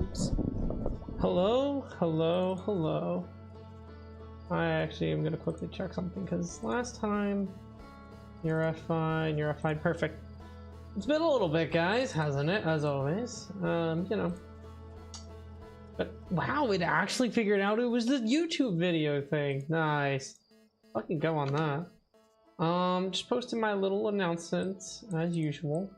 Oops. Hello, hello, hello. I actually am gonna quickly check something because last time you're fine, perfect. It's been a little bit, guys, hasn't it? As always, you know. But wow, it actually figured out it was the YouTube video thing. Nice. Fucking go on that. Just posted my little announcement as usual.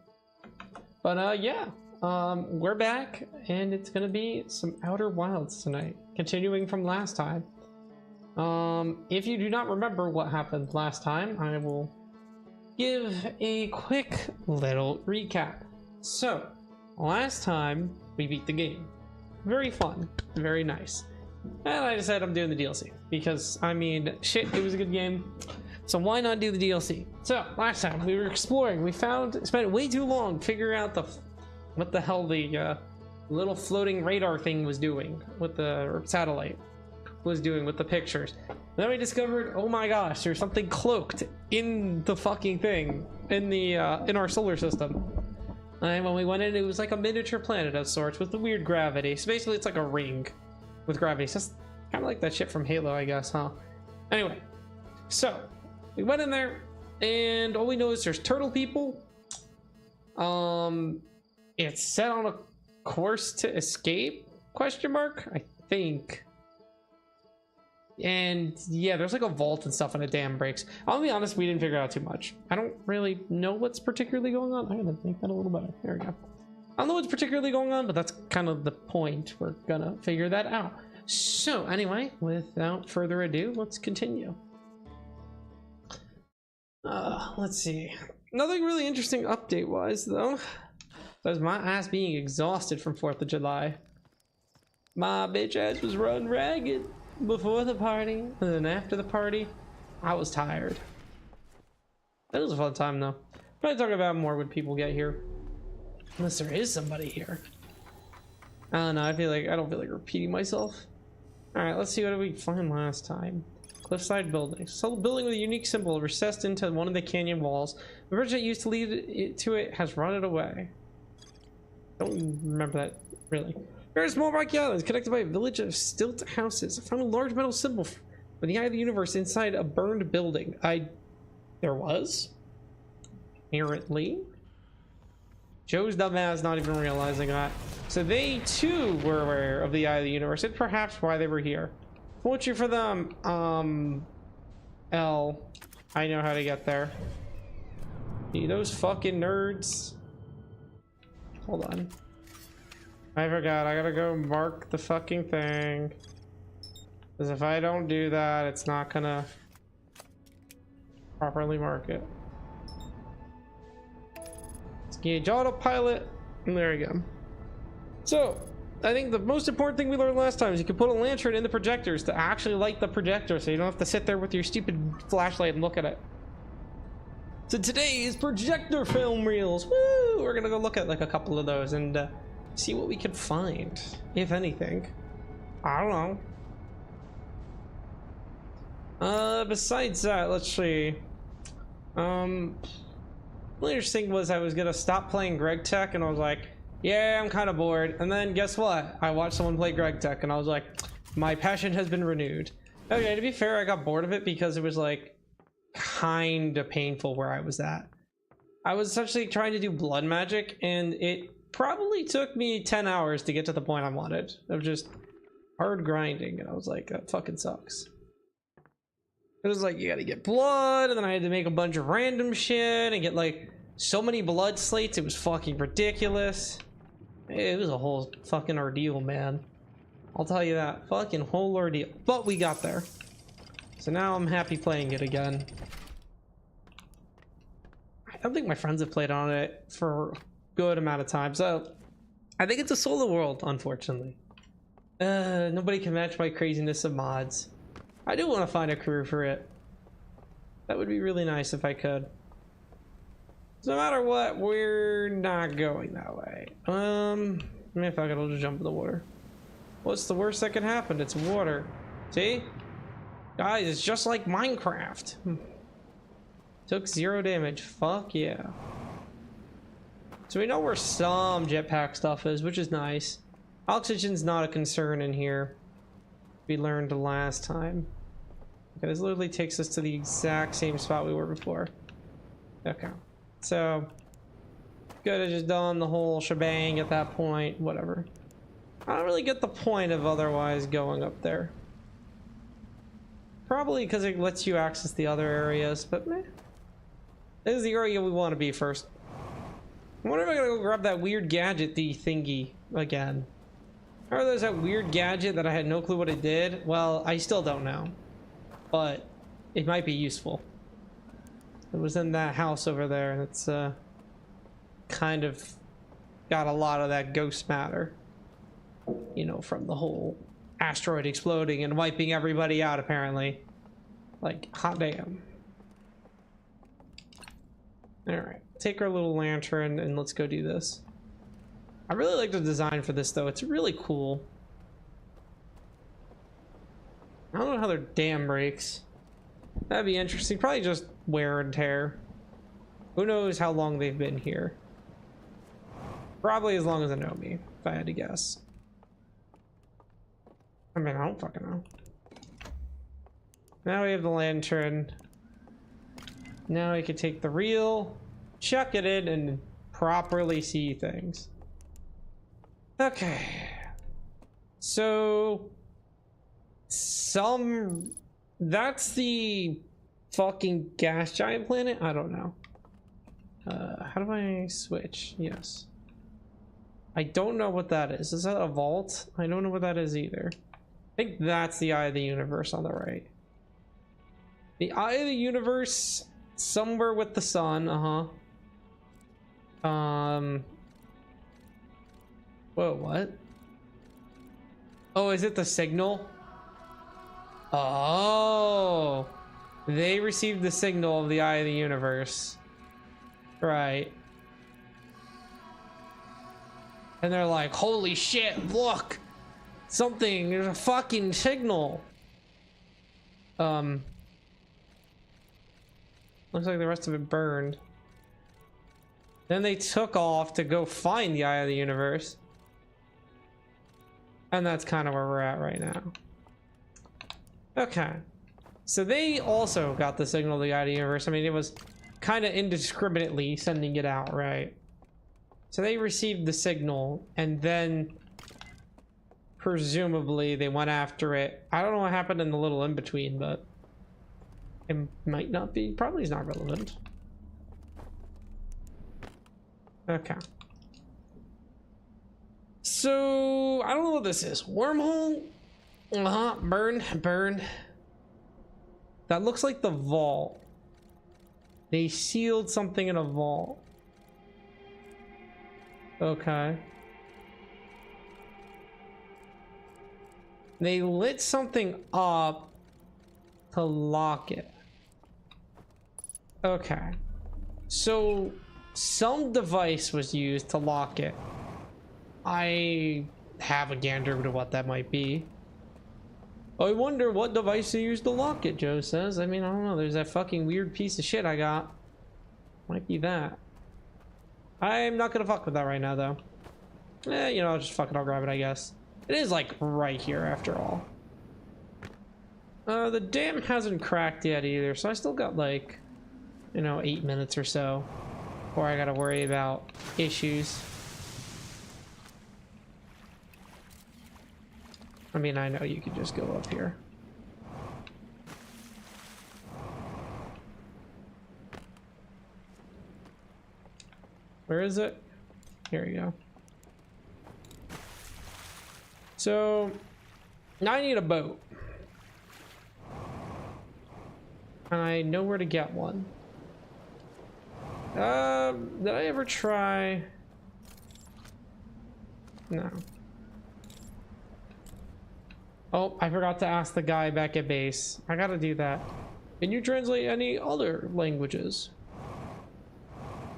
But yeah, we're back, and it's gonna be some Outer Wilds tonight, continuing from last time. If you do not remember what happened last time, I will give a quick little recap. So, last time we beat the game. Very fun, very nice. And I decided I'm doing the DLC because, I mean, shit, it was a good game. So why not do the DLC? So last time we were exploring, we spent way too long figuring out what the hell the little floating radar thing was doing with the satellite was doing with the pictures. And then we discovered, oh my gosh, there's something cloaked in the fucking thing in our solar system. And when we went in, it was like a miniature planet of sorts with the weird gravity. So basically, it's like a ring with gravity. It's just kind of like that shit from Halo, I guess, huh? Anyway, so we went in there, and all we know is there's turtle people. It's set on a course to escape? Question mark? I think. And yeah, there's like a vault and stuff, and a dam breaks. I'll be honest, we didn't figure out too much. I don't really know what's particularly going on. I'm gonna make that a little better. There we go. I don't know what's particularly going on, but that's kind of the point. We're gonna figure that out. So anyway, without further ado, let's continue. Let's see. Nothing really interesting update wise though. That was my ass being exhausted from 4th of July. My bitch ass was run ragged before the party, and then after the party, I was tired. That was a fun time though. Probably talk about more when people get here. Unless there is somebody here. I don't know, I don't feel like repeating myself. Alright, let's see what we find last time. Cliffside buildings. So, a building with a unique symbol recessed into one of the canyon walls. The bridge that used to lead it to it has rotted away. Don't remember that really. Very small rocky islands connected by a village of stilt houses. I found a large metal symbol with the eye of the universe inside a burned building. There was? Apparently. Joe's dumbass not even realizing that. So they too were aware of the eye of the universe, and perhaps why they were here. Fortune for them. L. I know how to get there. See, those fucking nerds. Hold on. I forgot. I gotta go mark the fucking thing. Because if I don't do that, it's not gonna properly mark it. Let's engage autopilot. And there we go. So, I think the most important thing we learned last time is you can put a lantern in the projectors to actually light the projector so you don't have to sit there with your stupid flashlight and look at it. So today is projector film reels. Woo! We're gonna go look at like a couple of those and see what we can find, if anything. I don't know. Besides that, let's see. The interesting was I was gonna stop playing Greg Tech, and I was like, yeah, I'm kind of bored. And then guess what? I watched someone play Greg Tech, and I was like, my passion has been renewed. Okay, to be fair, I got bored of it because it was like kind of painful where I was at. I was essentially trying to do blood magic, and it probably took me 10 hours to get to the point I wanted of just hard grinding, and I was like, that fucking sucks. It was like, you gotta get blood, and then I had to make a bunch of random shit and get like so many blood slates. It was fucking ridiculous. It was a whole fucking ordeal, man. I'll tell you that. Fucking whole ordeal. But we got there. So now I'm happy playing it again. I don't think my friends have played on it for a good amount of time, so I think it's a solo world, unfortunately. Nobody can match my craziness of mods. I do want to find a career for it. That would be really nice if I could. So no matter what, we're not going that way. I mean, if I could just jump in the water. What's the worst that could happen? It's water. See? Guys, it's just like Minecraft. Took 0 damage. Fuck yeah. So we know where some jetpack stuff is, which is nice. Oxygen's not a concern in here. We learned last time. Okay, this literally takes us to the exact same spot we were before. Okay, so could have just done the whole shebang at that point. Whatever. I don't really get the point of otherwise going up there. Probably because it lets you access the other areas, but meh. This is the area we want to be first. I wonder if I gotta go grab that weird gadget thingy again. Or there's that weird gadget that I had no clue what it did. Well, I still don't know. But it might be useful. It was in that house over there, and it's kind of got a lot of that ghost matter. You know, from the whole asteroid exploding and wiping everybody out, apparently. Like, hot damn. Alright, take our little lantern and let's go do this. I really like the design for this, though. It's really cool. I don't know how their dam breaks. That'd be interesting. Probably just wear and tear. Who knows how long they've been here. Probably as long as I know me, if I had to guess. I mean, I don't fucking know. Now we have the lantern. Now we can take the reel, chuck it in, and properly see things. Okay. So... That's the fucking gas giant planet? I don't know. How do I switch? Yes. I don't know what that is. Is that a vault? I don't know what that is either. I think that's the eye of the universe on the right. The eye of the universe, somewhere with the sun. Whoa, what? Oh, is it the signal? Oh, they received the signal of the eye of the universe. Right. And they're like, holy shit, look! Something, there's a fucking signal. Looks like the rest of it burned. Then they took off to go find the eye of the universe. And that's kind of where we're at right now. Okay. So they also got the signal of the eye of the universe. I mean, it was kind of indiscriminately sending it out, right? So they received the signal, and then presumably they went after it. I don't know what happened in the little in-between, but it might not be, probably is not relevant. Okay. So, I don't know what this is. Wormhole? Burn. That looks like the vault. They sealed something in a vault. Okay. They lit something up to lock it. Okay. So, some device was used to lock it. I have a gander to what that might be. I wonder what device they used to lock it, Joe says. I mean, I don't know. There's that fucking weird piece of shit I got. Might be that. I'm not gonna fuck with that right now, though. You know, just fuck it, I'll grab it, I guess. It is, like, right here, after all. The dam hasn't cracked yet, either, so I still got, like, you know, 8 minutes or so before I gotta worry about issues. I mean, I know you could just go up here. Where is it? Here we go. So, now I need a boat. And I know where to get one. Did I ever try? No. Oh, I forgot to ask the guy back at base. I gotta do that. Can you translate any other languages?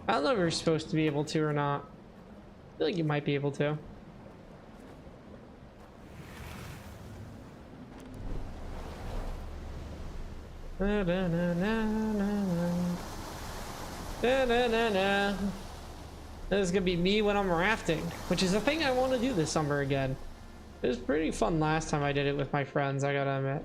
I don't know if you're supposed to be able to or not. I feel like you might be able to. Na, na, na, na, na, na. Na, na, na, na. This is gonna be me when I'm rafting, which is a thing I want to do this summer again. It was pretty fun last time I did it with my friends, I gotta admit.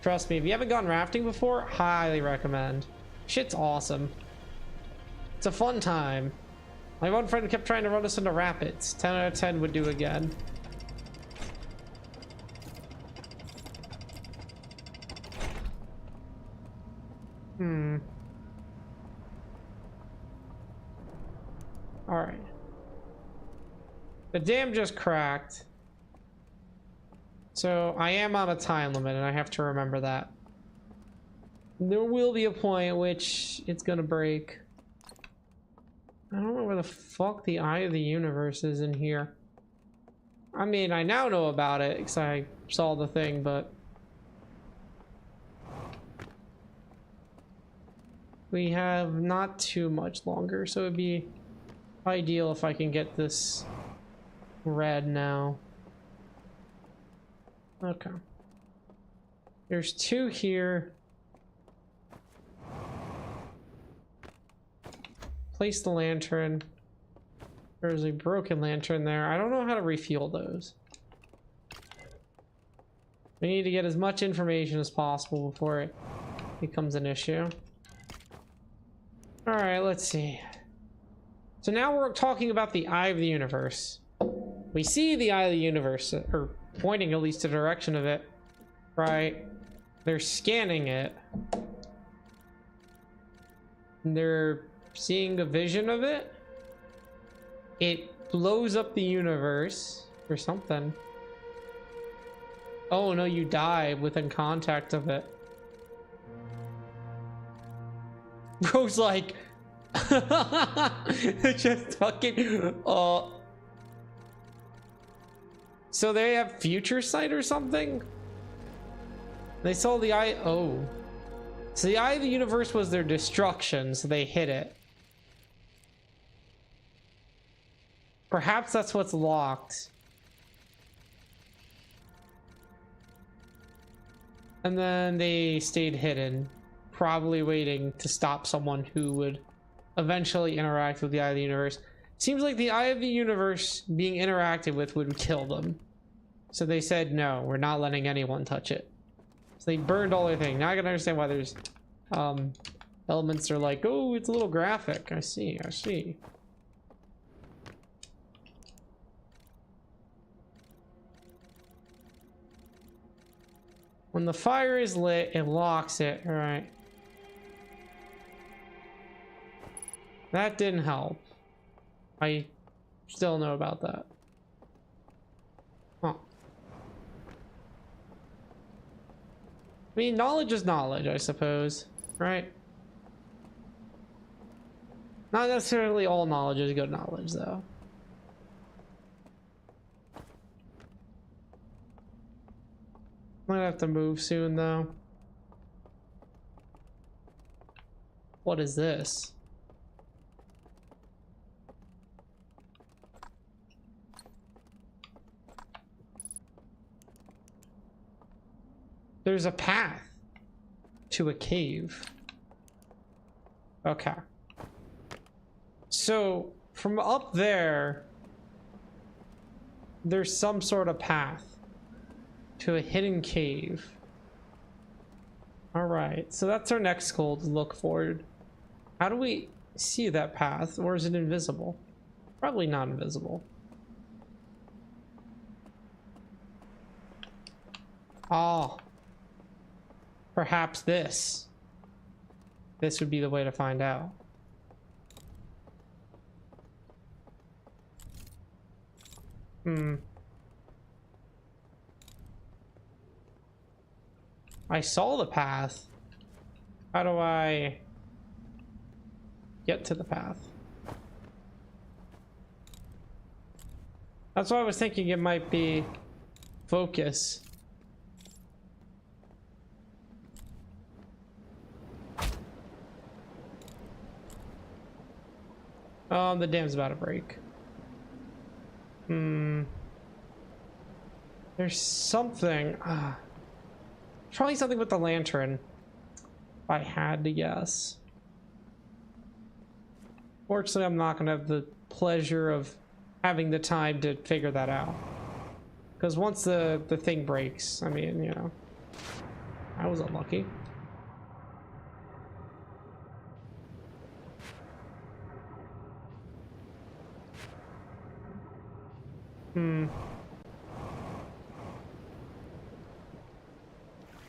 Trust me, if you haven't gone rafting before, highly recommend. Shit's awesome. It's a fun time. My one friend kept trying to run us into rapids. 10 out of 10 would do again. Alright. The dam just cracked. So I am on a time limit and I have to remember that. There will be a point at which it's gonna break. I don't know where the fuck the eye of the universe is in here. I mean, I now know about it because I saw the thing, but we have not too much longer, so it'd be ideal if I can get this red now. Okay. There's two here. Place the lantern. There's a broken lantern there. I don't know how to refuel those. We need to get as much information as possible before it becomes an issue. All right, let's see. So now we're talking about the eye of the universe. We see the eye of the universe, or pointing at least the direction of it, right? They're scanning it. They're seeing a vision of it. It blows up the universe or something. Oh no, you die within contact of it. Bro's like just fucking so they have future sight or something? They saw the eye. Oh, so the eye of the universe was their destruction, so they hit it. Perhaps that's what's locked. And then they stayed hidden, probably waiting to stop someone who would eventually interact with the eye of the universe. Seems like the eye of the universe being interacted with would kill them. So they said, no, we're not letting anyone touch it. So they burned all their thing. Now I can understand why there's elements that are like, oh, it's a little graphic. I see, I see. When the fire is lit, it locks it. All right. That didn't help. I still know about that. Huh. I mean, knowledge is knowledge, I suppose, right? Not necessarily all knowledge is good knowledge, though. Might have to move soon, though. What is this? There's a path to a cave. Okay. So from up there, there's some sort of path to a hidden cave. All right, so that's our next goal to look forward. How do we see that path, or is it invisible? Probably not invisible. Oh. Perhaps this would be the way to find out. I saw the path. How do I get to the path? That's why I was thinking it might be focus. The dam's about to break. There's something. Probably something with the lantern. If I had to guess. Fortunately, I'm not gonna have the pleasure of having the time to figure that out. Because once the thing breaks, I mean, you know, I was unlucky.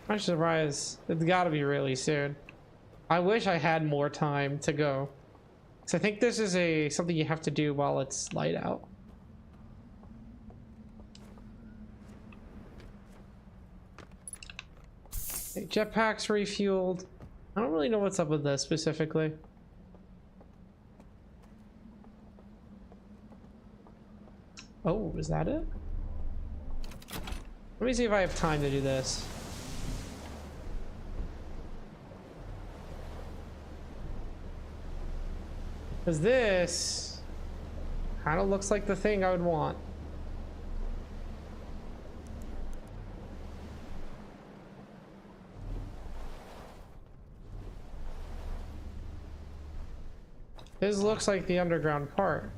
I'm surprised. It's gotta be really soon. I wish I had more time to go. So I think this is something you have to do while it's light out. Okay, jetpacks refueled. I don't really know what's up with this specifically. Oh, is that it? Let me see if I have time to do this. Because this kind of looks like the thing I would want. This looks like the underground part.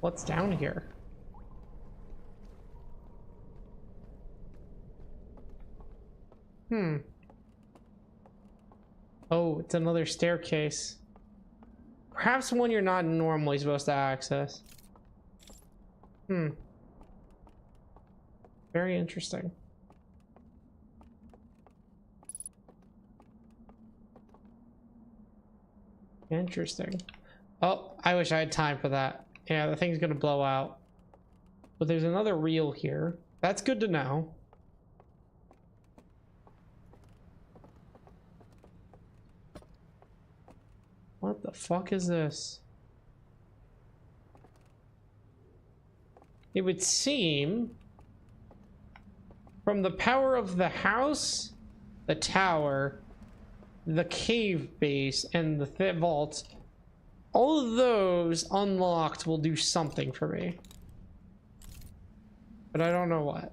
What's down here? Oh, it's another staircase. Perhaps one you're not normally supposed to access. Very interesting. Interesting. Oh, I wish I had time for that. Yeah, the thing's gonna blow out. But there's another reel here. That's good to know. What the fuck is this? It would seem from the power of the house, the tower, the cave base, and the vault, all of those unlocked will do something for me. But I don't know what.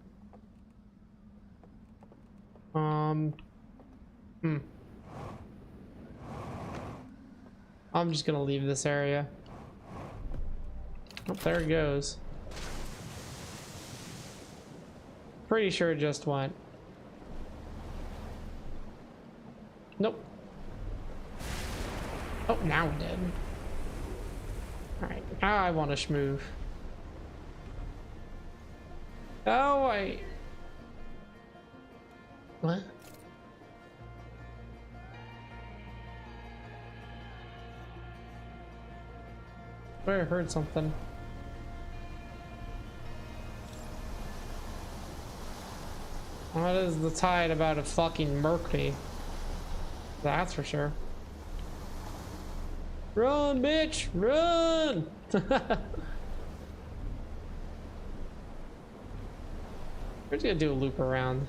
I'm just gonna leave this area. Oh, there it goes. Pretty sure it just went. Nope. Oh, now it did. Alright, now I want to schmoove. Oh, what? I heard something. What is the tide about to fucking murk me? That's for sure. Run, bitch! Run! We're just gonna do a loop around.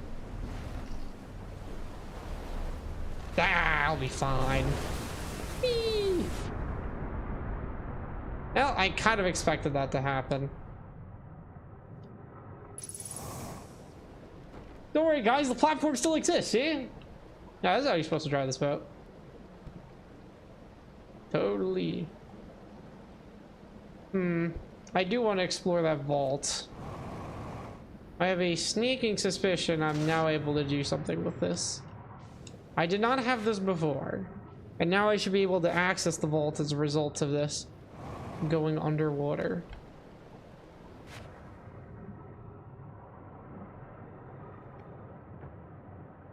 Ah, I'll be fine. Whee! Well, I kind of expected that to happen. Don't worry, guys. The platform still exists, see? Yeah, this is how you're supposed to drive this boat. Totally. I do want to explore that vault. I have a sneaking suspicion I'm now able to do something with this. I did not have this before. And now I should be able to access the vault as a result of this. Going underwater.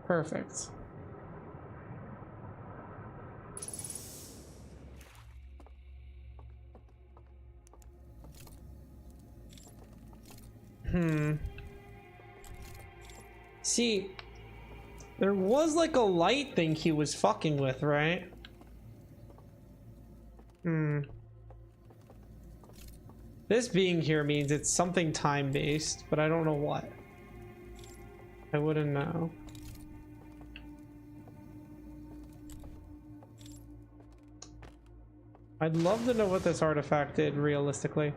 Perfect. See, there was like a light thing he was fucking with, right? This being here means it's something time-based, but I don't know what. I wouldn't know. I'd love to know what this artifact did realistically.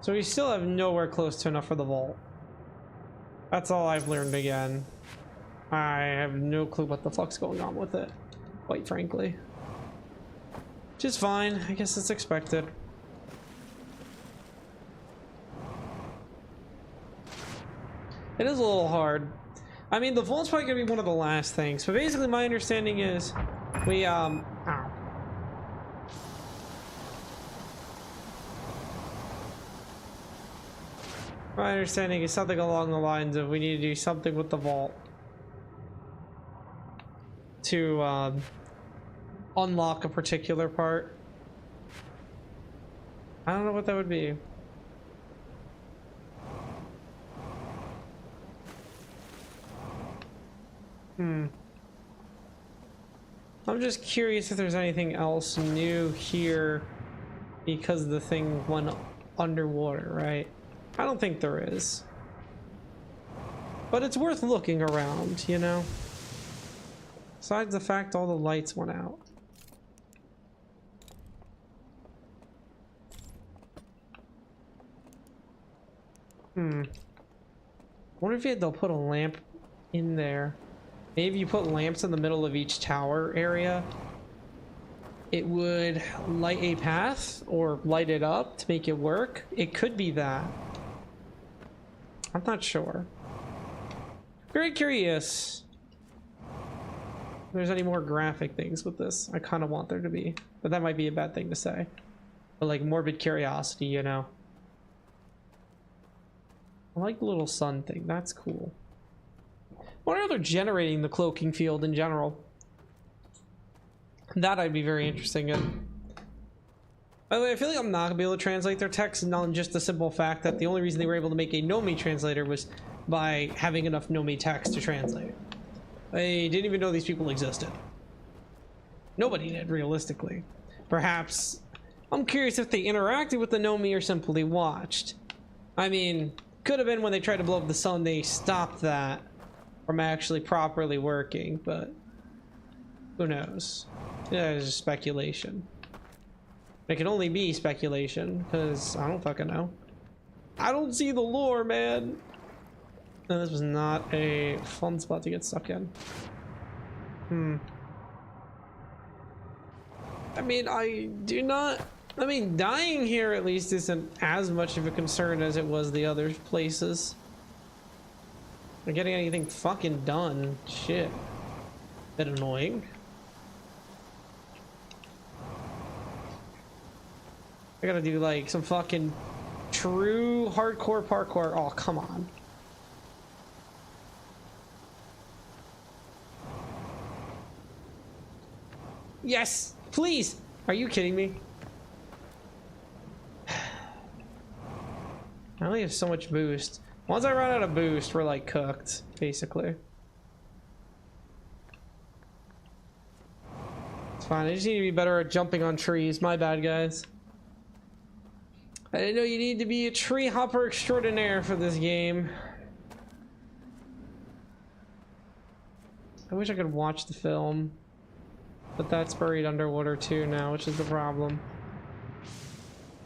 So we still have nowhere close to enough for the vault. That's all I've learned again. I have no clue what the fuck's going on with it. quite frankly. Which is fine, I guess it's expected. It is a little hard. I mean, the vault's probably gonna be one of the last things, but basically my understanding is we, ow. My understanding is something along the lines of we need to do something with the vault to unlock a particular part. I don't know what that would be. I'm just curious if there's anything else new here because the thing went underwater, right? I don't think there is. But it's worth looking around, you know? Besides the fact all the lights went out. Wonder if you had to put a lamp in there. Maybe if you put lamps in the middle of each tower area, it would light a path or light it up to make it work. It could be that. I'm not sure. Very curious if there's any more graphic things with this. I kind of want there to be, but that might be a bad thing to say. But like morbid curiosity, you know. I like the little sun thing. That's cool. I wonder how they're generating the cloaking field in general. That I'd be very interested in. By the way, I feel like I'm not gonna be able to translate their text, not just the simple fact that the only reason they were able to make a Nomi translator was by having enough Nomi text to translate. I didn't even know these people existed. Nobody did, realistically. Perhaps, I'm curious if they interacted with the Nomi or simply watched. I mean, could have been when they tried to blow up the sun, they stopped that from actually properly working, but who knows? Yeah, it's just speculation. It can only be speculation, because I don't fucking know. I don't see the lore, man. No, this was not a fun spot to get stuck in. I mean, dying here at least isn't as much of a concern as it was the other places. Or getting anything fucking done. Shit. Bit annoying. I gotta do like some fucking true hardcore parkour. Oh, come on. Yes, please. Are you kidding me? I only have so much boost. Once I run out of boost, we're like cooked, basically. It's fine. I just need to be better at jumping on trees. My bad, guys. I didn't know you need to be a tree hopper extraordinaire for this game. I wish I could watch the film, but that's buried underwater too now, which is the problem.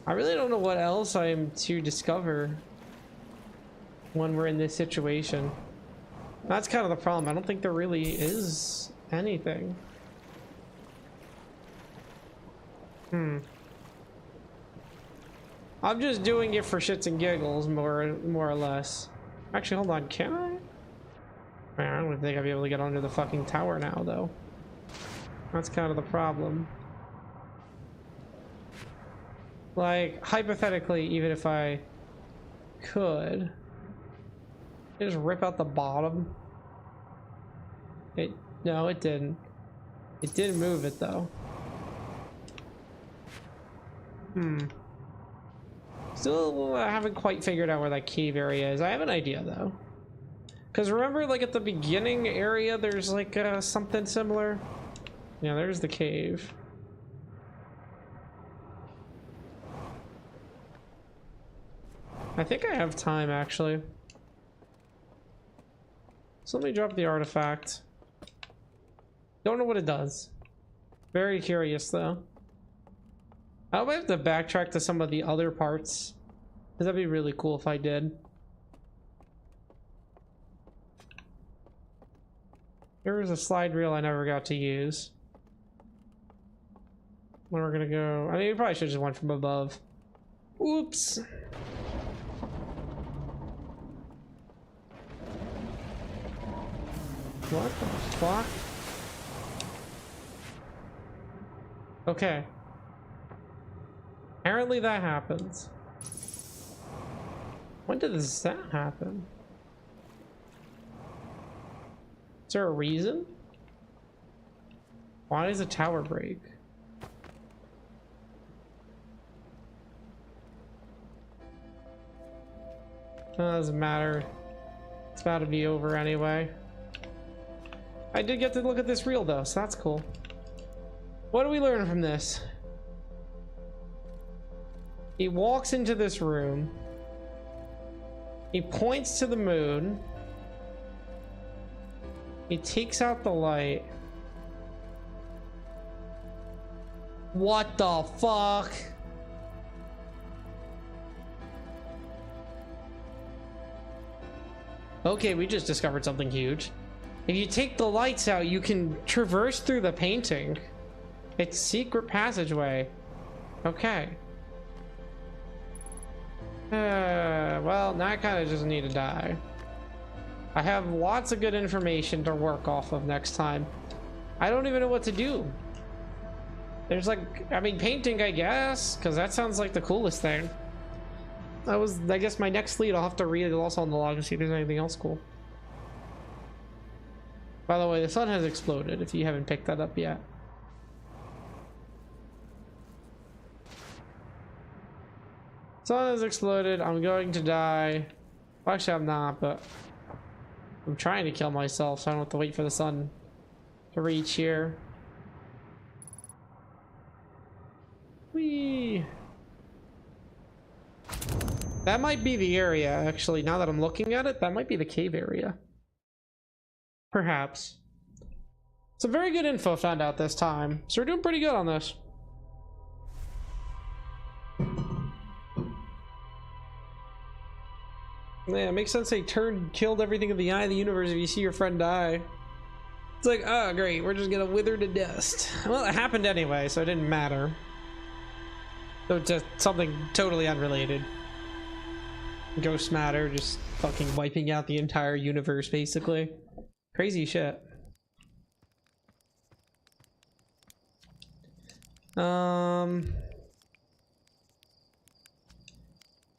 I really don't know what else I am to discover when we're in this situation. That's kind of the problem. I don't think there really is anything. I'm just doing it for shits and giggles, more or less. Actually, hold on, can I? Man, I don't think I'll be able to get under the fucking tower now, though. That's kind of the problem. Like, hypothetically, even if I could, just rip out the bottom. No, it didn't. It didn't move it, though. Still haven't quite figured out where that cave area is. I have an idea though. Because remember, like at the beginning area, there's like something similar. Yeah, there's the cave. I think I have time actually. So let me drop the artifact. Don't know what it does. Very curious though. I hope I have to backtrack to some of the other parts, because that'd be really cool if I did. There was a slide reel I never got to use. Then we're gonna go. I mean, we probably should just went from above. Oops. What the fuck? Okay. Apparently that happens. When did that happen? Is there a reason? Why does a tower break? Doesn't matter. It's about to be over anyway. I did get to look at this reel though, so that's cool. What do we learn from this? He walks into this room. He points to the moon. He takes out the light. What the fuck? Okay, we just discovered something huge. If you take the lights out, you can traverse through the painting. It's secret passageway. Okay. Well, now I kind of just need to die. I have lots of good information to work off of next time. I don't even know what to do. There's like, I mean, painting, I guess, because that sounds like the coolest thing. I guess my next lead, I'll have to read it also on the log and see if there's anything else cool. By the way, the sun has exploded, if you haven't picked that up yet. Sun has exploded. I'm going to die. Well, actually, I'm not, but I'm trying to kill myself, so I don't have to wait for the sun to reach here. Whee! That might be the area, actually. Now that I'm looking at it, that might be the cave area. Perhaps. Some very good info found out this time, so we're doing pretty good on this. Yeah, it makes sense they killed everything in the eye of the universe if you see your friend die. It's like, oh great, we're just gonna wither to dust. Well, it happened anyway, so it didn't matter. So just something totally unrelated. Ghost matter, just fucking wiping out the entire universe, basically. Crazy shit.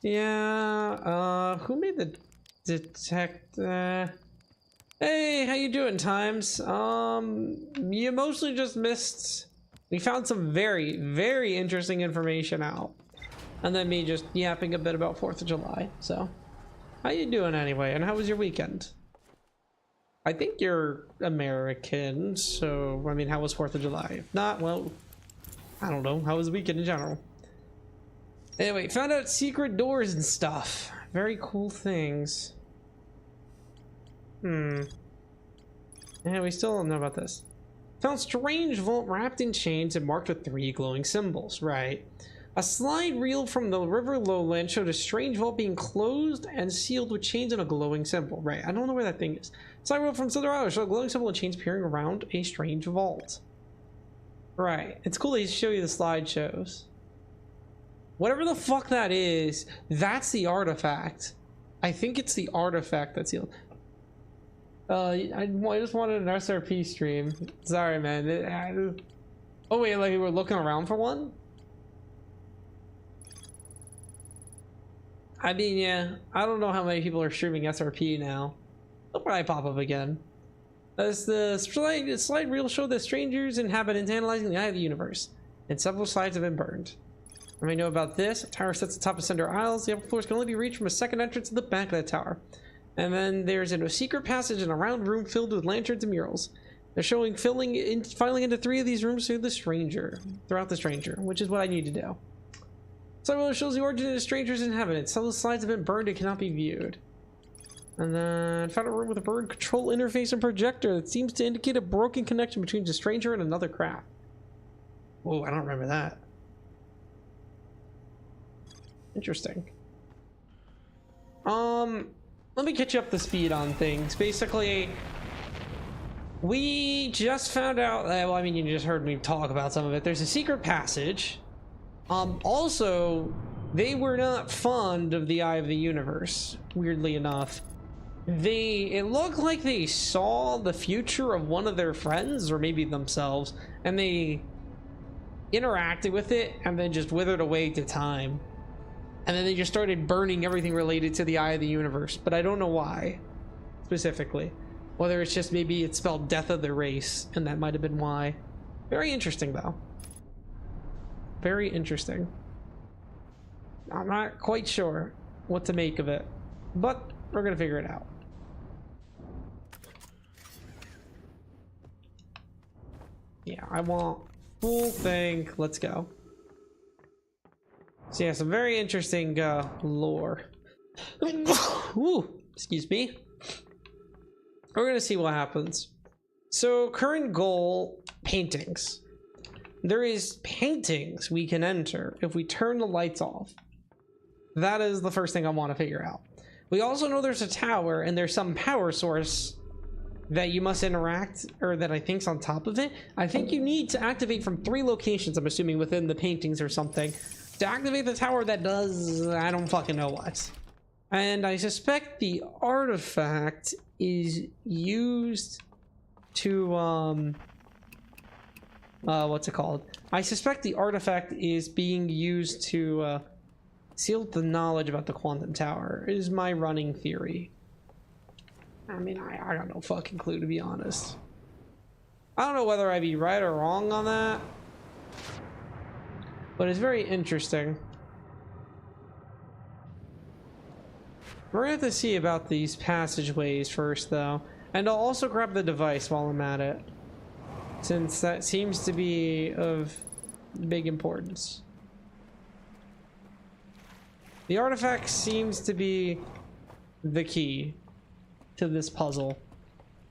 Yeah, who made the detect, hey, how you doing, Times? You mostly just missed, we found some very, very interesting information out. And then me just yapping a bit about 4th of July, so. How you doing anyway, and how was your weekend? I think you're American, so, I mean, how was 4th of July? If not, well, I don't know, how was the weekend in general? Anyway, found out secret doors and stuff. Very cool things. Yeah, we still don't know about this. Found strange vault wrapped in chains and marked with 3 glowing symbols. Right. A slide reel from the river lowland showed a strange vault being closed and sealed with chains and a glowing symbol. Right. I don't know where that thing is. Slide reel from Southern Island showed a glowing symbol and chains appearing around a strange vault. Right. It's cool they show you the slideshows. Whatever the fuck that is, that's the artifact. I think it's the artifact that's sealed. I just wanted an SRP stream. Sorry, man. Oh wait, like we're looking around for one? I mean, yeah. I don't know how many people are streaming SRP now. They'll probably pop up again. As the slide reel showed that strangers inhabitants analyzing the eye of the universe, and several slides have been burned. What do we know about this? A tower sits atop of center aisles. The upper floors can only be reached from a second entrance to the back of the tower. And then there's a secret passage in a round room filled with lanterns and murals. They're showing filing into 3 of these rooms throughout the stranger, which is what I need to do. So it shows the origin of the stranger's inhabitants. Some of the slides have been burned and cannot be viewed. And then found a room with a bird control interface and projector that seems to indicate a broken connection between the stranger and another craft. Whoa, I don't remember that. Interesting. Let me catch you up to speed on things. Basically, We just found out that, well, I mean, you just heard me talk about some of it. There's a secret passage. Also, they were not fond of the Eye of the Universe, weirdly enough. It looked like they saw the future of one of their friends, or maybe themselves, and they interacted with it and then just withered away to time. And then they just started burning everything related to the Eye of the Universe, but I don't know why, specifically. Whether it's just maybe it spelled death of the race, and that might have been why. Very interesting, though. Very interesting. I'm not quite sure what to make of it, but we're gonna figure it out. Yeah, I want full thing. Let's go. So yeah, some very interesting lore. Ooh, excuse me. We're gonna see what happens. So current goal, paintings. There is paintings we can enter if we turn the lights off. That is the first thing I want to figure out. We also know there's a tower and there's some power source that you must interact, or that I think's on top of it. I think you need to activate from 3 locations, I'm assuming within the paintings or something, to activate the tower that does, I don't fucking know what. And I suspect the artifact is used to, what's it called? I suspect the artifact is being used to, seal the knowledge about the quantum tower, is my running theory. I mean, I got no fucking clue, to be honest. I don't know whether I'd be right or wrong on that, but it's very interesting. We're gonna have to see about these passageways first, though. And I'll also grab the device while I'm at it, since that seems to be of big importance. The artifact seems to be the key to this puzzle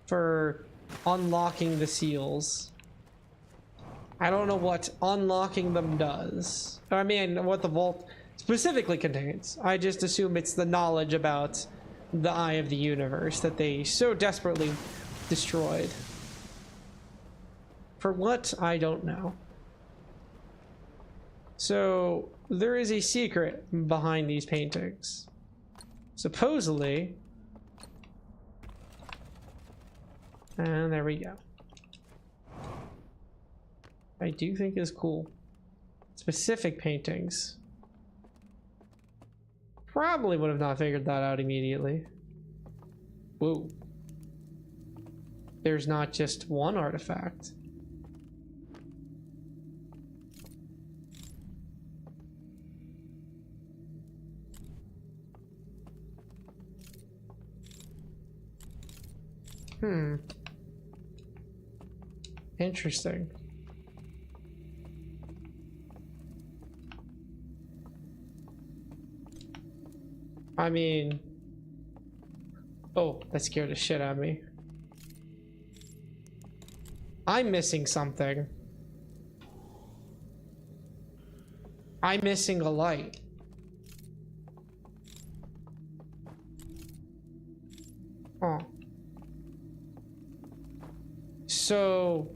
for unlocking the seals. I don't know what unlocking them does. I mean, what the vault specifically contains. I just assume it's the knowledge about the Eye of the Universe that they so desperately destroyed. For what? I don't know. So there is a secret behind these paintings. Supposedly. And there we go. I do think is cool. Specific paintings. Probably would have not figured that out immediately. Whoa. There's not just one artifact. Interesting. I mean... Oh, that scared the shit out of me. I'm missing something. I'm missing a light. Oh. So...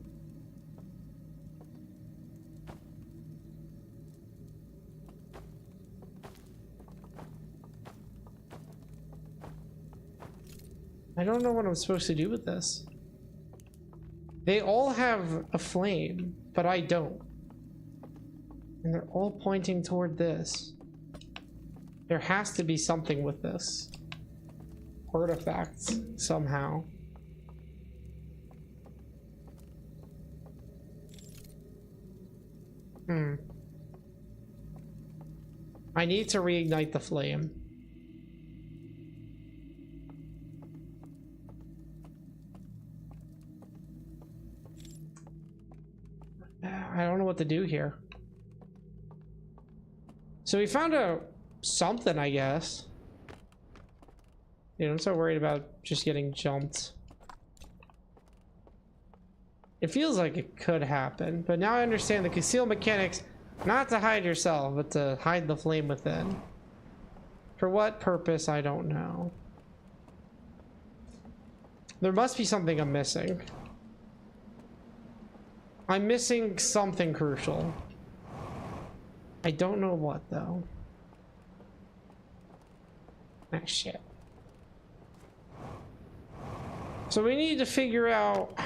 I don't know what I'm supposed to do with this. They all have a flame, but I don't. And they're all pointing toward this. There has to be something with this artifact somehow. I need to reignite the flame. I don't know what to do here. So we found out something, I guess. You know, I'm so worried about just getting jumped. It feels like it could happen, but now I understand the conceal mechanics, not to hide yourself, but to hide the flame within. For what purpose, I don't know. There must be something I'm missing. I'm missing something crucial. I don't know what though. Ah, shit. So we need to figure out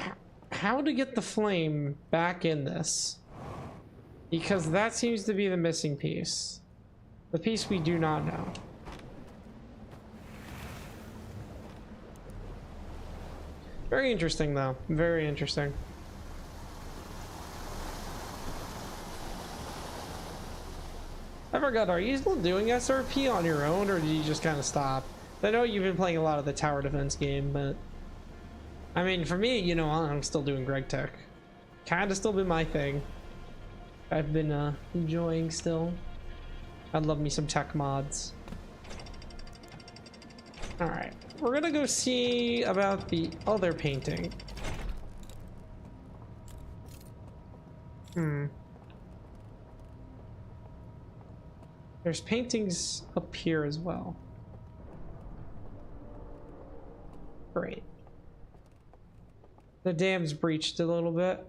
how to get the flame back in this, because that seems to be the missing piece. The piece we do not know. Very interesting though. Very interesting. I forgot, are you still doing SRP on your own, or did you just kind of stop? I know you've been playing a lot of the tower defense game, but I mean, for me, you know, I'm still doing Greg Tech. Kind of still been my thing. I've been enjoying still. I love me some tech mods. All right, we're gonna go see about the other painting. There's paintings up here as well. Great. The dam's breached a little bit.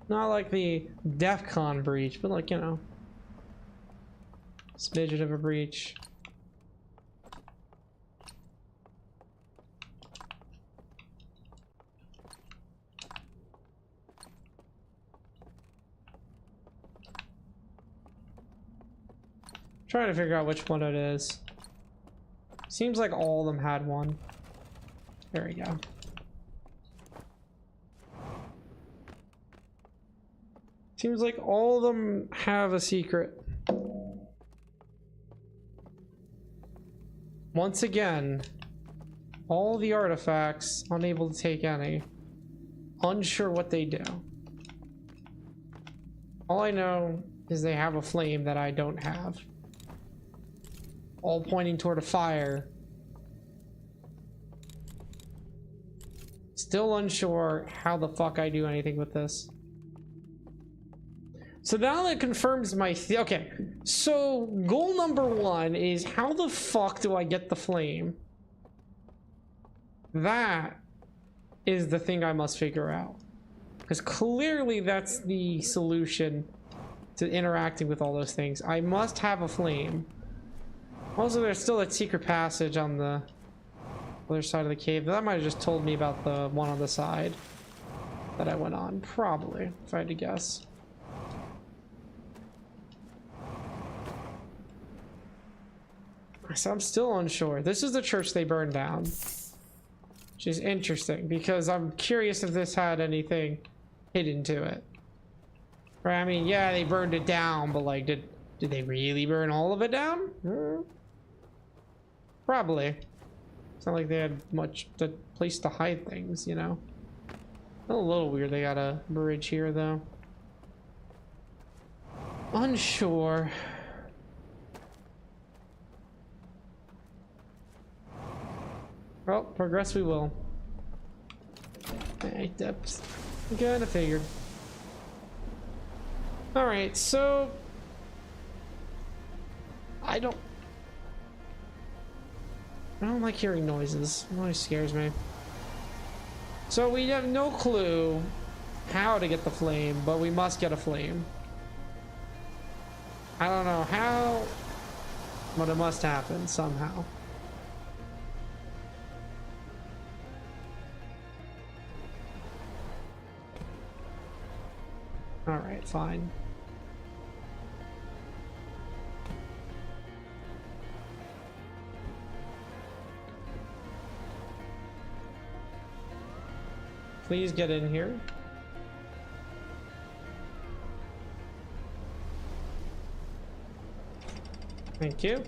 Not like the DEF CON breach, but like, you know, smidget of a breach. Trying to figure out which one it is. Seems like all of them had one. There we go. Seems like all of them have a secret. Once again, all the artifacts unable to take any. Unsure what they do. All I know is they have a flame that I don't have. All pointing toward a fire. Still unsure how the fuck I do anything with this. So now that confirms my okay, so goal number 1 is how the fuck do I get the flame? That is the thing I must figure out. Because clearly that's the solution to interacting with all those things. I must have a flame. Also, there's still that secret passage on the other side of the cave. That might have just told me about the one on the side that I went on. Probably, if I had to guess. So I'm still unsure. This is the church they burned down. Which is interesting, because I'm curious if this had anything hidden to it. Right, I mean, yeah, they burned it down, but like, did they really burn all of it down? Probably. It's not like they had much place to hide things, you know? A little weird they got a bridge here, though. Unsure. Well, progress we will. Hey, depths. Kinda figured. Alright, so I don't like hearing noises. Noise scares me. So we have no clue how to get the flame, but we must get a flame. I don't know how, but it must happen somehow. All right, fine. Please get in here. Thank you.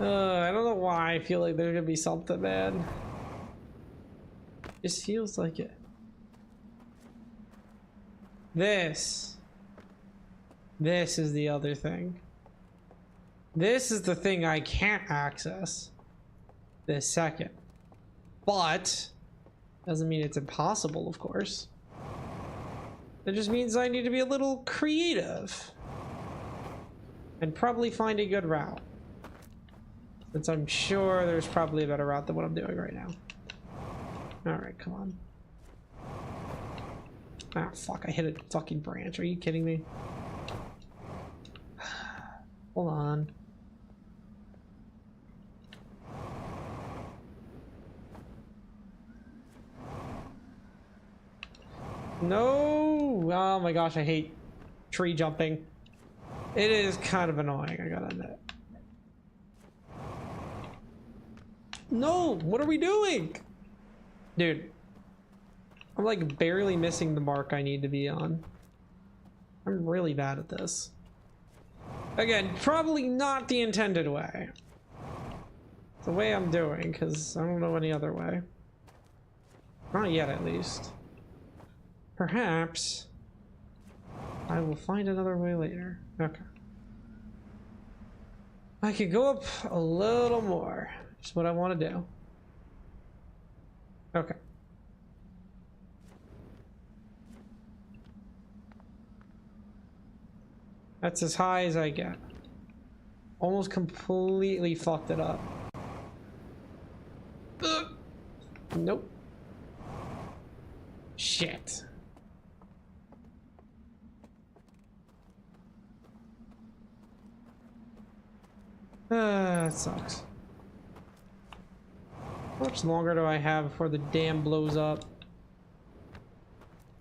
I don't know why I feel like there's gonna be something, man. Just feels like it. This is the other thing. This is the thing I can't access this second. But doesn't mean it's impossible, of course. It just means I need to be a little creative. and probably find a good route. Since I'm sure there's probably a better route than what I'm doing right now. Alright, come on. Ah, fuck, I hit a fucking branch. Are you kidding me? Hold on. No! Oh my gosh, I hate tree jumping. It is kind of annoying, I gotta admit. No! What are we doing? Dude. I'm like barely missing the mark I need to be on. I'm really bad at this. Again, probably not the intended way. The way I'm doing, because I don't know any other way. Not yet, at least. Perhaps I will find another way later. Okay. I could go up a little more. Just what I want to do. Okay. That's as high as I get. Almost completely fucked it up. Ugh. Nope. Shit. That sucks. How much longer do I have before the dam blows up?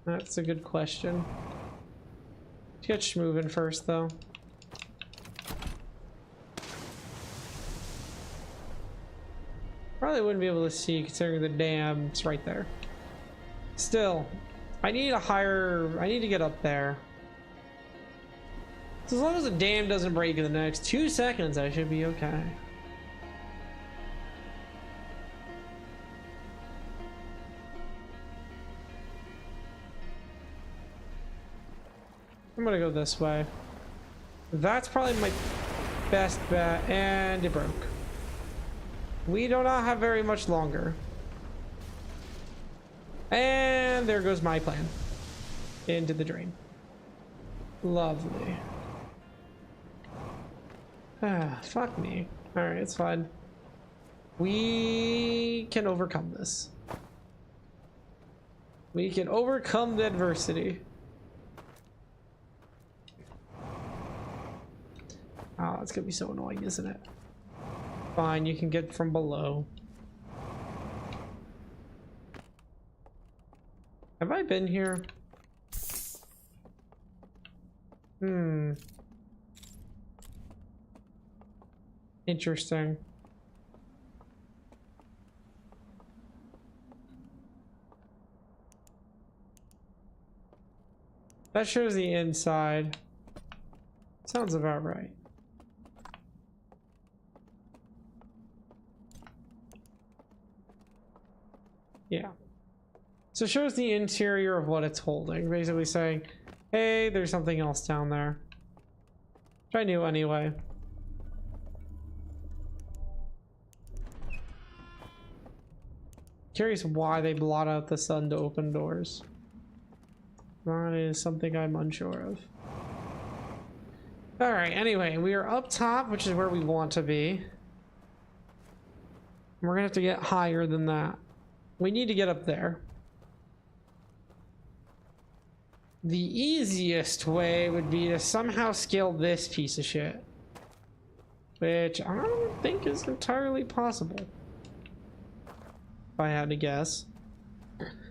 That's a good question. Let's get schmoving first, though. Probably wouldn't be able to see considering the dam's right there. Still, I need to get up there. So as long as the dam doesn't break in the next 2 seconds, I should be okay. I'm gonna go this way. That's probably my best bet, and it broke. We do not have very much longer. And there goes my plan. Into the drain. Lovely. Ah, fuck me. Alright, it's fine. We can overcome this. We can overcome the adversity. Oh, it's gonna be so annoying, isn't it? Fine, you can get from below. Have I been here? Interesting. That shows the inside. Sounds about right. Yeah. So it shows the interior of what it's holding, basically saying, hey, there's something else down there. Which I knew anyway. Curious why they blot out the sun to open doors. That is something I'm unsure of. Alright, anyway, we are up top, which is where we want to be. We're gonna have to get higher than that. We need to get up there. The easiest way would be to somehow scale this piece of shit. Which I don't think is entirely possible. If I had to guess.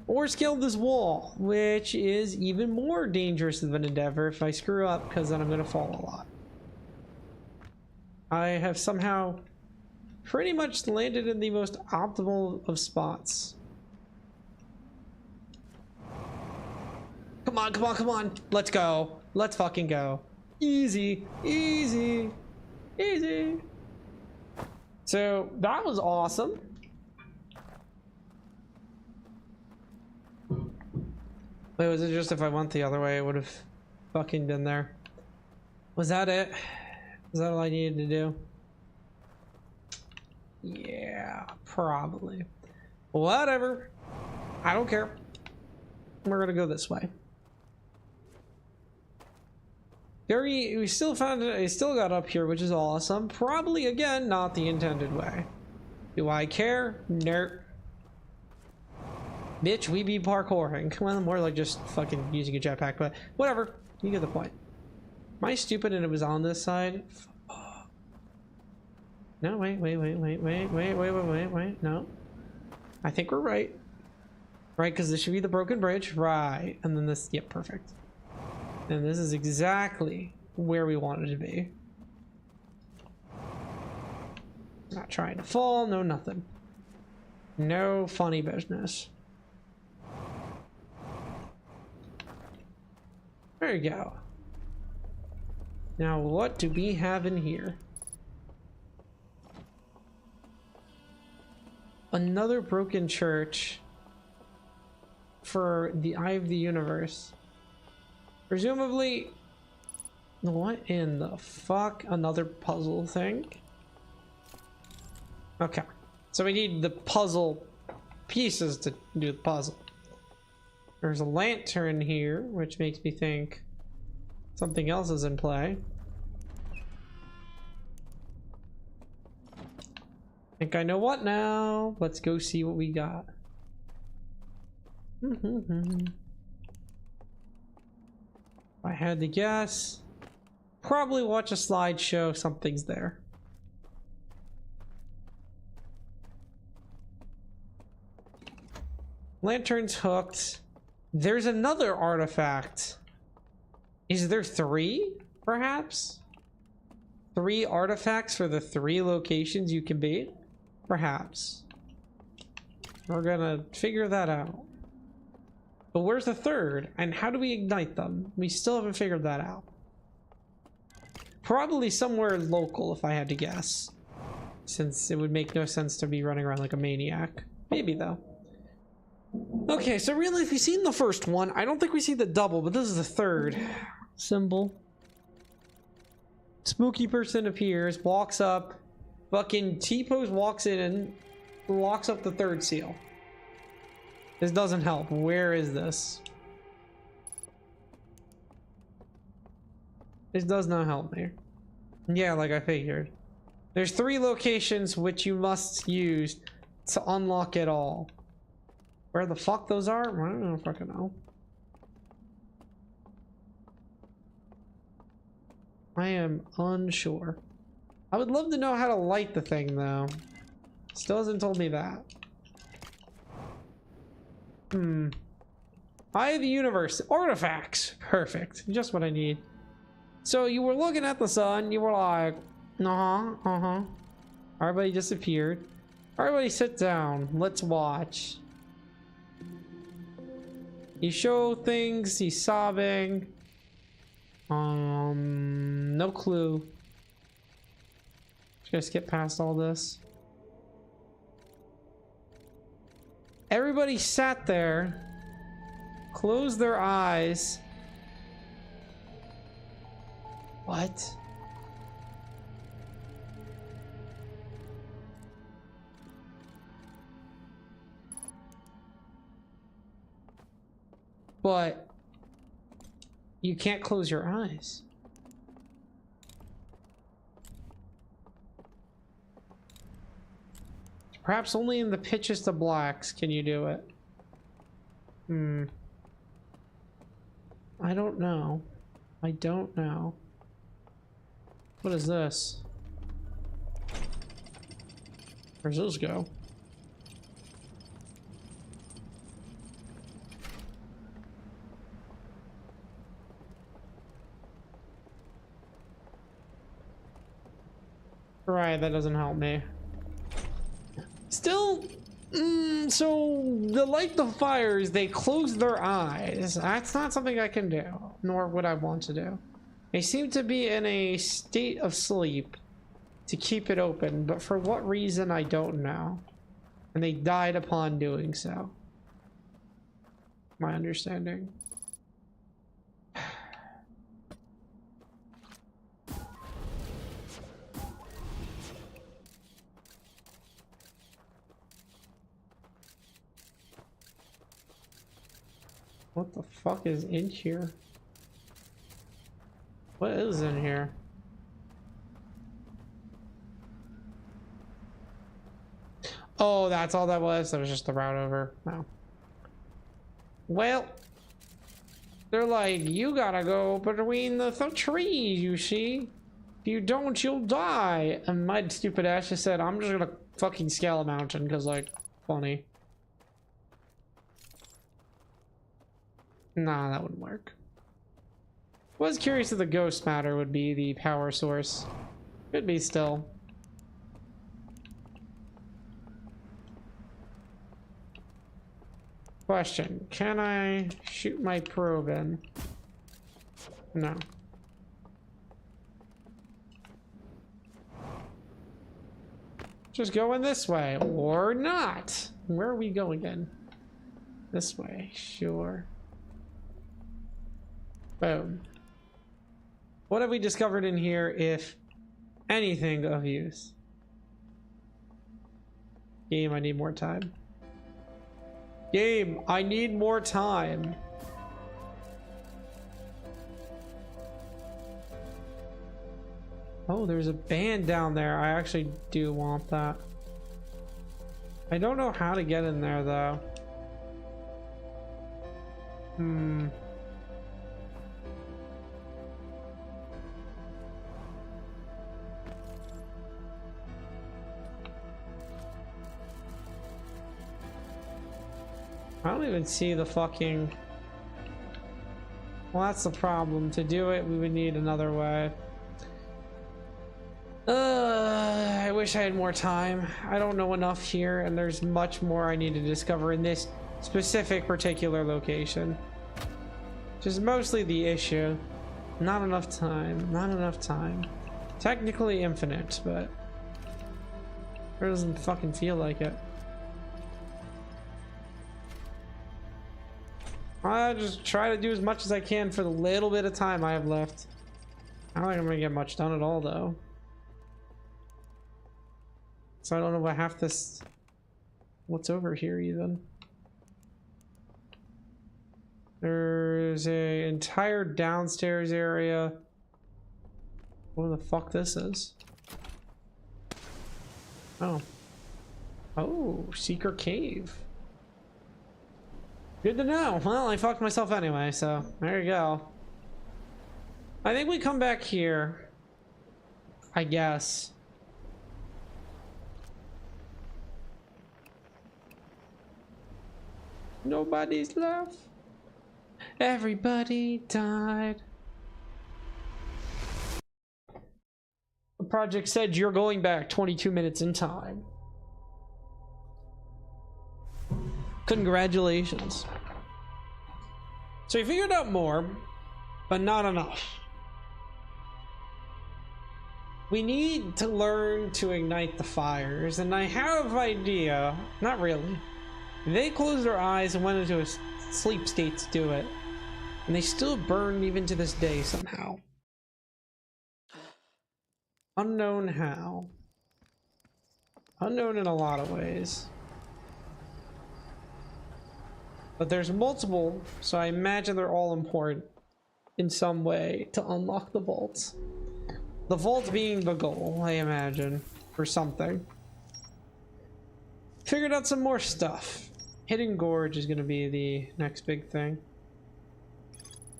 Or scale this wall, which is even more dangerous of an endeavor if I screw up, because then I'm going to fall a lot. I have somehow pretty much landed in the most optimal of spots. Come on, come on, come on. Let's go. Let's fucking go. Easy, easy, easy. So that was awesome. Wait, was it just if I went the other way, it would have fucking been there? Was that it? Was that all I needed to do? Yeah, probably. Whatever. I don't care. We're gonna go this way. We still found it. I still got up here, which is awesome. Probably, again, not the intended way. Do I care? Nerd. Bitch, we be parkouring. Well, more like just fucking using a jetpack, but whatever. You get the point. Am I stupid and it was on this side? No, wait. No. I think we're right. Right, because this should be the broken bridge. Right. And then this, yep, perfect. And this is exactly where we wanted to be. Not trying to fall, no nothing. No funny business. There you go. Now what do we have in here? Another broken church for the Eye of the Universe. Presumably, what in the fuck? Another puzzle thing? Okay, so we need the puzzle pieces to do the puzzle. There's a lantern here, which makes me think something else is in play. I think I know what now. Let's go see what we got. If I had to guess, probably watch a slideshow, something's there. Lantern's hooked. There's another artifact. Is there 3, perhaps? 3 artifacts for the 3 locations you can be? Perhaps. We're gonna figure that out. But where's the 3rd? And how do we ignite them? We still haven't figured that out. Probably somewhere local, if I had to guess. Since it would make no sense to be running around like a maniac. Maybe, though. Okay, so really, if we've seen the first one, I don't think we see the double, but this is the 3rd symbol. Spooky person appears, walks up, fucking T-pose walks in and locks up the 3rd seal. This doesn't help. Where is this? This does not help me. Yeah, like I figured. There's 3 locations which you must use to unlock it all. Where the fuck those are? I don't fucking know. I am unsure. I would love to know how to light the thing, though. Still hasn't told me that. Eye of the Universe. Artifacts. Perfect. Just what I need. So you were looking at the sun. You were like, Everybody disappeared. Everybody sit down. Let's watch. You show things. He's sobbing. No clue. Just gonna skip past all this. Everybody sat there, closed their eyes. What? But you can't close your eyes. Perhaps only in the pitchest of blacks can you do it. I don't know. I don't know. What is this? Where's those go? Right, that doesn't help me. Still, so the light the fires, they close their eyes. That's not something I can do, nor would I want to do. They seem to be in a state of sleep to keep it open, but for what reason, I don't know. And they died upon doing so. My understanding. What the fuck is in here? What is in here? Oh, that's all that was? That was just the route over. No. Well, they're like, you gotta go between the trees, you see? If you don't, you'll die. And my stupid ass just said, I'm just gonna fucking scale a mountain, because, like, funny. Nah, that wouldn't work. Was curious if the ghost matter would be the power source. Could be still. Question, can I shoot my probe in? No. Just going this way, or not. Where are we going again? This way, sure. Boom. What have we discovered in here, if anything of use? Game, I need more time. Game, I need more time. Oh, there's a band down there. I actually do want that. I don't know how to get in there, though. I don't even see the fucking... Well, that's the problem. To do it, we would need another way. I wish I had more time. I don't know enough here, and there's much more I need to discover in this specific particular location. Which is mostly the issue. Not enough time. Not enough time. Technically infinite, but... It doesn't fucking feel like it. I just try to do as much as I can for the little bit of time I have left. I don't think I'm gonna get much done at all, though. So I don't know what half this... What's over here, even? There's a entire downstairs area. What the fuck this is? Oh. Oh, Seeker Cave. Good to know. Well, I fucked myself anyway, so there you go. I think we come back here. I guess. Nobody's left. Everybody died. The project said you're going back 22 minutes in time. Congratulations. So you figured out more, but not enough. We need to learn to ignite the fires, and I have an idea. Not really. They closed their eyes and went into a sleep state to do it, and they still burn even to this day somehow. Unknown how. Unknown in a lot of ways. But there's multiple, so I imagine they're all important in some way to unlock the vaults. The vault being the goal, I imagine, or something. Figured out some more stuff. Hidden Gorge is going to be the next big thing.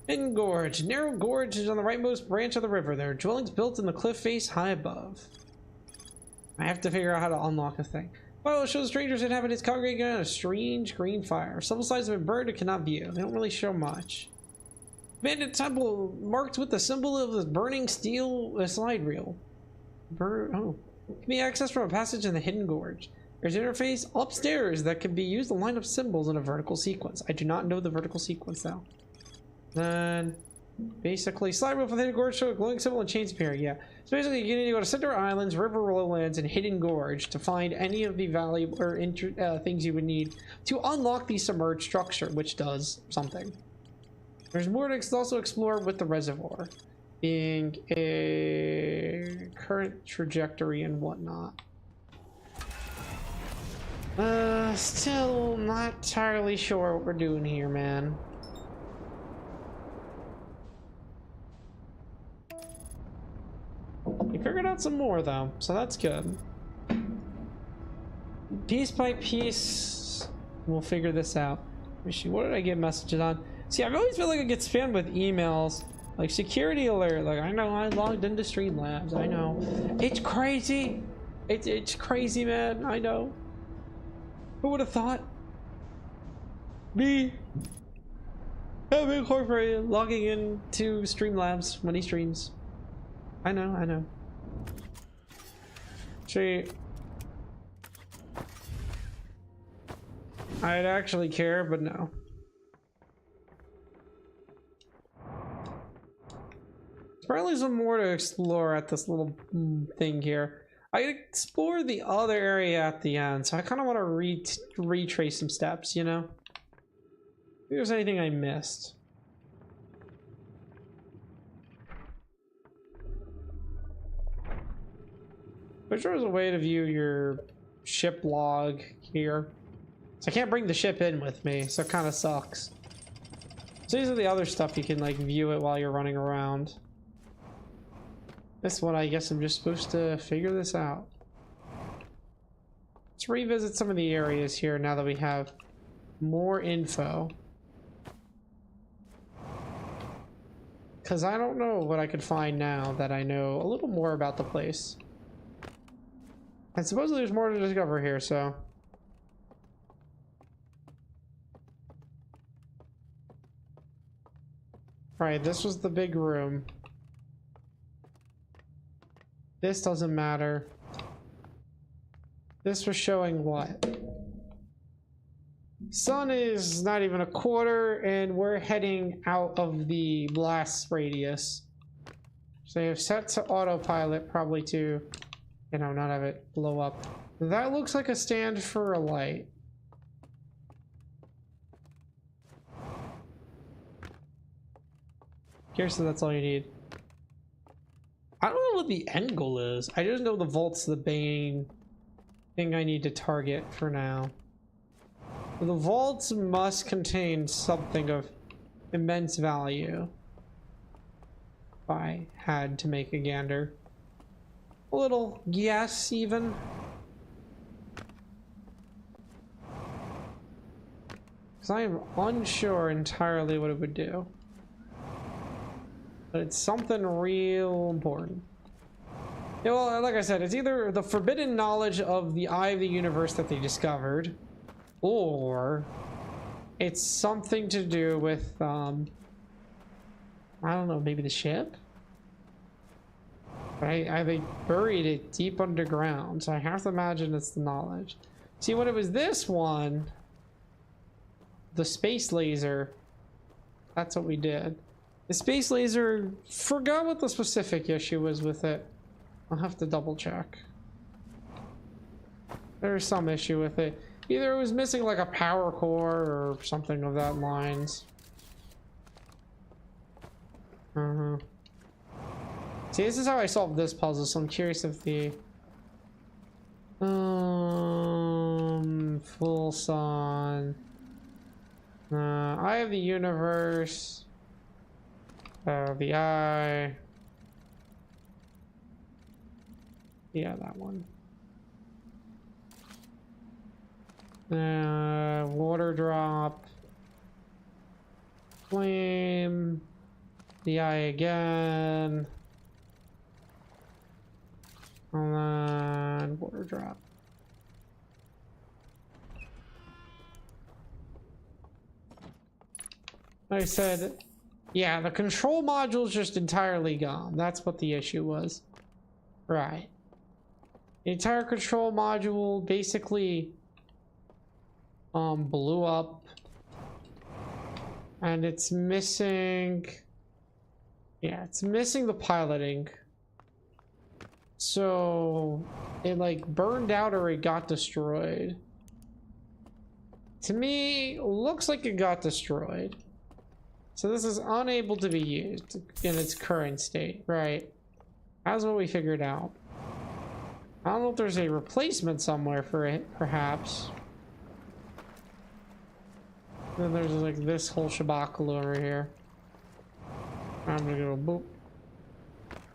Hidden Gorge. Narrow gorge is on the rightmost branch of the river. There are dwellings built in the cliff face high above. I have to figure out how to unlock a thing. Well, it shows strangers inhabitants congregating around a strange green fire. Several sides have been burned and cannot view. They don't really show much. Abandoned temple marked with the symbol of the burning steel slide reel. Can be accessed from a passage in the Hidden Gorge. There's an interface upstairs that can be used to line up symbols in a vertical sequence. I do not know the vertical sequence though. Then basically slide reel for the Hidden Gorge show a glowing symbol and chains appearing. Yeah. So basically you need to go to Center Islands, River Lowlands, and Hidden Gorge to find any of the valuable or things you would need to unlock the submerged structure, which does something. There's more to also explore with the reservoir being a current trajectory and whatnot. Still not entirely sure what we're doing here, man. We figured out some more though, so that's good. Piece by piece, we'll figure this out. What did I get messages on? See, I've always felt like I get spammed with emails. Like security alert, like I know I logged into Streamlabs, I know. It's crazy. It's crazy, man, I know. Who would have thought? Me having incorporated logging into Streamlabs when he streams. I know, I know. See, I'd actually care, but no. Apparently some more to explore at this little thing here. I explored the other area at the end, so I kind of want to retrace some steps, you know? If there's anything I missed. Wish there was a way to view your ship log here. So I can't bring the ship in with me, so it kind of sucks. So these are the other stuff you can like view it while you're running around. This one, I guess I'm just supposed to figure this out. Let's revisit some of the areas here now that we have more info. Because I don't know what I could find now that I know a little more about the place. And supposedly there's more to discover here, so... Right, this was the big room. This doesn't matter. This was showing what? Sun is not even a quarter, and we're heading out of the blast radius. So you have set to autopilot, probably to, you know, not have it blow up. That looks like a stand for a light. Here, so that's all you need. I don't know what the end goal is. I just know the vault's the main thing I need to target for now. The vaults must contain something of immense value. If I had to make a gander. A little guess, even. Because I am unsure entirely what it would do. But it's something real important. Yeah, well, like I said, it's either the forbidden knowledge of the eye of the universe that they discovered, or it's something to do with, I don't know, maybe the ship? Right? They buried it deep underground, so I have to imagine it's the knowledge. See, when it was this one, the space laser, that's what we did. The space laser, forgot what the specific issue was with it. I'll have to double check. There's some issue with it. Either it was missing like a power core or something of that lines. See, this is how I solved this puzzle, so I'm curious if the full sun, eye of the universe, the eye, yeah, that one. Water drop, flame, the eye again, and then water drop. Like I said, yeah, the control module's just entirely gone. That's what the issue was. Right. The entire control module basically blew up, and it's missing, yeah, it's missing the piloting. So it like burned out or it got destroyed. To me, looks like it got destroyed. So this is unable to be used in its current state, right? That's what we figured out. I don't know if there's a replacement somewhere for it, perhaps. Then there's like this whole shabacle over here. I'm gonna go boop.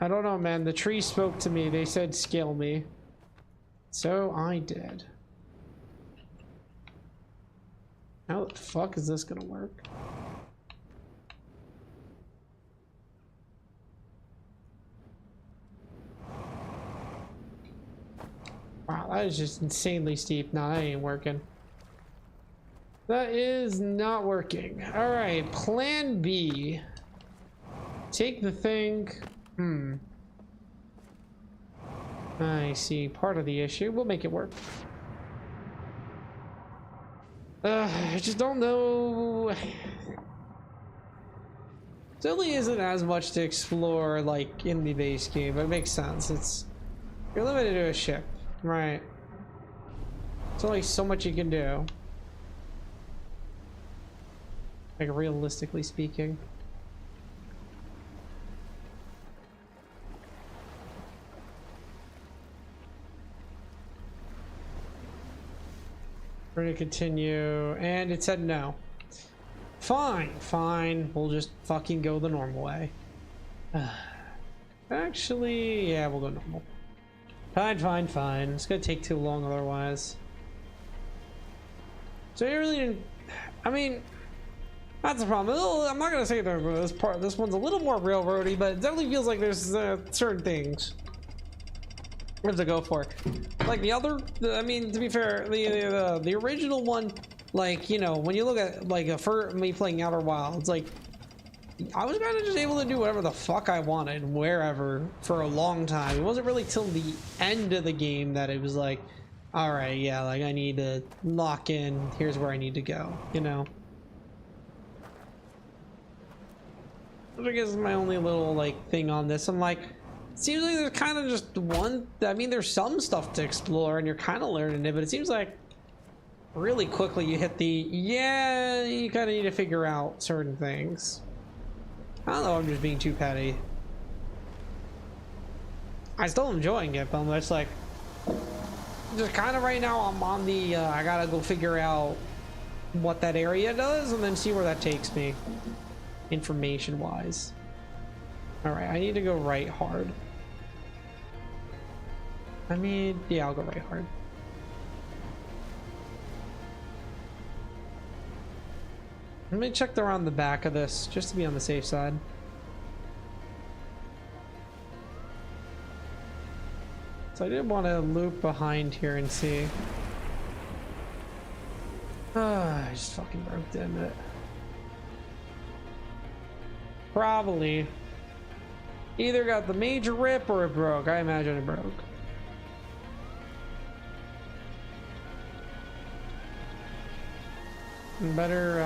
I don't know, man. The tree spoke to me. They said scale me. So I did. How the fuck is this gonna work? Wow, that is just insanely steep. Nah, that ain't working. That is not working. Alright, plan B. Take the thing. I see part of the issue. We'll make it work. I just don't know. There really isn't as much to explore like in the base game, but it makes sense. You're limited to a ship, right? There's only so much you can do. Like realistically speaking. We're gonna continue, and it said no. Fine. We'll just fucking go the normal way. Actually, yeah, we'll go normal. Fine. It's gonna take too long otherwise. So you really didn't. I mean, that's the problem. I'm not gonna say that this one's a little more railroady, but it definitely feels like there's certain things we have to go for. Like the other, I mean, to be fair, the original one, like, you know, when you look at like for me playing Outer Wilds, like I was kind of just able to do whatever the fuck I wanted wherever for a long time. It wasn't really till the end of the game that it was like, all right, yeah, like I need to lock in. Here's where I need to go. You know. I guess is my only little like thing on this. I'm like, seems like there's kind of just one. I mean, there's some stuff to explore, and you're kind of learning it, but it seems like really quickly you hit the you kind of need to figure out certain things. I don't know. I'm just being too petty. I still enjoying it, but I'm just like, just kind of right now. I'm on the. I gotta go figure out what that area does, and then see where that takes me, information-wise. All right, I need to go right hard. I mean, yeah, I'll go right hard. Let me check around the back of this, just to be on the safe side. So I did want to loop behind here and see. I just fucking broke, didn't it? Probably. Either got the major rip or it broke. I imagine it broke. Better,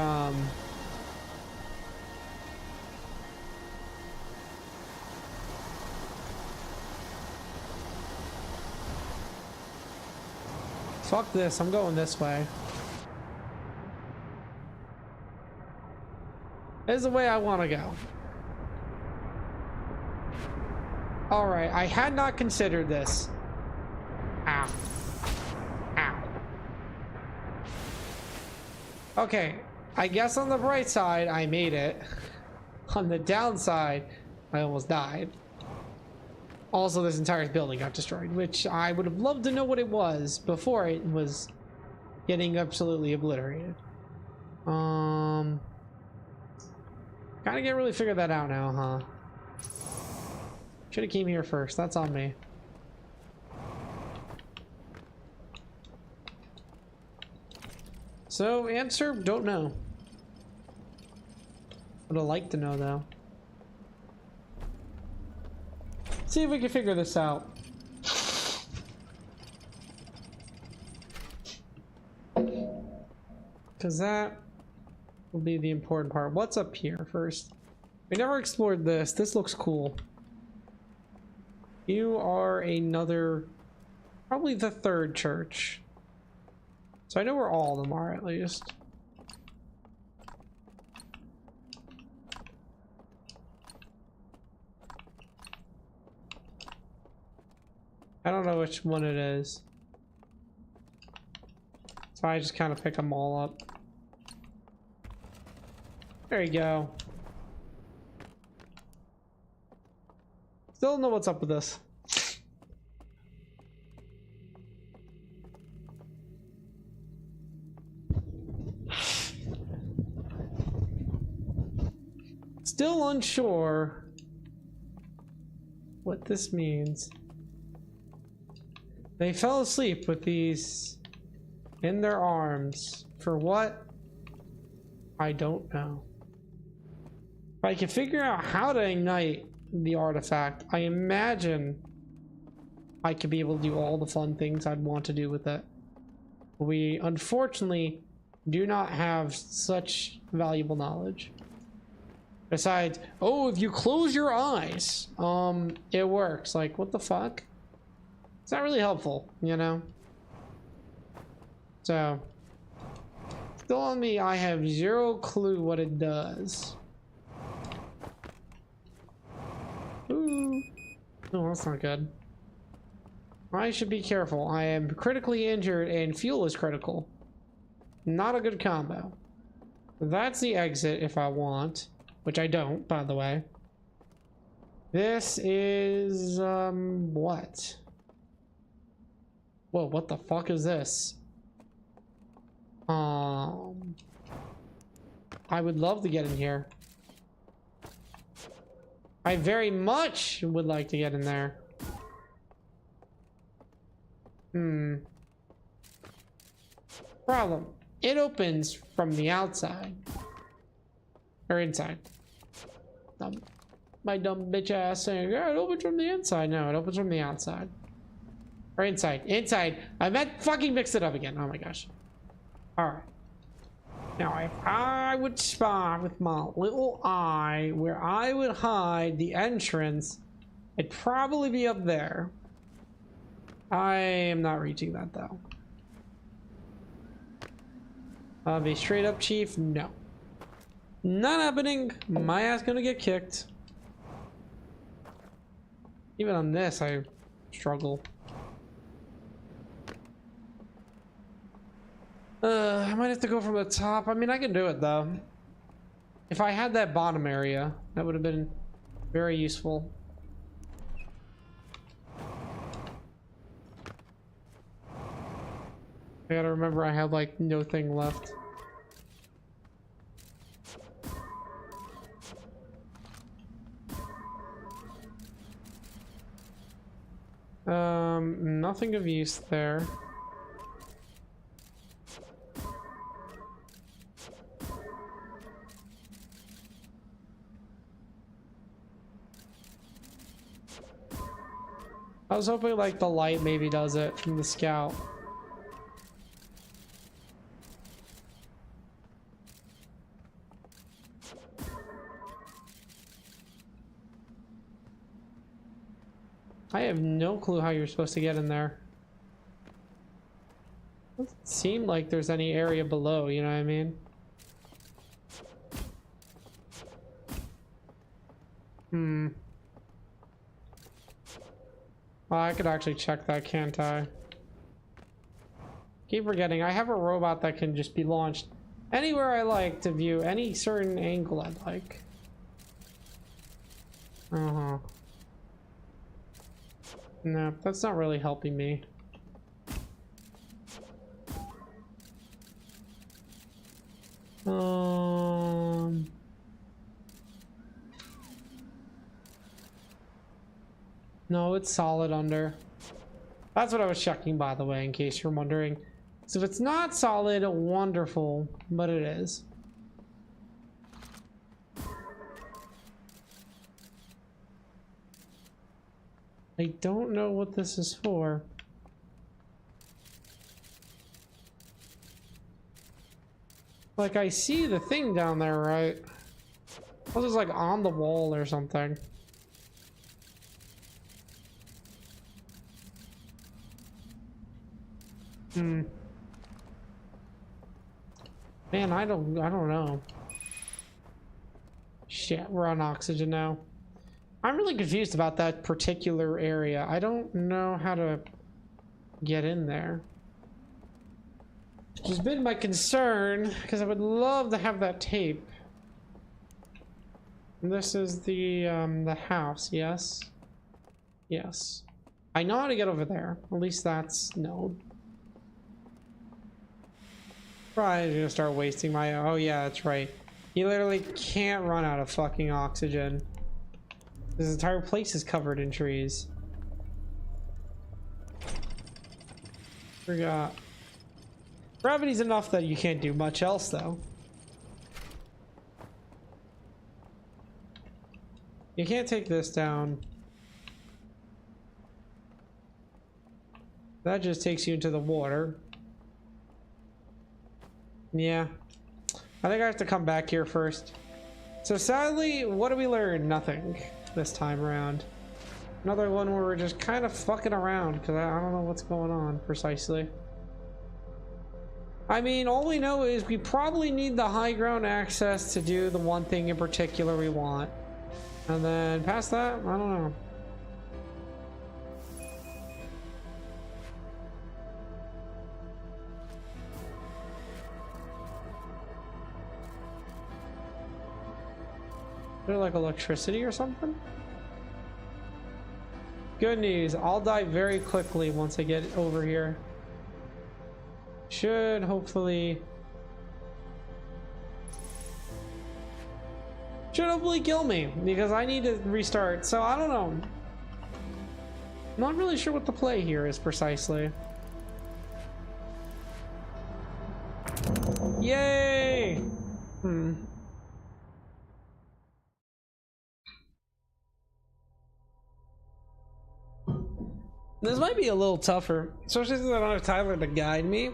fuck this, I'm going this way. This is the way I want to go. Alright, I had not considered this. Ow. Ow. Okay, I guess on the bright side, I made it. On the downside, I almost died. Also, this entire building got destroyed, which I would have loved to know what it was before it was getting absolutely obliterated. Gotta get really figured that out now, huh? Should have came here first. That's on me. So, answer, don't know. Would have liked to know, though. See if we can figure this out. Because that will be the important part. What's up here first? We never explored this. This looks cool. You are another, probably the third church. So I know where all of them are, at least. I don't know which one it is. So I just kind of pick them all up. There you go. Still don't know what's up with this. Still unsure what this means. They fell asleep with these in their arms. For what? I don't know. If I can figure out how to ignite the artifact, I imagine I could be able to do all the fun things I'd want to do with it. We unfortunately do not have such valuable knowledge. Besides, oh, if you close your eyes, it works. Like, what the fuck? It's not really helpful, you know? So, still on me, I have zero clue what it does. Ooh. No, that's not good. I should be careful. I am critically injured and fuel is critical. Not a good combo. That's the exit if I want. Which I don't, by the way. This is, what? Whoa, what the fuck is this? I would love to get in here. I very much would like to get in there. Problem. It opens from the outside. Or inside. My dumb bitch ass saying, yeah, it opens from the inside. No, it opens from the outside. Or inside. Inside. I meant fucking mixed it up again. Oh my gosh. Alright. Now, if I would spot with my little eye where I would hide the entrance, it'd probably be up there. I am not reaching that though. Be straight up, Chief? No. Not happening. My ass gonna get kicked. Even on this, I struggle. I might have to go from the top. I mean, I can do it though. If I had that bottom area, that would have been very useful. I gotta remember I have like no thing left. Nothing of use there. I was hoping like the light maybe does it from the scout. I have no clue how you're supposed to get in there. It doesn't seem like there's any area below, you know what I mean? Well, I could actually check that, can't I? Keep forgetting, I have a robot that can just be launched anywhere I like to view any certain angle I'd like. No, that's not really helping me. No, it's solid under. That's what I was checking, by the way, in case you're wondering. So if it's not solid, wonderful, but it is. I don't know what this is for. Like, I see the thing down there, right? This is like on the wall or something. Man, I don't know. Shit, we're on oxygen now. I'm really confused about that particular area. I don't know how to get in there. Which has been my concern, because I would love to have that tape. And this is the house, yes? Yes. I know how to get over there. At least that's no. Probably gonna start wasting my. Oh, yeah, that's right. You literally can't run out of fucking oxygen. This entire place is covered in trees. Forgot. Gravity's enough that you can't do much else, though. You can't take this down. That just takes you into the water. Yeah. I think I have to come back here first. So sadly, what do we learn? Nothing this time around. Another one where we're just kind of fucking around because I don't know what's going on precisely. I mean, all we know is we probably need the high ground access to do the one thing in particular we want. And then past that, I don't know. Is there like electricity or something? Good news, I'll die very quickly once I get over here. Should hopefully kill me because I need to restart. So I don't know. I'm not really sure what the play here is precisely. Yay! This might be a little tougher, especially since I don't have Tyler to guide me.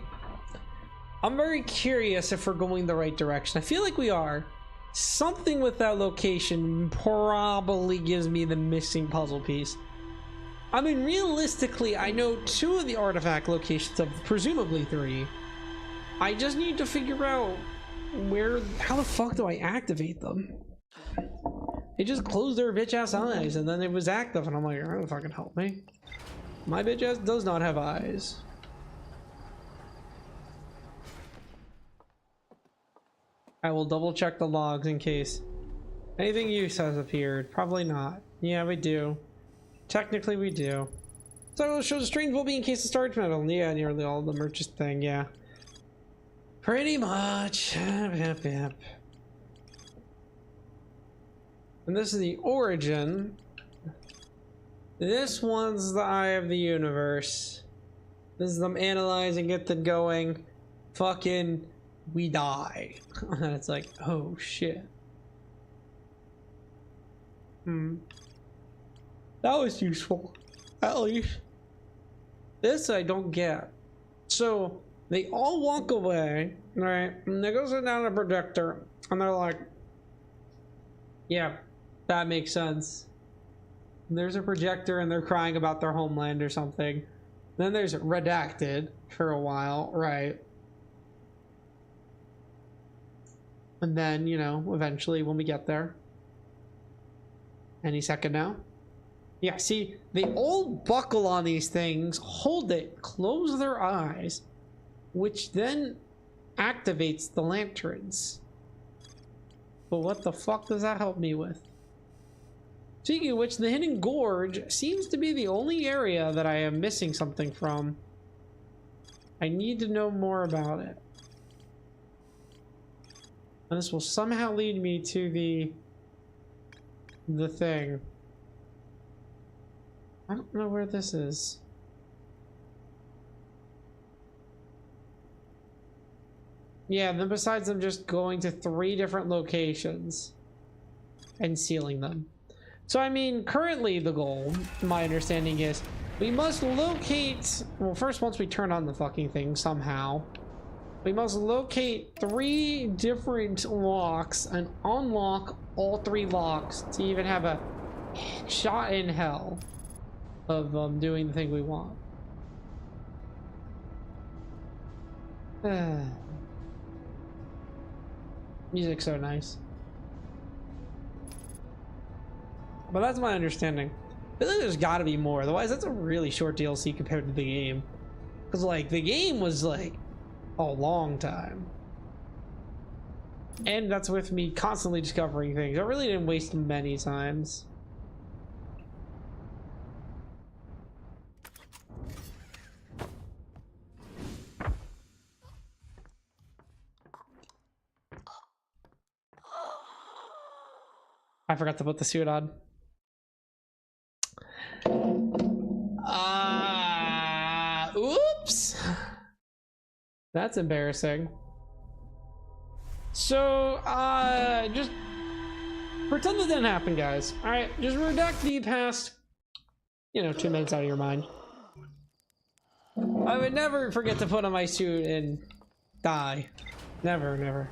I'm very curious if we're going the right direction. I feel like we are. Something with that location probably gives me the missing puzzle piece. I mean, realistically, I know 2 of the artifact locations of presumably 3. I just need to figure out how the fuck do I activate them? They just closed their bitch ass eyes and then it was active and I'm like, oh, fucking help me. My bitch ass does not have eyes. I will double check the logs in case anything use has appeared. Probably not. Yeah, we do. Technically, we do. So it shows a strange will be in case of storage metal. Yeah, nearly all of them are just thing. Yeah. Pretty much. Yep, yep. And this is the origin. This one's the eye of the universe. This is them analyzing it, then going, fucking, we die. And it's like, oh shit. That was useful. At least. This I don't get. So, they all walk away, right? And they go sit down a projector, and they're like, yeah, that makes sense. And there's a projector, and they're crying about their homeland or something. Then there's redacted for a while, right? And then, you know, eventually when we get there. Any second now. Yeah, see, they all buckle on these things, hold it, close their eyes, which then activates the lanterns. But what the fuck does that help me with? Speaking of which, the Hidden Gorge seems to be the only area that I am missing something from. I need to know more about it. And this will somehow lead me to the thing. I don't know where this is. Yeah, then besides them just going to 3 different locations and sealing them. So I mean, currently the goal, my understanding is, we must locate, well first once we turn on the fucking thing somehow, we must locate 3 different locks and unlock all 3 locks to even have a shot in hell of doing the thing we want. Music's so nice. But that's my understanding. I feel like there's gotta be more, otherwise that's a really short DLC compared to the game. Because like, the game was like a long time. And that's with me constantly discovering things. I really didn't waste many times. I forgot to put the suit on. Oops. That's embarrassing. So, just pretend that didn't happen, guys. Alright, just redact the past, 2 minutes out of your mind. I would never forget to put on my suit and die. Never, never.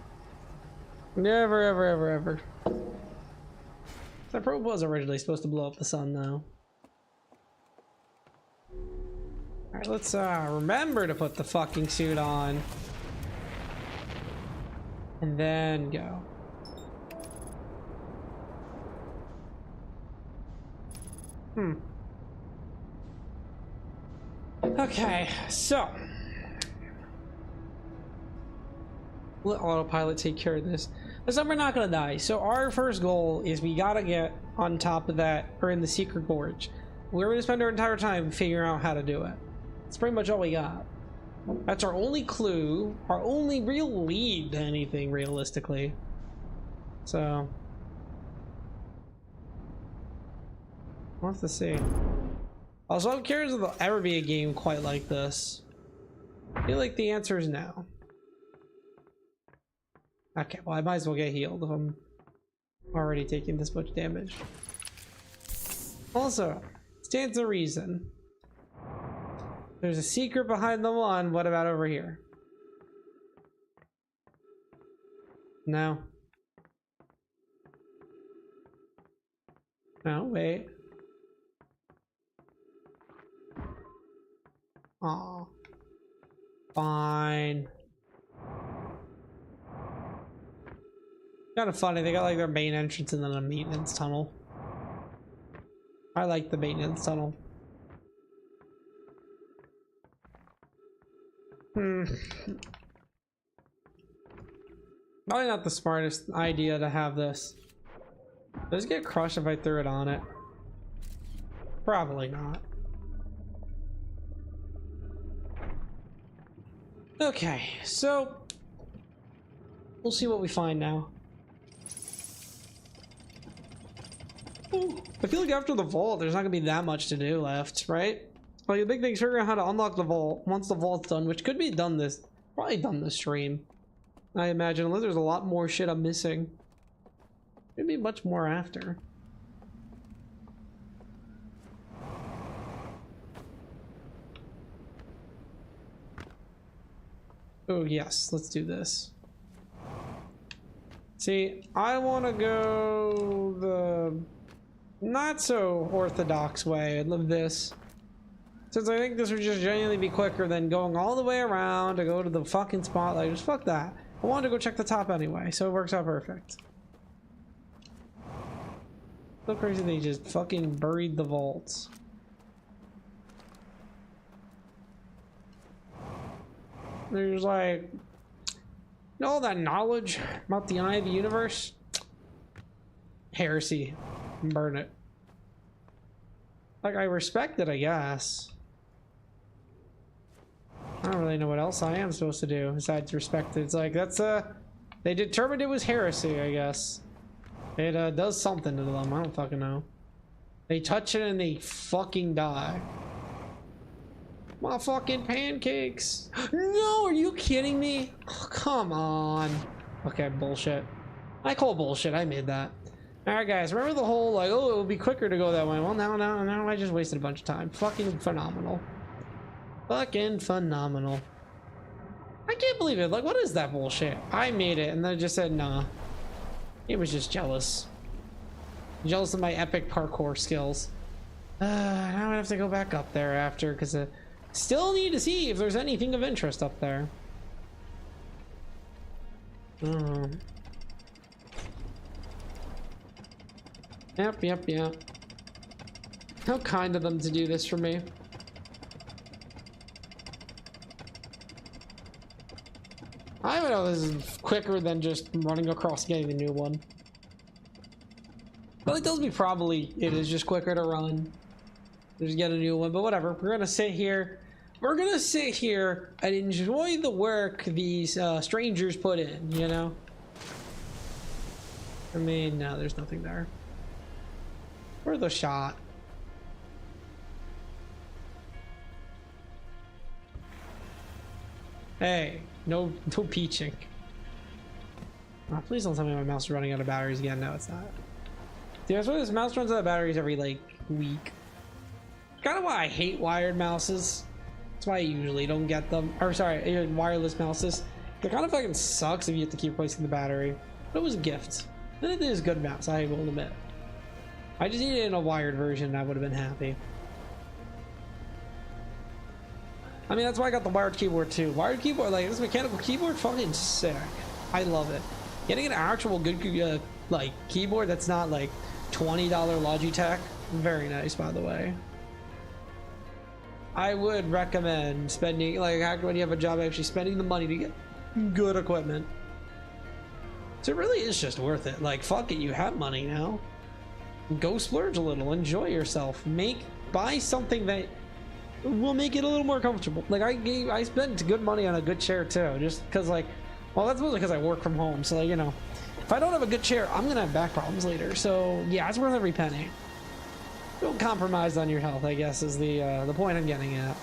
Never, ever, ever, ever. That probe was originally supposed to blow up the sun, though. Alright, let's remember to put the fucking suit on. And then go. Okay, so. Let autopilot take care of this. This time we're not gonna die. So our first goal is we gotta get on top of that, or in the secret gorge. We're gonna spend our entire time figuring out how to do it. That's pretty much all we got. That's our only clue, our only real lead to anything, realistically. So we'll have to see. Also, I'm curious if there'll ever be a game quite like this. I feel like the answer is no. Okay, well I might as well get healed if I'm already taking this much damage. Also, stands to reason. There's a secret behind the one. What about over here? No. No, wait. Aw. Fine. Kind of funny, they got like their main entrance and then a maintenance tunnel. I like the maintenance tunnel. Probably not the smartest idea to have this. Does it get crushed if I threw it on it? Probably not. Okay, so we'll see what we find now. Ooh, I feel like after the vault, there's not gonna be that much to do left, right? Like the big thing is figuring out how to unlock the vault once the vault's done, which could be done probably done this stream. I imagine, unless there's a lot more shit I'm missing. Maybe much more after. Oh yes, let's do this. See, I want to go the not so orthodox way. I'd love this. Since I think this would just genuinely be quicker than going all the way around to go to the fucking spotlight. Just fuck that. I wanted to go check the top anyway, so it works out perfect. So crazy they just fucking buried the vaults. There's like all that knowledge about the eye of the universe. Heresy. Burn it. Like, I respect it, I guess. I don't really know what else I am supposed to do besides respect it. It's like, that's they determined it was heresy, I guess. It does something to them. I don't fucking know. They touch it and they fucking die. My fucking pancakes. No, are you kidding me? Oh, come on. Okay, bullshit. I call bullshit. I made that. Alright guys, remember the whole like, oh, it would be quicker to go that way. Well, now I just wasted a bunch of time. Fucking phenomenal. Fucking phenomenal. I can't believe it. Like, what is that bullshit? I made it and then just said nah. It was just jealous. Jealous of my epic parkour skills. Now I have to go back up there after because I still need to see if there's anything of interest up there. Yep. How kind of them to do this for me. I don't know, this is quicker than just running across getting the new one. Well, it tells me probably it is just quicker to run. Just get a new one, but whatever. We're gonna sit here. We're gonna sit here and enjoy the work these strangers put in, you know? I mean, no, there's nothing there. Worth a shot. Hey, no peaching. Oh, please don't tell me my mouse is running out of batteries again. No, it's not. Dude, I swear this mouse runs out of batteries every, like, week. Kind of why I hate wired mouses. That's why I usually don't get them. Or, sorry, wireless mouses. It kind of fucking sucks if you have to keep replacing the battery. But it was a gift. And it is a good mouse, I will admit. I just needed it in a wired version and I would have been happy. I mean, that's why I got the wired keyboard too. Wired keyboard, like this mechanical keyboard, fucking sick. I love it. Getting an actual good like keyboard that's not like $20 Logitech, very nice, by the way. I would recommend spending, like, after when you have a job, actually spending the money to get good equipment. So it really is just worth it. Like, fuck it, you have money now. Go splurge a little, enjoy yourself. Buy something that will make it a little more comfortable. Like, I spent good money on a good chair too, just because, like, well, that's mostly because I work from home. So, like, you know, if I don't have a good chair, I'm gonna have back problems later. So yeah, it's worth every penny. Don't compromise on your health, I guess, is the point I'm getting at.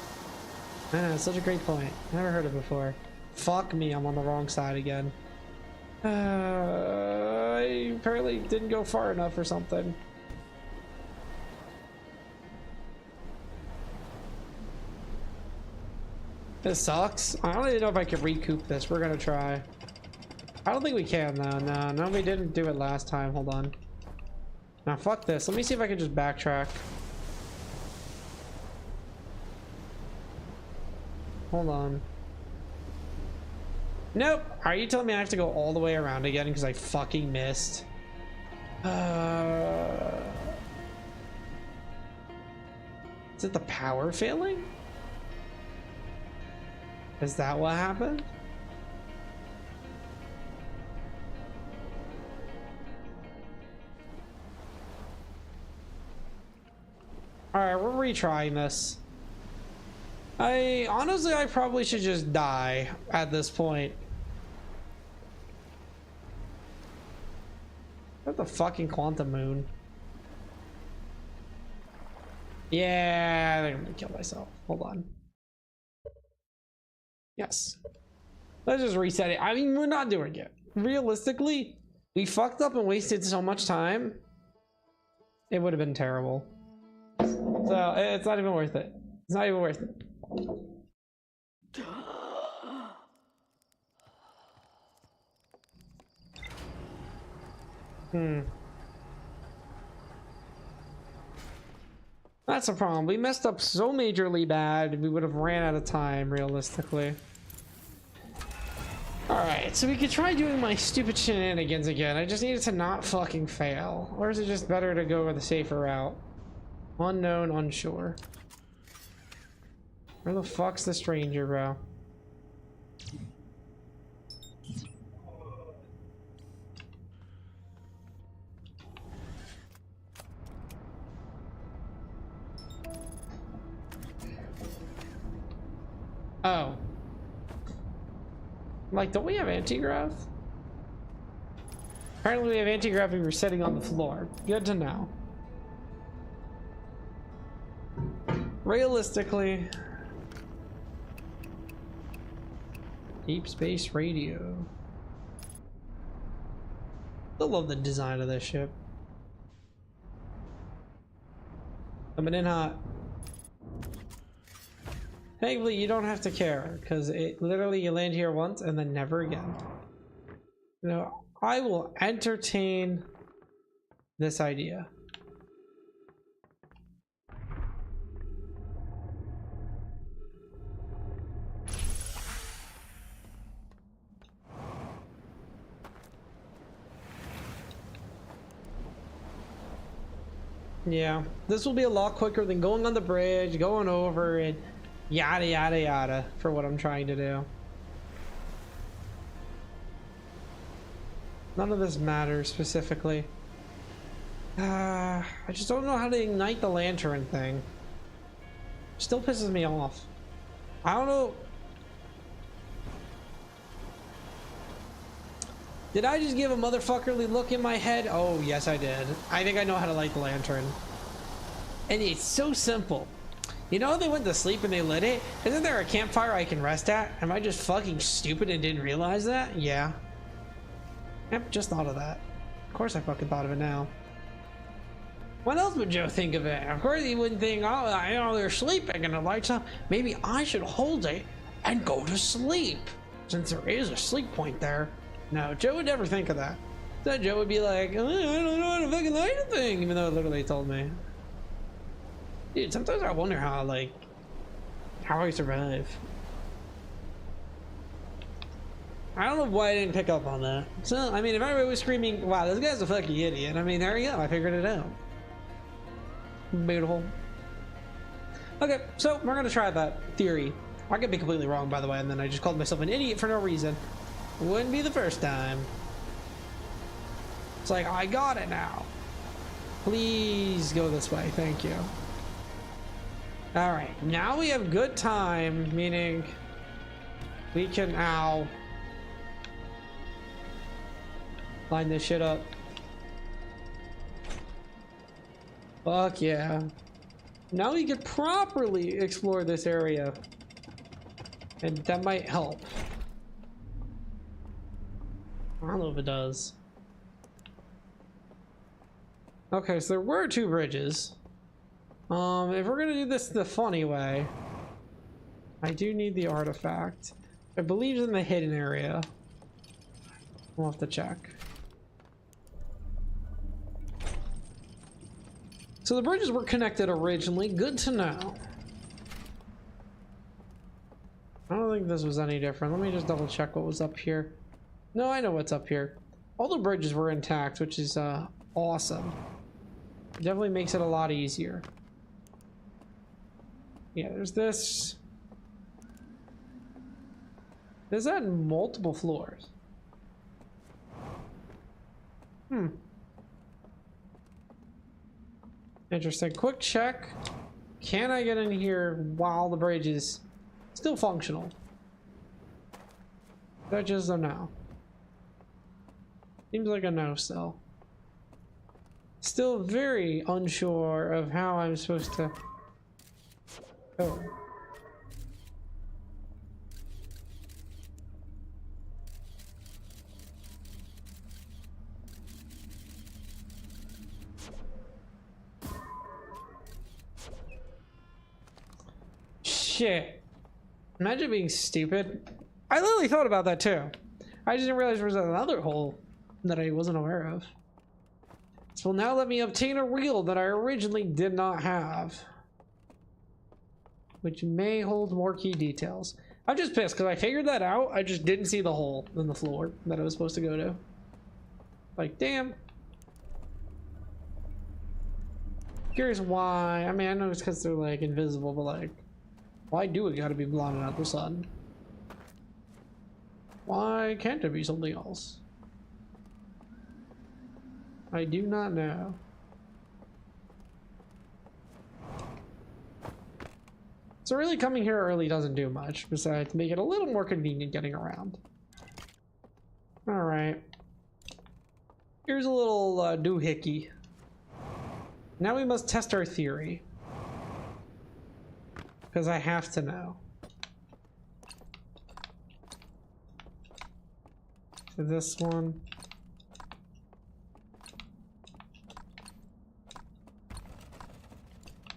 It's such a great point. Never heard it before. Fuck me, I'm on the wrong side again. I apparently didn't go far enough or something. This sucks. I don't even know if I can recoup this. We're gonna try. I don't think we can though. No, we didn't do it last time. Hold on. Now fuck this. Let me see if I can just backtrack. Hold on. Nope. Are you telling me I have to go all the way around again because I fucking missed? Is it the power failing? Is that what happened? Alright, we're retrying this. Honestly, I probably should just die at this point. What the fucking quantum moon? Yeah, I think I'm gonna kill myself. Hold on. Yes. Let's just reset it. I mean, we're not doing it. Realistically, we fucked up and wasted so much time. It would have been terrible. So, it's not even worth it. It's not even worth it. That's a problem. We messed up so majorly bad, we would have ran out of time, realistically. Alright, so we could try doing my stupid shenanigans again. I just needed to not fucking fail. Or is it just better to go with a safer route? Unknown, unsure. Where the fuck's the stranger, bro? Oh. Like, don't we have anti-grav? Apparently we have anti-grav we were sitting on the floor. Good to know. Realistically, deep space radio. I love the design of this ship. Coming in hot. Thankfully, you don't have to care, because it literally you land here once and then never again. You know, I will entertain this idea. Yeah, this will be a lot quicker than going on the bridge, going over and yada yada yada for what I'm trying to do. None of this matters specifically. I just don't know how to ignite the lantern thing. Still pisses me off. I don't know. Did I just give a motherfuckerly look in my head? Oh, yes, I did. I think I know how to light the lantern. And it's so simple. You know, they went to sleep and they lit it. Isn't there a campfire I can rest at? Am I just fucking stupid and didn't realize that? Yeah. Yep, just thought of that. Of course I fucking thought of it now. What else would Joe think of it? Of course he wouldn't think, oh, you know, they're sleeping and the lights up. Maybe I should hold it and go to sleep, since there is a sleep point there. No, Joe would never think of that. So Joe would be like, oh, I don't know how to fucking light a thing, even though it literally told me. Dude, sometimes I wonder how, like, how I survive. I don't know why I didn't pick up on that. So, I mean, if everybody was screaming, wow, this guy's a fucking idiot, I mean, there you go, I figured it out. Beautiful. Okay, so we're gonna try that theory. I could be completely wrong, by the way, and then I just called myself an idiot for no reason. Wouldn't be the first time. It's like, I got it now. Please go this way, thank you. Alright, now we have good time, meaning we can, ow, line this shit up. Fuck yeah. Now we can properly explore this area. And that might help. I don't know if it does. Okay, so there were 2 bridges. If we're gonna do this the funny way, I do need the artifact. I believe it's in the hidden area. We'll have to check. So the bridges were connected originally. Good to know. I don't think this was any different. Let me just double check what was up here. No, I know what's up here. All the bridges were intact, which is awesome. It definitely makes it a lot easier. Yeah, there's this. There's that in multiple floors. Interesting. Quick check. Can I get in here while the bridge is still functional? That just a no. Seems like a no still. Still very unsure of how I'm supposed to go. Shit. Imagine being stupid. I literally thought about that too. I just didn't realize there was another hole that I wasn't aware of. This will now let me obtain a reel that I originally did not have, which may hold more key details. I'm just pissed because I figured that out. I just didn't see the hole in the floor that I was supposed to go to. Like, damn. Curious why. I mean, I know it's because they're like invisible, but like, why do it gotta be blotted out the sun? Why can't it be something else? I do not know. So really coming here early doesn't do much, besides make it a little more convenient getting around. Alright. Here's a little doohickey. Now we must test our theory. Because I have to know. So this one.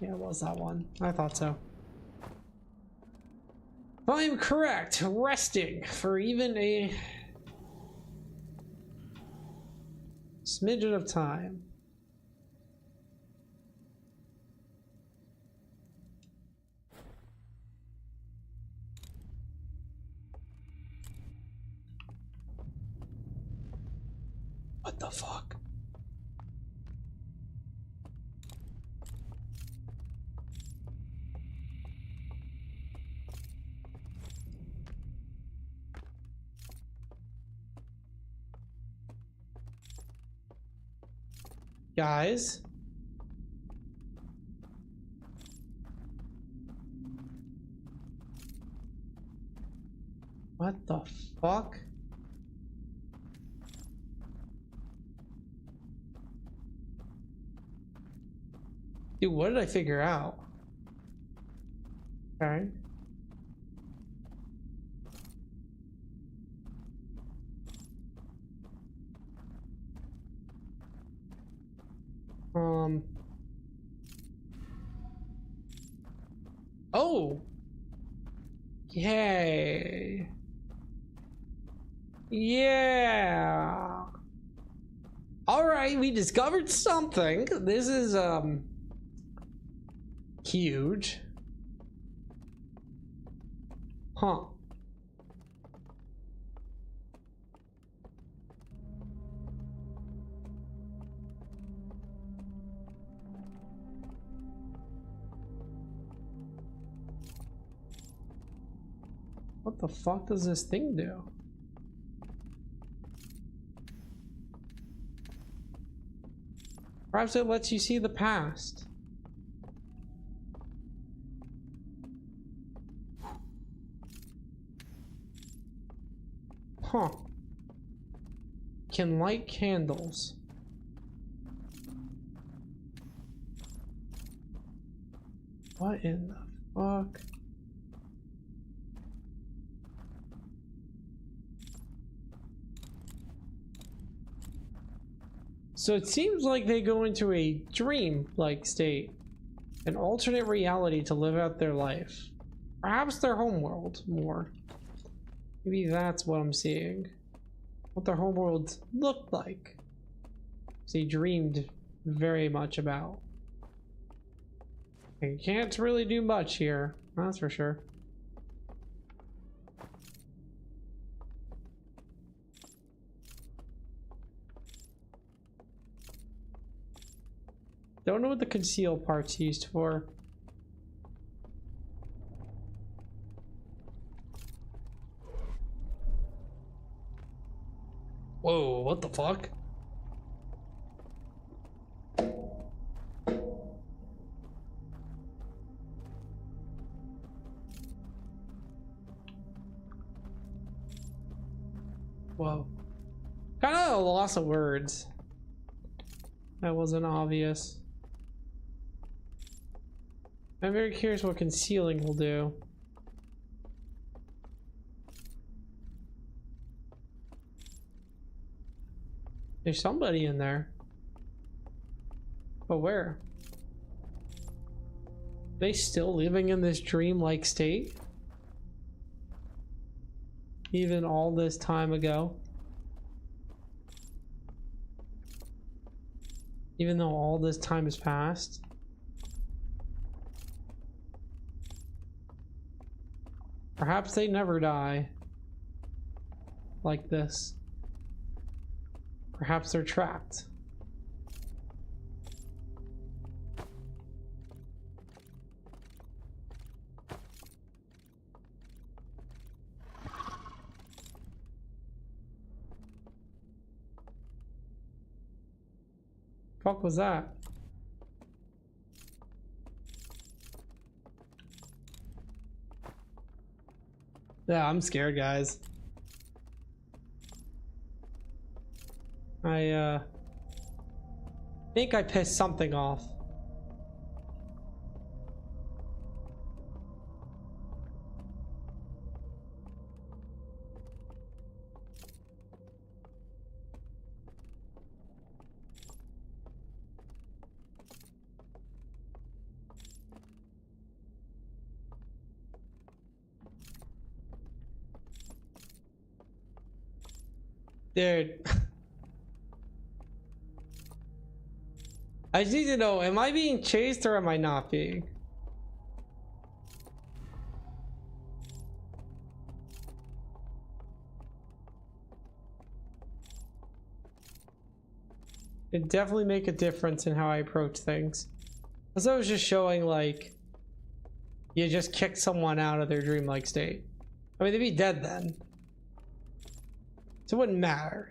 Yeah, it was that one. I thought so. If I'm correct, resting for even a smidgen of time. What the fuck? Guys? What the fuck? Dude, what did I figure out? Okay. Oh! Yay! Yeah! Alright, we discovered something. This is, huge. Huh. What the fuck does this thing do? Perhaps it lets you see the past. Huh. Can light candles. What in the fuck? So it seems like they go into a dream-like state, an alternate reality to live out their life. Perhaps their homeworld more. Maybe that's what I'm seeing. What their homeworlds looked like. They dreamed very much about. And you can't really do much here, that's for sure. Don't know what the conceal part's used for. Whoa, what the fuck? Whoa. Kind of a loss of words. That wasn't obvious. I'm very curious what concealing will do. There's somebody in there. But where? Are they still living in this dream-like state? Even all this time ago? Even though all this time has passed? Perhaps they never die. Like this. Perhaps they're trapped. Fuck was that? Yeah, I'm scared, guys. I think I pissed something off. Dude. I just need to know, am I being chased or am I not being? It definitely make a difference in how I approach things. As I was just showing, like, you just kicked someone out of their dreamlike state. I mean, they'd be dead then. So it wouldn't matter.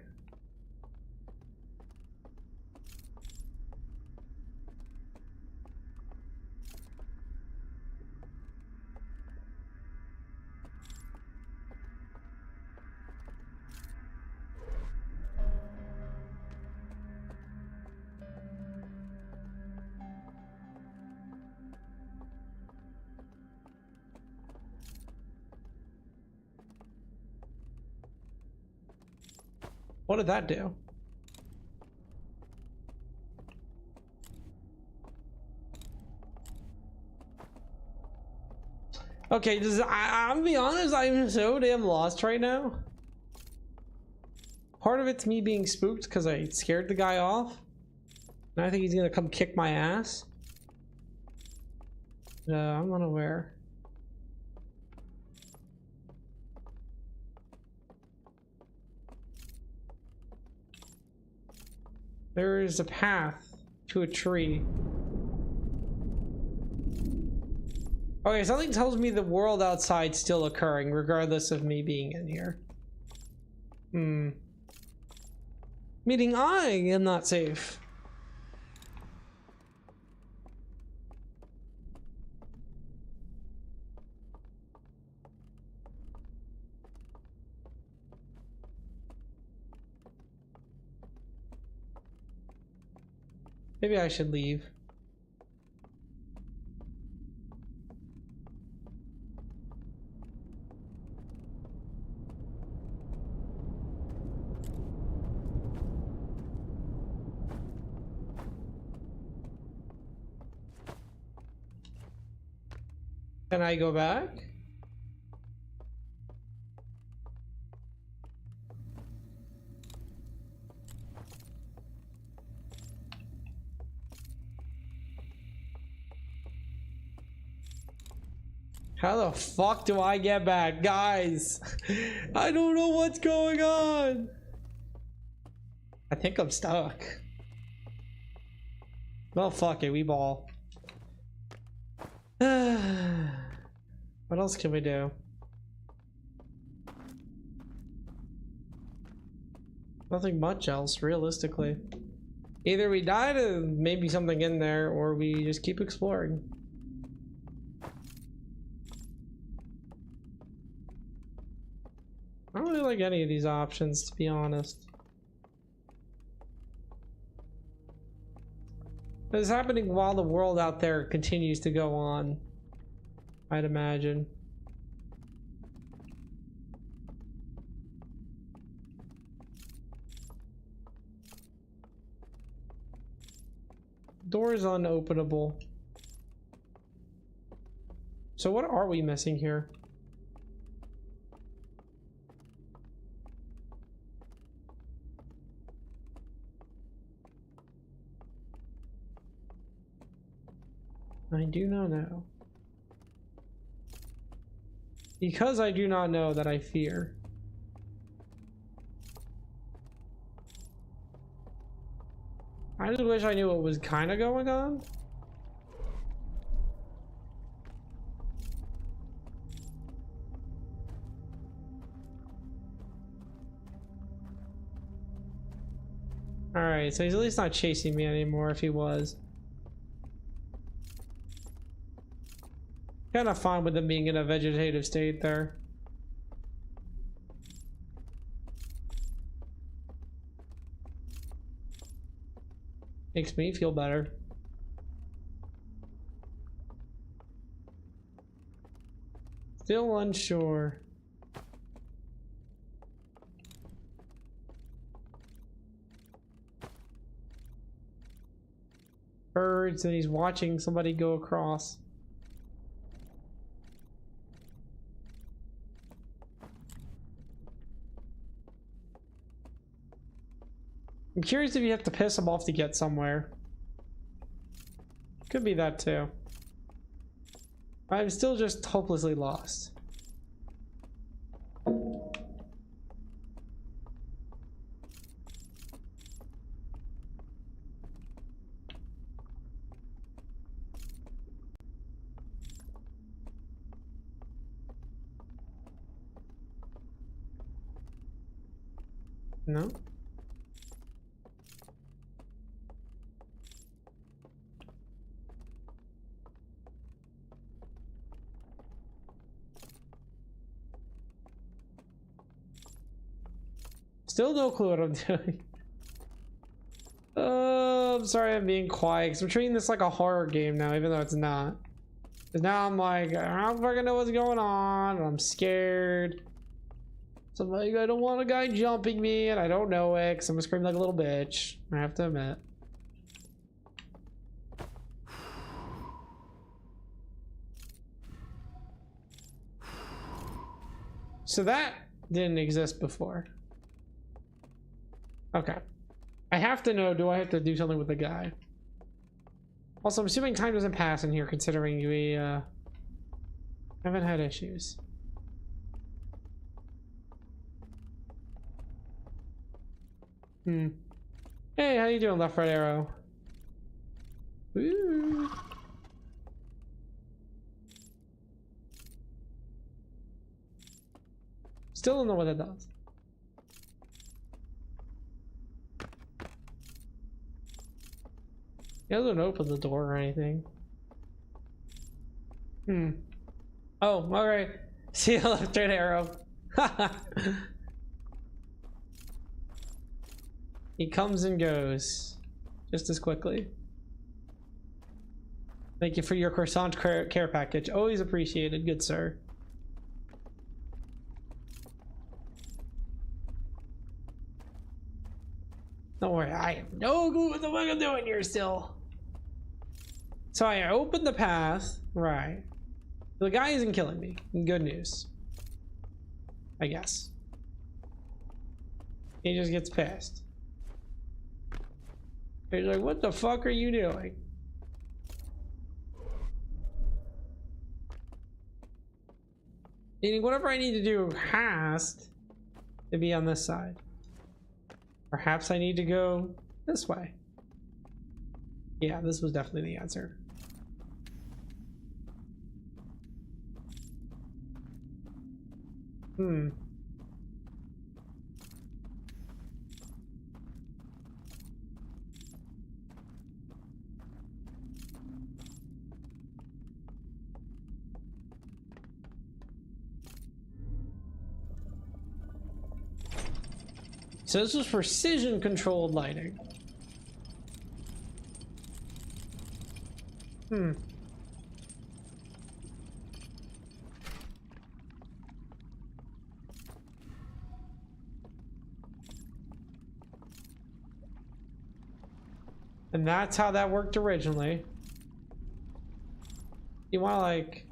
What did that do? Okay, I'm gonna be honest, I'm so damn lost right now. Part of it's me being spooked because I scared the guy off. And I think he's gonna come kick my ass. I'm unaware. There is a path to a tree. Okay, something tells me the world outside's still occurring, regardless of me being in here. Meaning I am not safe. Maybe I should leave. Can I go back? How the fuck do I get back? Guys, I don't know what's going on. I think I'm stuck. Well, fuck it, we ball. What else can we do? Nothing much else, realistically. Either we die to maybe something in there, or we just keep exploring. I don't really like any of these options, to be honest. This is happening while the world out there continues to go on, I'd imagine. Door is unopenable. So what are we missing here? I do not know. Because I do not know that I fear. I just wish I knew what was kind of going on. Alright, so he's at least not chasing me anymore if he was. Kind of fine with him being in a vegetative state there. Makes me feel better. Still unsure. Birds, and he's watching somebody go across. I'm curious if you have to piss him off to get somewhere. Could be that too. I'm still just hopelessly lost. No? Still no clue what I'm doing. I'm sorry I'm being quiet, because I'm treating this like a horror game now, even though it's not. Because now I'm like, I don't fucking know what's going on, and I'm scared. So I'm like, I don't want a guy jumping me, and I don't know it, because I'm gonna scream like a little bitch. I have to admit. So that didn't exist before. Okay. I have to know, do I have to do something with the guy? Also, I'm assuming time doesn't pass in here, considering we haven't had issues. Hey, how you doing, left right arrow? Woo. Still don't know what it does. It doesn't open the door or anything. Oh, alright. See you, left right arrow. He comes and goes just as quickly. Thank you for your croissant care package. Always appreciated, good sir. Don't worry, I have no clue what the fuck I'm doing here still. So I opened the path, right. The guy isn't killing me. Good news. I guess. He just gets pissed. He's like, what the fuck are you doing? Meaning whatever I need to do has to be on this side. Perhaps I need to go this way. Yeah, this was definitely the answer. So this was precision controlled lighting. And that's how that worked originally. You want to like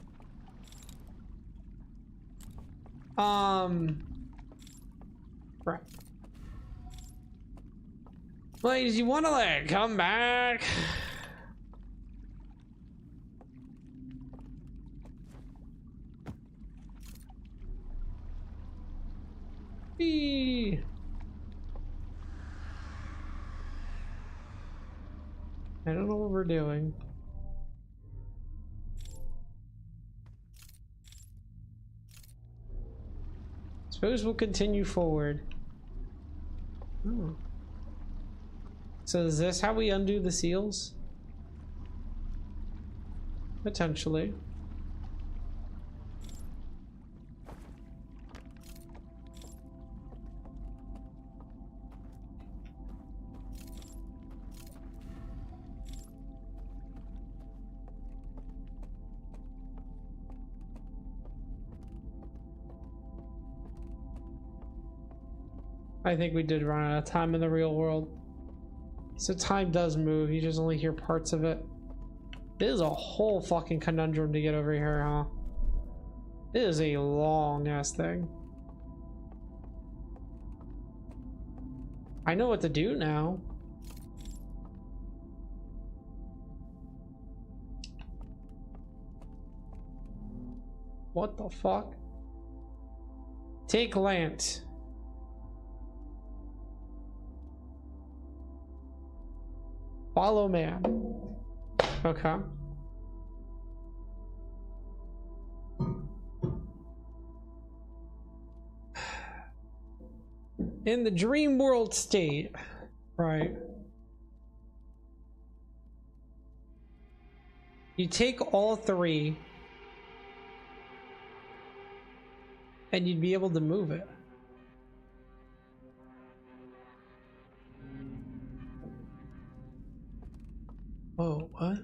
right. Ladies, you want to like come back? Eee. I don't know what we're doing. Suppose we'll continue forward. Oh. So is this how we undo the seals? Potentially. I think we did run out of time in the real world. So time does move, you just only hear parts of it. It is a whole fucking conundrum to get over here, huh? It is a long ass thing. I know what to do now. What the fuck? Take Lance. Follow man. Okay. In the dream world state, right? You take all three and you'd be able to move it. Whoa, what?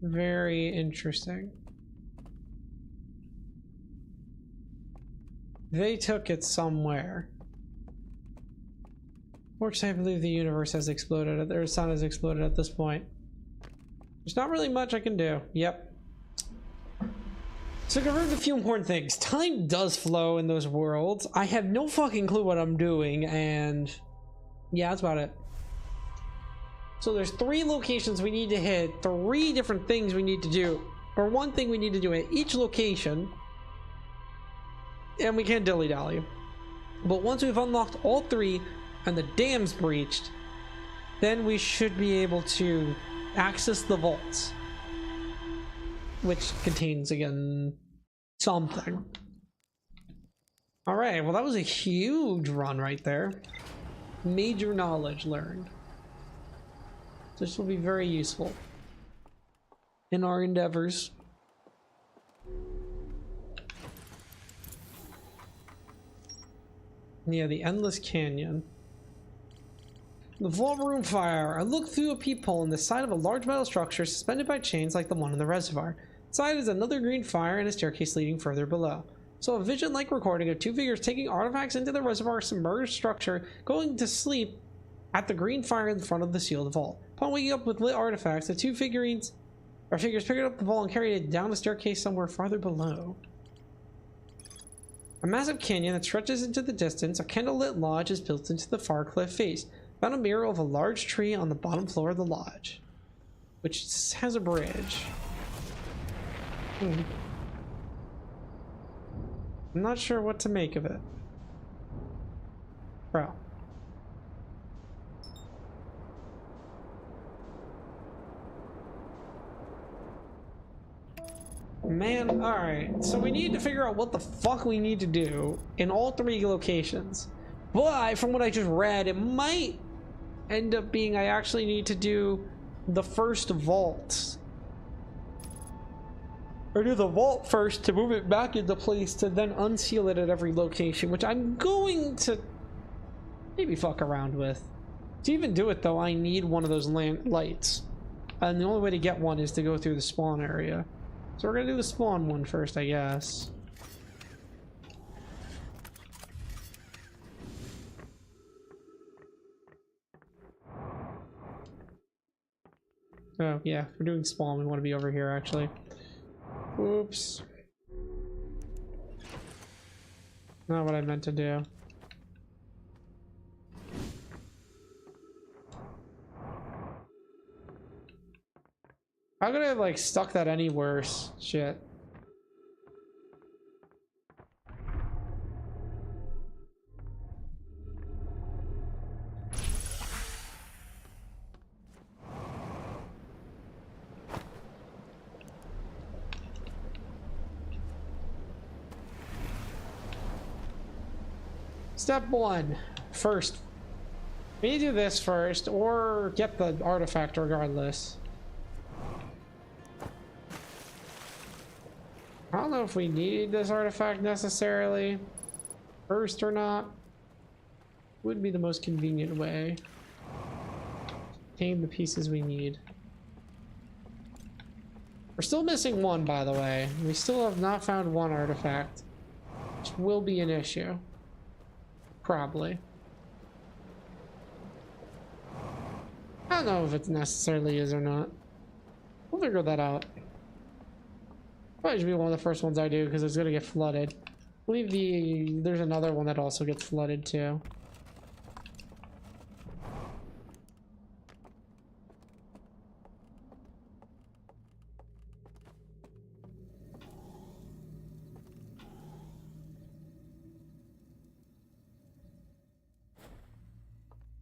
Very interesting. They took it somewhere. Fortunately, I believe the universe has exploded. Their sun has exploded at this point. There's not really much I can do. Yep. So confirmed a few important things. Time does flow in those worlds. I have no fucking clue what I'm doing, and yeah, that's about it. So there's 3 locations we need to hit, 3 different things we need to do, or 1 thing we need to do at each location, and we can't dilly-dally. But once we've unlocked all 3 and the dam's breached, then we should be able to access the vaults, which contains, again, something. Alright, well that was a huge run right there. Major knowledge learned. This will be very useful in our endeavors. Yeah, the endless canyon. The vault room fire. I look through a peephole in the side of a large metal structure suspended by chains like the one in the reservoir. Inside is another green fire and a staircase leading further below. So a vision-like recording of 2 figures taking artifacts into the reservoir submerged structure, going to sleep at the green fire in front of the sealed vault. Upon waking up with lit artifacts, the 2 figures picked up the ball and carried it down the staircase somewhere farther below. A massive canyon that stretches into the distance, a candlelit lodge is built into the far cliff face. Found a mural of a large tree on the bottom floor of the lodge, which has a bridge. I'm not sure what to make of it. Bro. Man, alright. So we need to figure out what the fuck we need to do in all 3 locations. But from what I just read, it might end up being I actually need to do the first vault. Or do the vault first to move it back into place to then unseal it at every location, which I'm going to maybe fuck around with. To even do it though, I need one of those lights. And the only way to get one is to go through the spawn area. So we're gonna do the spawn one first, I guess. Oh, yeah, we're doing spawn. We want to be over here, actually. Oops. Not what I meant to do. How could I have, like, stuck that any worse? Shit. Step 1. First. We need to do this first, or get the artifact regardless. I don't know if we need this artifact necessarily. First or not. Would be the most convenient way. Obtain the pieces we need. We're still missing 1, by the way. We still have not found 1 artifact, which will be an issue. Probably. I don't know if it necessarily is or not. We'll figure that out. Probably should be one of the first ones I do because it's gonna get flooded. I believe there's another one that also gets flooded too.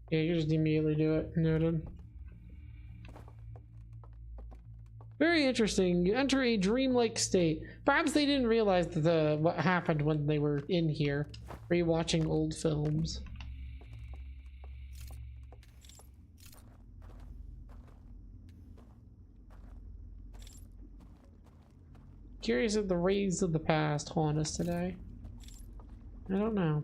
Yeah, you just immediately do it. Noted. Very interesting. You enter a dreamlike state. Perhaps they didn't realize what happened when they were in here, rewatching old films. Curious if the rays of the past haunt us today. I don't know.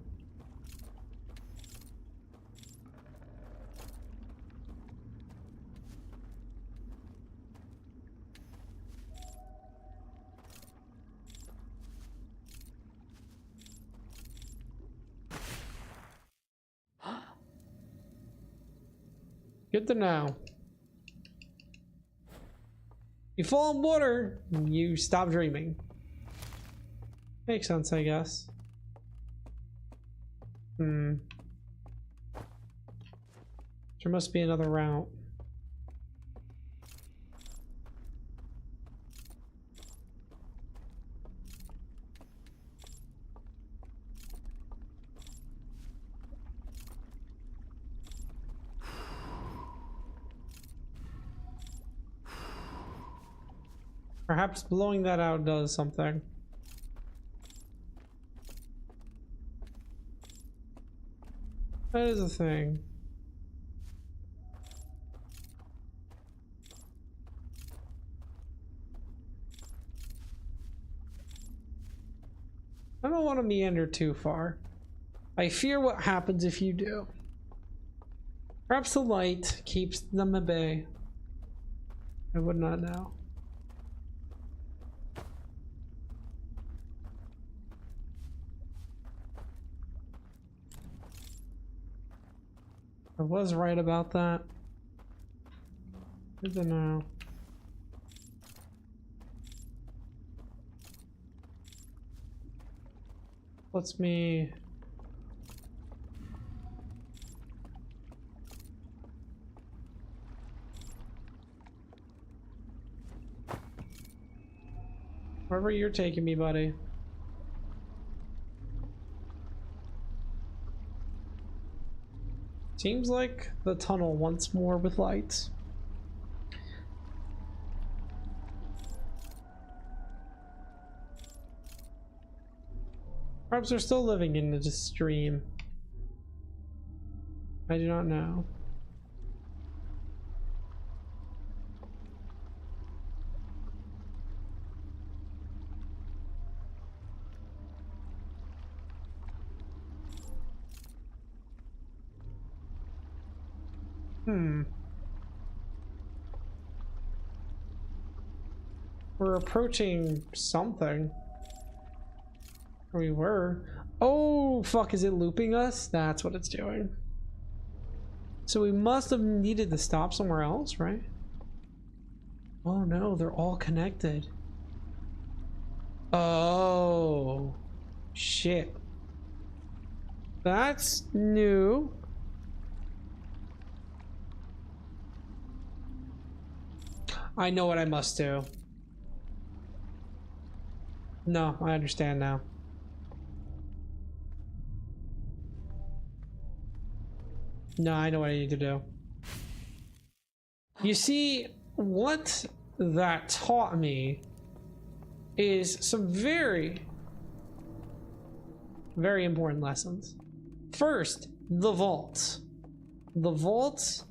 Good to know. You fall in water, you stop dreaming. Makes sense, I guess. There must be another route. Perhaps blowing that out does something. That is a thing. I don't want to meander too far. I fear what happens if you do. Perhaps the light keeps them at bay. I would not know. I was right about that. Good to know. Let's me... Wherever you're taking me, buddy. Seems like the tunnel once more with lights. Perhaps they're still living in the stream. I do not know. We're approaching something. We were. Oh, fuck, is it looping us? That's what it's doing. So we must have needed to stop somewhere else, right? Oh no, they're all connected. Oh, shit. That's new. I know what I must do. No, I understand now. No, I know what I need to do. You see, what that taught me is some very, very important lessons. First, the vault. The vault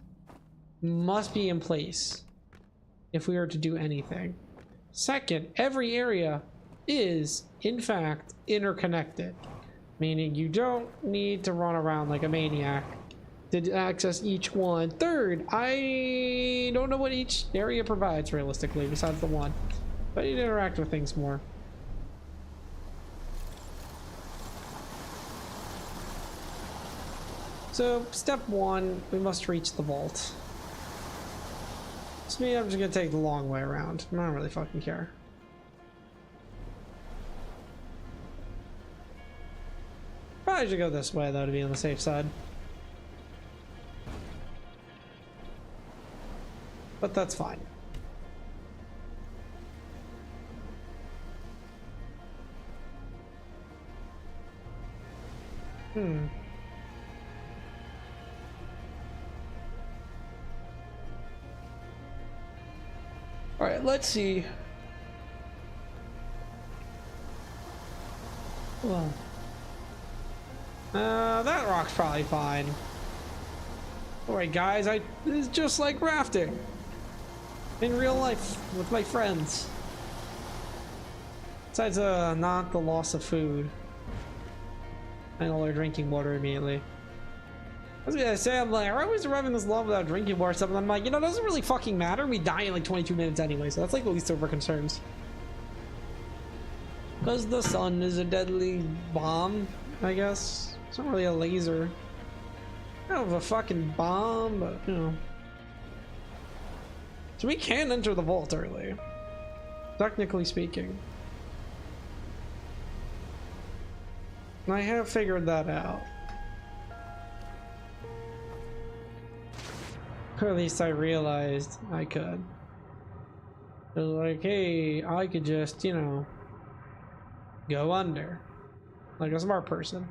must be in place if we are to do anything. Second, every area is, in fact, interconnected, meaning you don't need to run around like a maniac to access each one. Third, I don't know what each area provides realistically besides the one, but you interact with things more. So, step one, we must reach the vault. So me, I'm just gonna take the long way around. I don't really fucking care. Probably should go this way though to be on the safe side. But that's fine. All right, let's see. Well, that rock's probably fine. All right, guys, this is just like rafting in real life with my friends. Besides, not the loss of food and all our drinking water immediately. I was gonna say, I'm like, I always arriving this long without drinking water or something. I'm like, you know, it doesn't really fucking matter. We die in like 22 minutes anyway, so that's like the least of our concerns. Because the sun is a deadly bomb, I guess. It's not really a laser. I don't have a fucking bomb, but, you know. So we can enter the vault early, technically speaking. I have figured that out. Or at least I realized I could. It was like, hey, I could just, you know, go under. Like a smart person.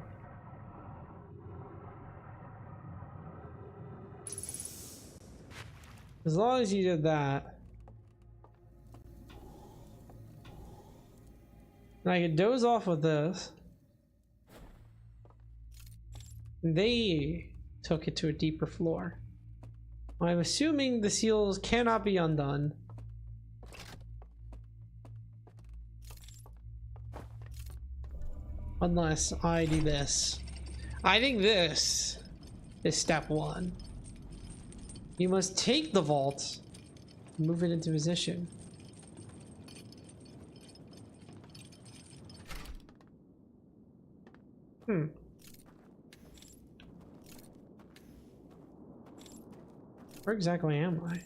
As long as you did that. And I could doze off with this. They took it to a deeper floor. I'm assuming the seals cannot be undone. Unless I do this. I think this is step one. You must take the vault, move it into position. Where exactly am I?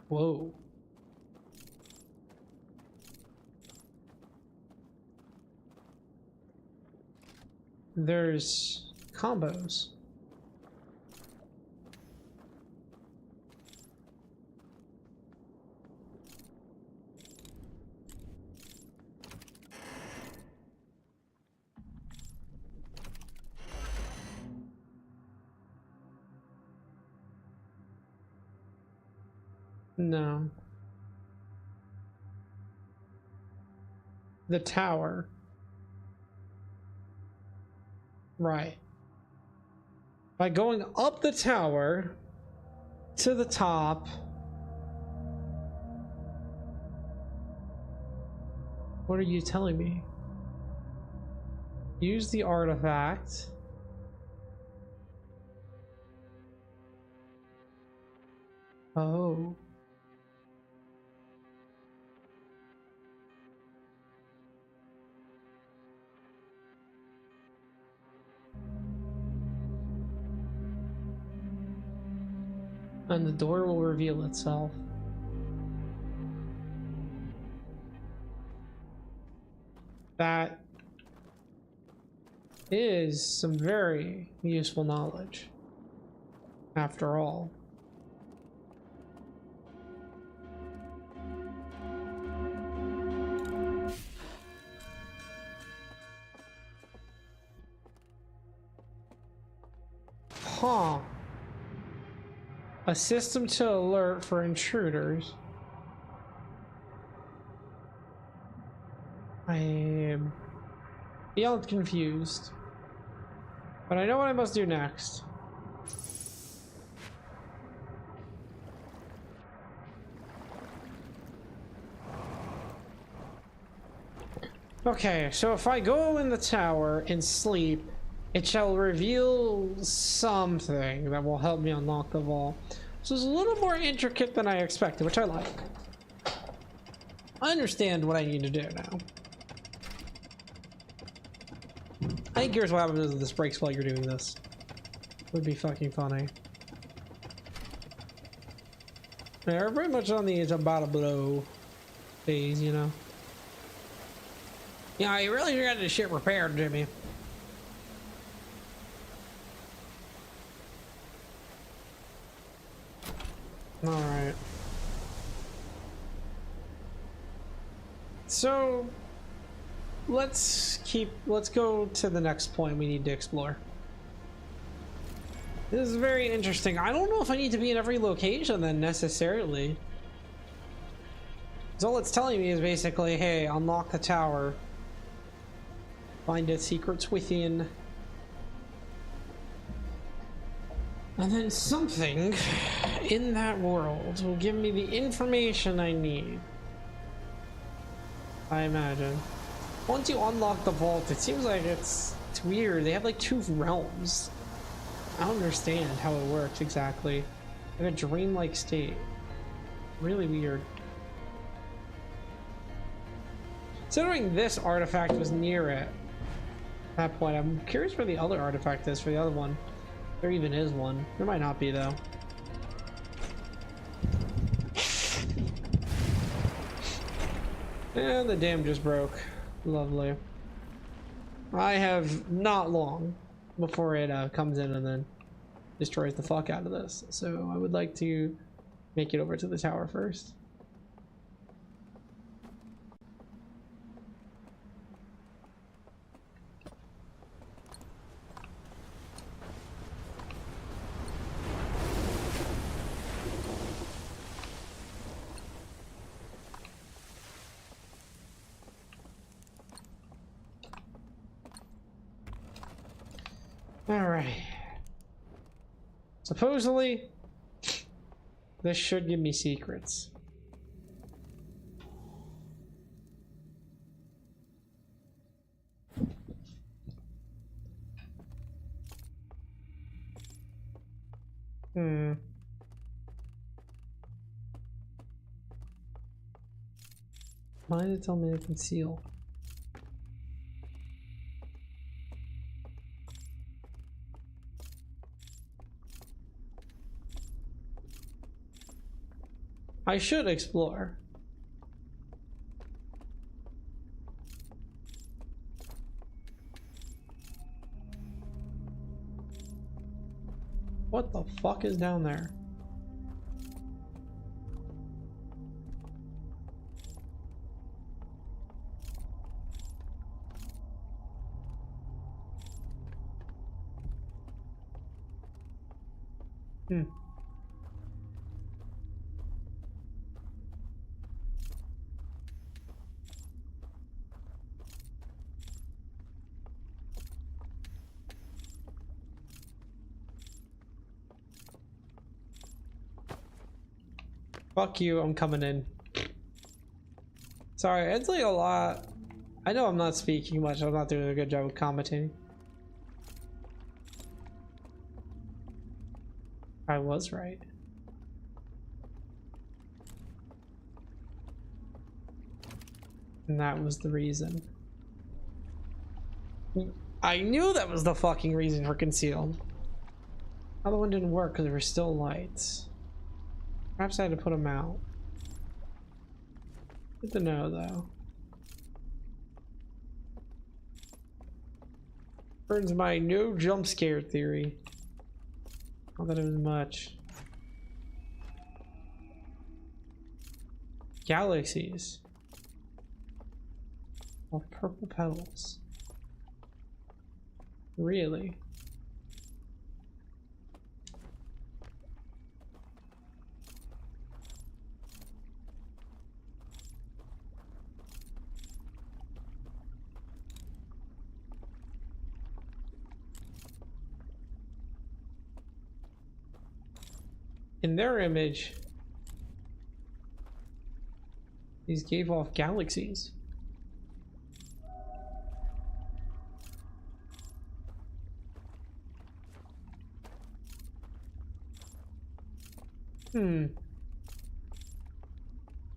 Whoa. There's combos. No. The tower. Right. By going up the tower to the top. What are you telling me? Use the artifact. Oh. And the door will reveal itself. That is some very useful knowledge, after all. Huh. A system to alert for intruders. I am beyond confused. But I know what I must do next. Okay, so if I go in the tower and sleep, it shall reveal something that will help me unlock the vault. So it's a little more intricate than I expected, which I like. I understand what I need to do now. I think here's what happens if this breaks while you're doing this. Would be fucking funny. Yeah, we're pretty much on the edge of about to blow phase, you know. Yeah, you really got this shit repaired, Jimmy. Alright. So let's go to the next point we need to explore. This is very interesting. I don't know if I need to be in every location then necessarily. So all it's telling me is basically, hey, unlock the tower. Find its secrets within. And then something in that world will give me the information I need. I imagine. Once you unlock the vault, it seems like it's weird. They have like two realms. I don't understand how it works exactly. Like a dreamlike state. Really weird. Considering this artifact was near it at that point, I'm curious where the other artifact is for the other one. There even is one. There might not be though. And the dam just broke. Lovely. I have not long before it comes in and then destroys the fuck out of this. So I would like to make it over to the tower first. Alright. Supposedly, this should give me secrets. Why did it tell me to conceal? I should explore. What the fuck is down there? Fuck you, I'm coming in. Sorry, it's like a lot. I know I'm not speaking much, I'm not doing a good job of commentating. I was right. And that was the reason. I knew that was the fucking reason for concealed. Other one didn't work because there were still lights. Perhaps I had to put them out. Good to know, though. Burns my no jump scare theory. Not that it was much. Galaxies of purple petals. Really? In their image, these gave off galaxies.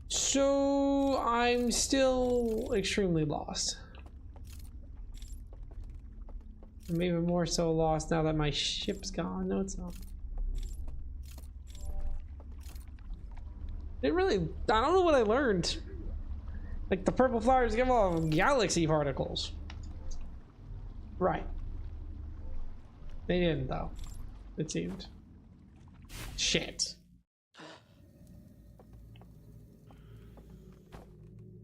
So I'm still extremely lost. I'm even more so lost now that my ship's gone. No, it's not. It really, I don't know what I learned. Like the purple flowers give off galaxy particles. Right. They didn't though, it seemed. Shit.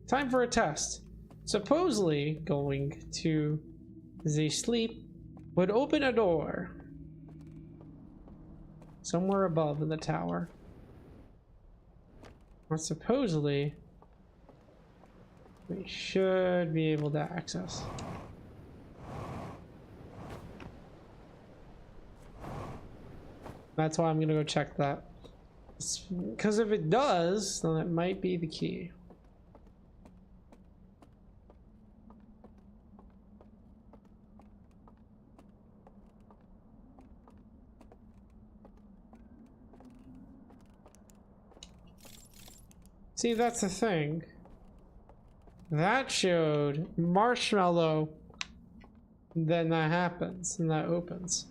Time for a test. Supposedly going to the sleep would open a door somewhere above in the tower. Or supposedly we should be able to access. That's why I'm gonna go check that. Because if it does, then it might be the key. See, that's the thing. That showed marshmallow. Then that happens and that opens.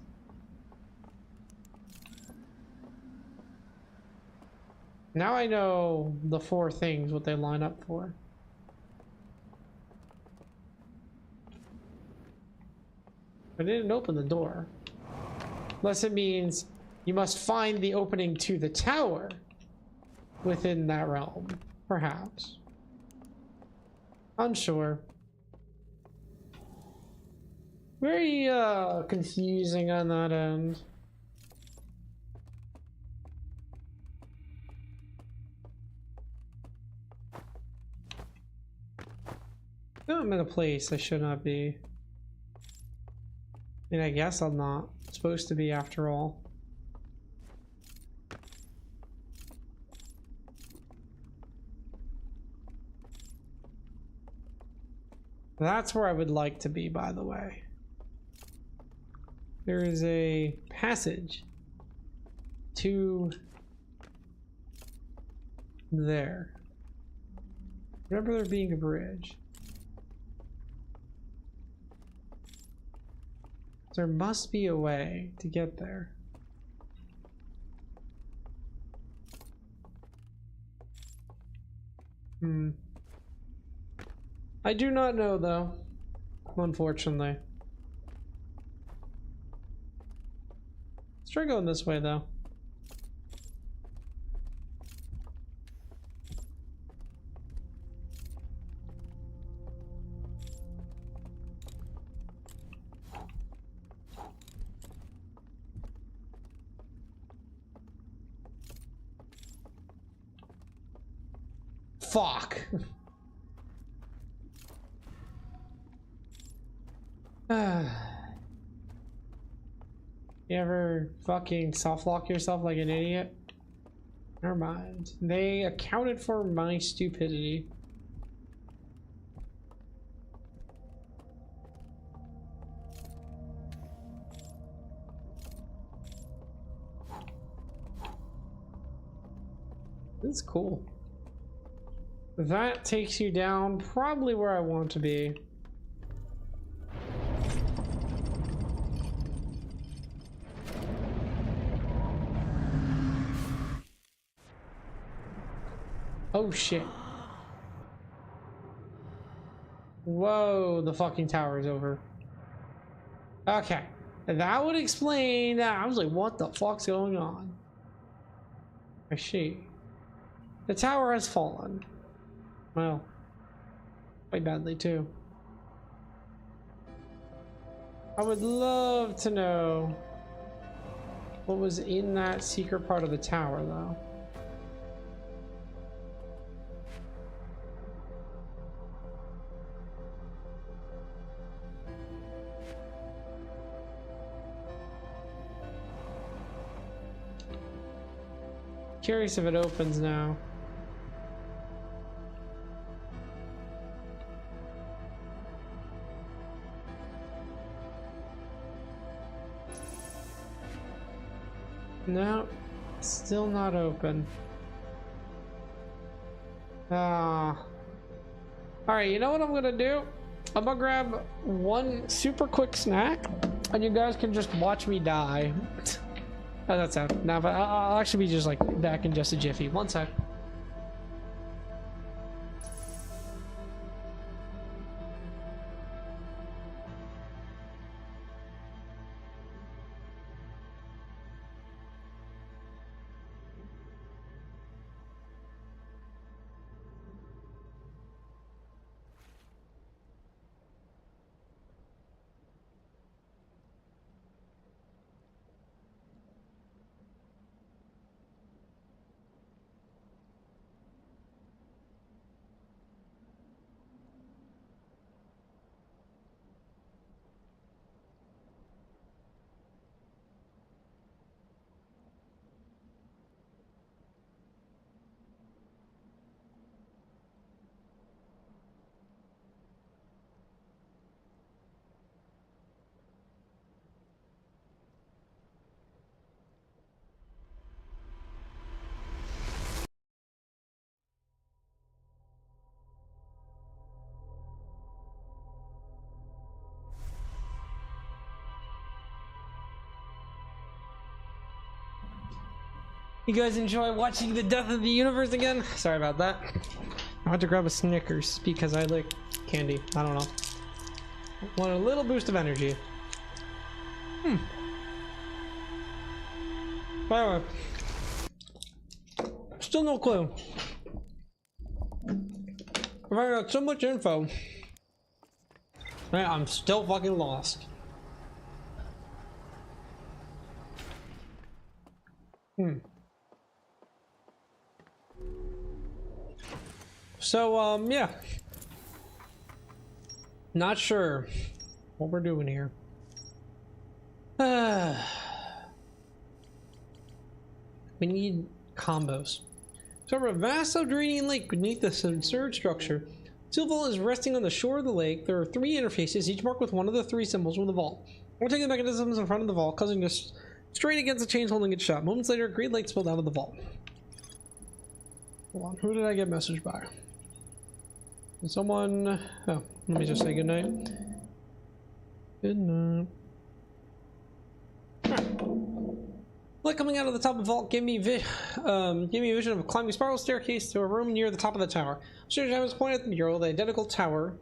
Now I know the 4 things, what they line up for. I didn't open the door. Unless it means you must find the opening to the tower within that realm. Perhaps. Unsure. Very confusing on that end. I'm in a place I should not be. I mean, I guess I'm not supposed to be after all. That's where I would like to be, by the way. There is a passage to there. Remember there being a bridge. There must be a way to get there. I do not know, though, unfortunately. Let's try going this way, though. Fuck. You ever fucking soft lock yourself like an idiot? Never mind. They accounted for my stupidity. This is cool. That takes you down probably where I want to be. Oh shit. Whoa, the fucking tower is over. Okay. That would explain that. I was like, what the fuck's going on? I see. The tower has fallen. Well, quite badly too. I would love to know what was in that secret part of the tower, though. Curious if it opens now. No, still not open. Ah. Alright, you know what I'm gonna do? I'm gonna grab one super quick snack, and you guys can just watch me die. Oh, that's out. Now, but I'll actually be just like back in just a jiffy. One sec. You guys enjoy watching the death of the universe again? Sorry about that. I had to grab a Snickers because I like candy. I don't know. Want a little boost of energy. By the way, still no clue. I got so much info. Man, I'm still fucking lost. So, yeah. Not sure what we're doing here. We need combos. So over a vast subterranean lake beneath the subsurge structure, Seal Vault is resting on the shore of the lake. There are 3 interfaces, each marked with one of the 3 symbols from the vault. Rotating the mechanisms in front of the vault, causing us straight against the chains holding it shut. Moments later, a great light spilled out of the vault. Hold on, who did I get messaged by? Someone... Oh, let me just say goodnight. Good night. Light coming out of the top of the vault gave me a vision of a climbing spiral staircase to a room near the top of the tower. Strange I was pointed at the mural, the identical tower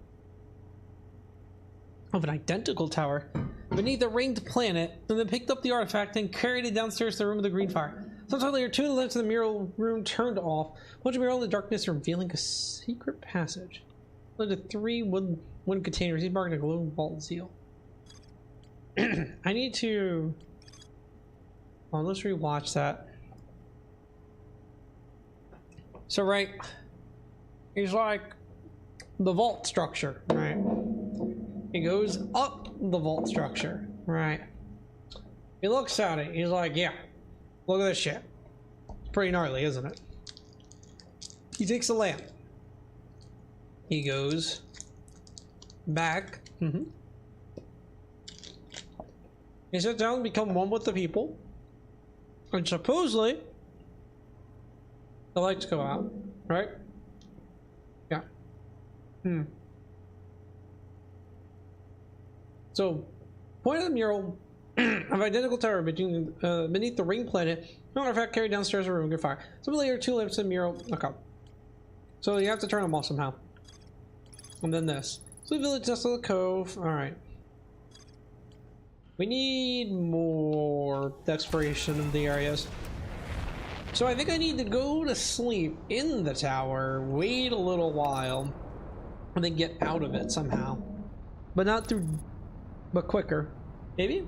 of an identical tower beneath a ringed planet, and then picked up the artifact and carried it downstairs to the room of the green fire. Sometime later, 2 of the lamps in the mural room turned off. Watch the mural in the darkness, revealing a secret passage. Led to 3 wooden containers, each marked a glowing vault seal. I need to... Oh, let's rewatch that. So, right, he's like the vault structure, right? He goes up the vault structure, right? He looks at it, he's like, yeah, look at this shit. It's pretty gnarly, isn't it? He takes a lamp. He goes back. He sits down and becomes one with the people. And supposedly, the lights go out, right? Yeah. So, point at the mural of identical tower beneath the ring planet, no artifact carried downstairs a room of fire. Some later 2 lamps in the mural. Okay. So you have to turn them off somehow. And then this. So the village next to the cove. Alright. We need more exploration of the areas. So I think I need to go to sleep in the tower, wait a little while, and then get out of it somehow. But not through... but quicker. Maybe?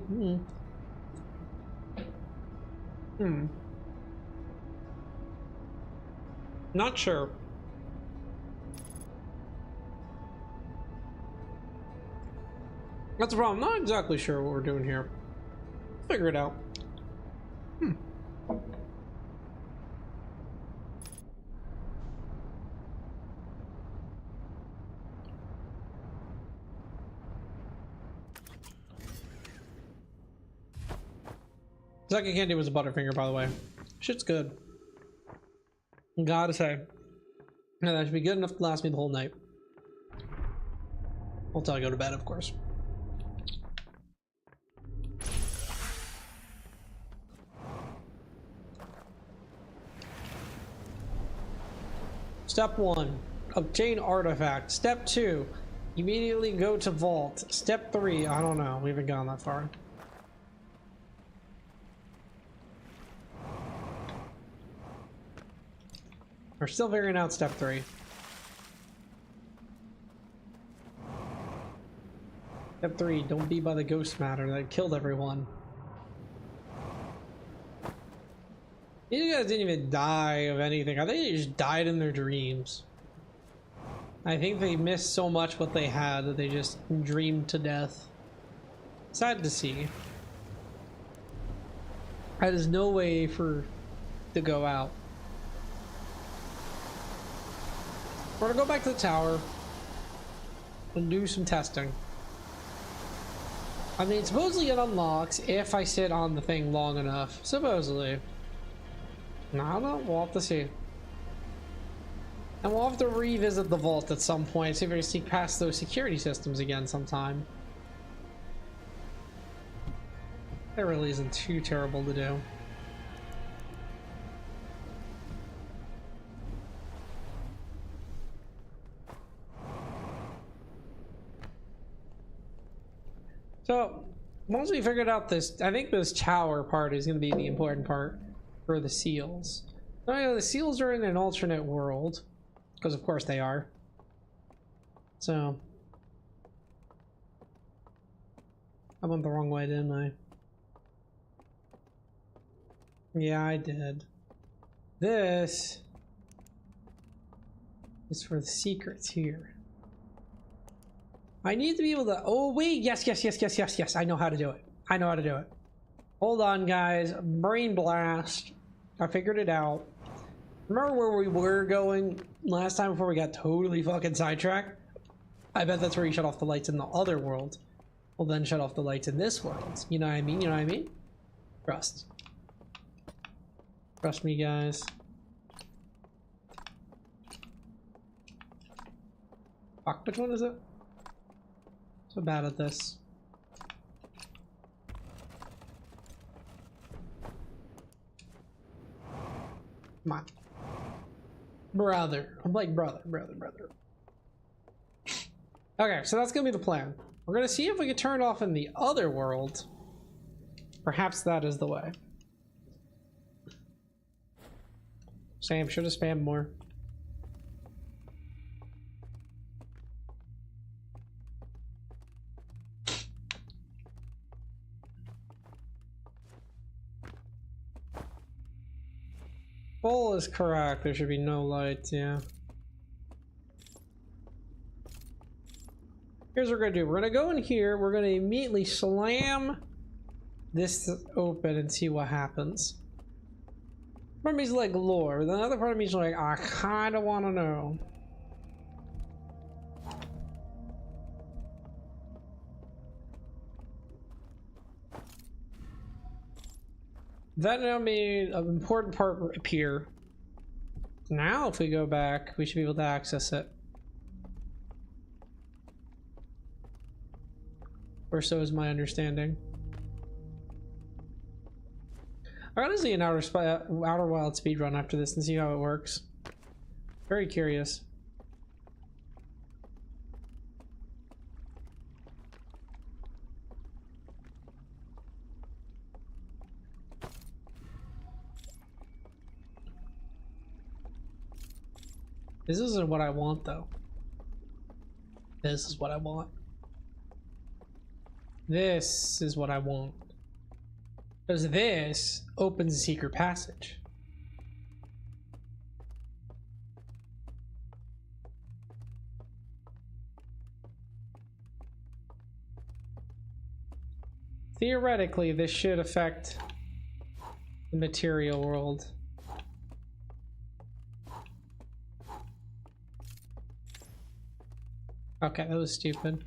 Not sure. That's the problem. I'm not exactly sure what we're doing here. Figure it out. Second candy was a Butterfinger, by the way. Shit's good. Gotta say. Yeah, that should be good enough to last me the whole night. Until I go to bed, of course. Step 1, obtain artifact. Step 2, immediately go to vault. Step 3, I don't know, we haven't gone that far. We're still figuring out step 3. Step 3, don't be by the ghost matter that killed everyone. These guys didn't even die of anything. I think they just died in their dreams. I think they missed so much what they had that they just dreamed to death. Sad to see. That is no way to go out. We're gonna go back to the tower and do some testing. I mean, supposedly it unlocks if I sit on the thing long enough. Supposedly. I don't know, we'll have to see. And we'll have to revisit the vault at some point, see if we can sneak past those security systems again sometime. That really isn't too terrible to do. So, once we figured out this, I think this tower part is going to be the important part for the seals. Oh yeah, the seals are in an alternate world, because of course they are. So, I went the wrong way, didn't I? Yeah, I did. This is for the secrets here. I need to be able to, oh wait, yes, I know how to do it. I know how to do it. Hold on, guys. Brain blast. I figured it out. Remember where we were going last time before we got totally fucking sidetracked? I bet that's where you shut off the lights in the other world. We'll then shut off the lights in this world. You know what I mean? You know what I mean? Trust. Trust me, guys. Fuck, which one is it? So bad at this. Come on. Brother. I'm like brother. Okay, so that's gonna be the plan. We're gonna see if we can turn it off in the other world. Perhaps that is the way. Sam should have spammed more. Full is correct. There should be no lights, yeah. Here's what we're gonna do. We're gonna go in here. We're gonna immediately slam this open and see what happens. Part of me's like lore, the other part of me's like, I kinda wanna know. That now made an important part appear. Now if we go back, we should be able to access it. Or so is my understanding. I gotta see an Outer Wild speedrun after this and see how it works. Very curious. This isn't what I want, though. This is what I want. This is what I want. Because this opens a secret passage. Theoretically, this should affect the material world. Okay, that was stupid.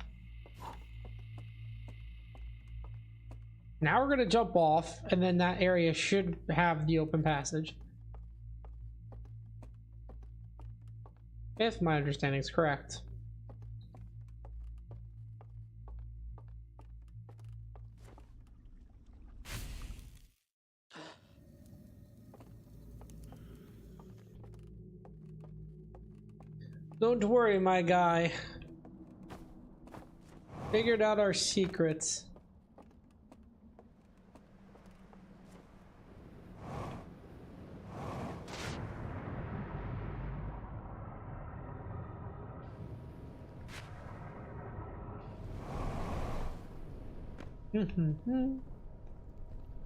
Now we're gonna jump off, and then that area should have the open passage. If my understanding is correct. Don't worry, my guy. Figured out our secrets.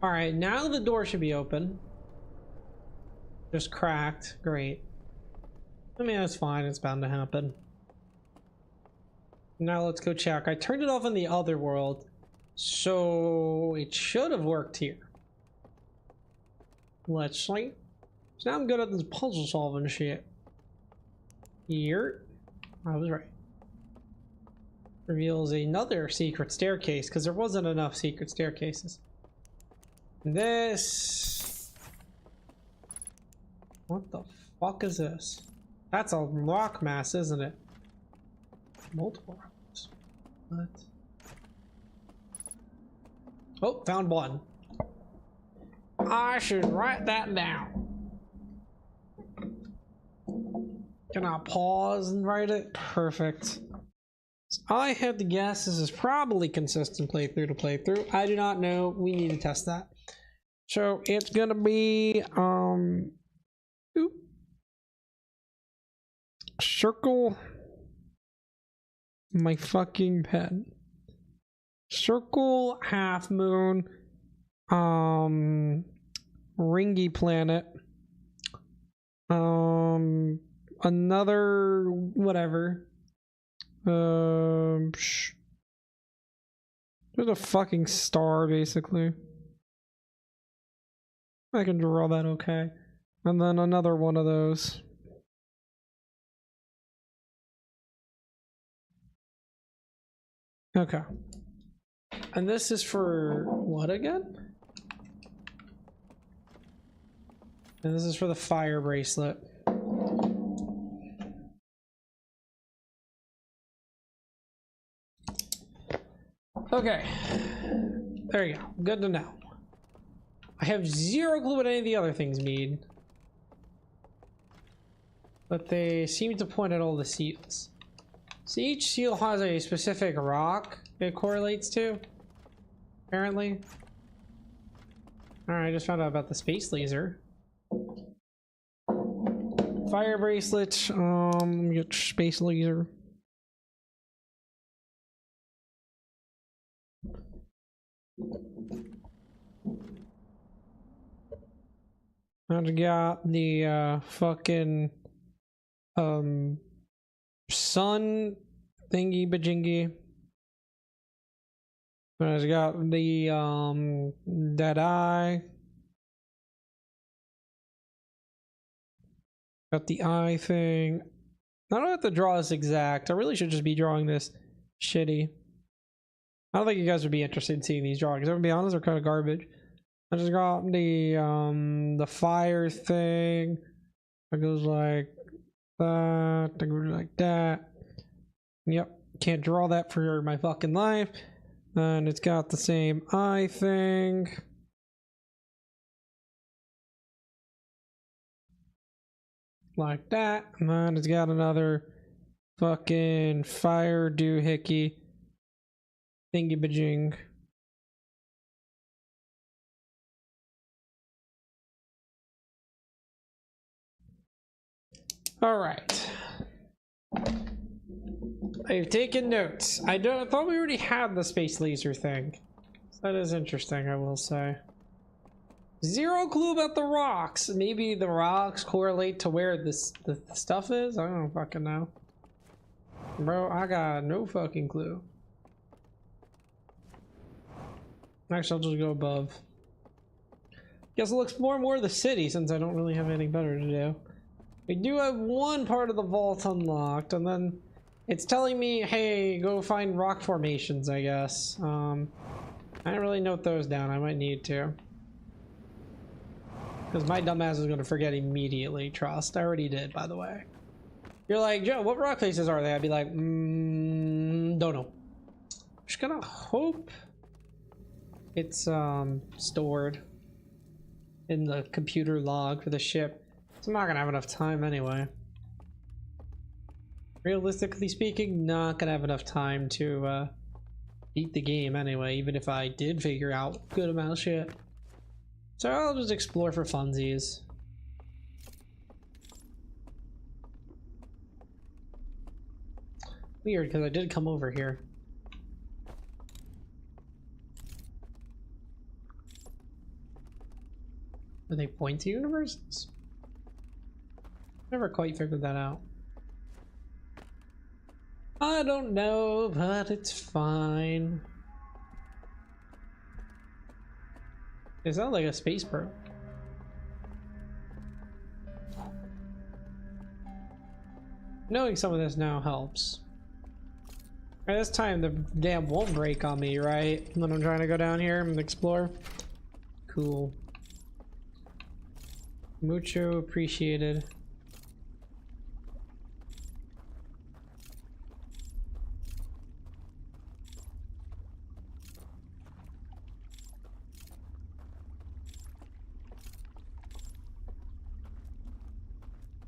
All right, now the door should be open. Just cracked. Great. I mean, that's fine. It's bound to happen. Now let's go check. I turned it off in the other world, so it should have worked here. Let's see. So now I'm good at this puzzle solving shit. Here. I was right. Reveals another secret staircase, because there wasn't enough secret staircases. This... What the fuck is this? That's a rock mass, isn't it? Multiple rocks. What? Oh, found one. I should write that down. Can I pause and write it? Perfect. So I have to guess this is probably consistent playthrough to playthrough. I do not know. We need to test that. So it's gonna be oop, circle my fucking pen. Circle half moon, ringy planet, another whatever. There's a fucking star basically. I can draw that okay. And then another one of those. Okay. And this is for what again? And this is for the fire bracelet. Okay. There you go. Good to know. I have zero clue what any of the other things mean. But they seem to point at all the seals. So each seal has a specific rock it correlates to, apparently. Alright, I just found out about the space laser. Fire bracelet, get space laser. I've got the fucking sun thingy bajingy. I've got the dead eye. Got the eye thing. I don't have to draw this exact. I really should just be drawing this shitty. I don't think you guys would be interested in seeing these drawings. I'm gonna be honest, they're kind of garbage. I just got the fire thing. It goes like that. It goes like that. Yep, can't draw that for my fucking life. And it's got the same eye thing. Like that. And then it's got another fucking fire doohickey thingy bajing. All right. I've taken notes. I thought we already had the space laser thing. So that is interesting, I will say. Zero clue about the rocks. Maybe the rocks correlate to where the stuff is? I don't fucking know. Bro, I got no fucking clue. Actually, I'll just go above. Guess I'll explore more of the city since I don't really have anything better to do. We do have one part of the vault unlocked, and then it's telling me, hey, go find rock formations, I guess. I didn't really note those down. I might need to. Because my dumbass is going to forget immediately. Trust. I already did, by the way. You're like, Joe, what rock faces are they? I'd be like, don't know. Just gonna hope it's stored in the computer log for the ship. So I'm not gonna have enough time anyway. Realistically speaking, not gonna have enough time to beat the game anyway, even if I did figure out a good amount of shit. So I'll just explore for funsies. Weird, because I did come over here. Are they pointy universes? Never quite figured that out. I don't know, but it's fine. It sounds like a space probe. Knowing some of this now helps. Right, this time the dam won't break on me, right? When I'm trying to go down here and explore. Cool. Mucho appreciated.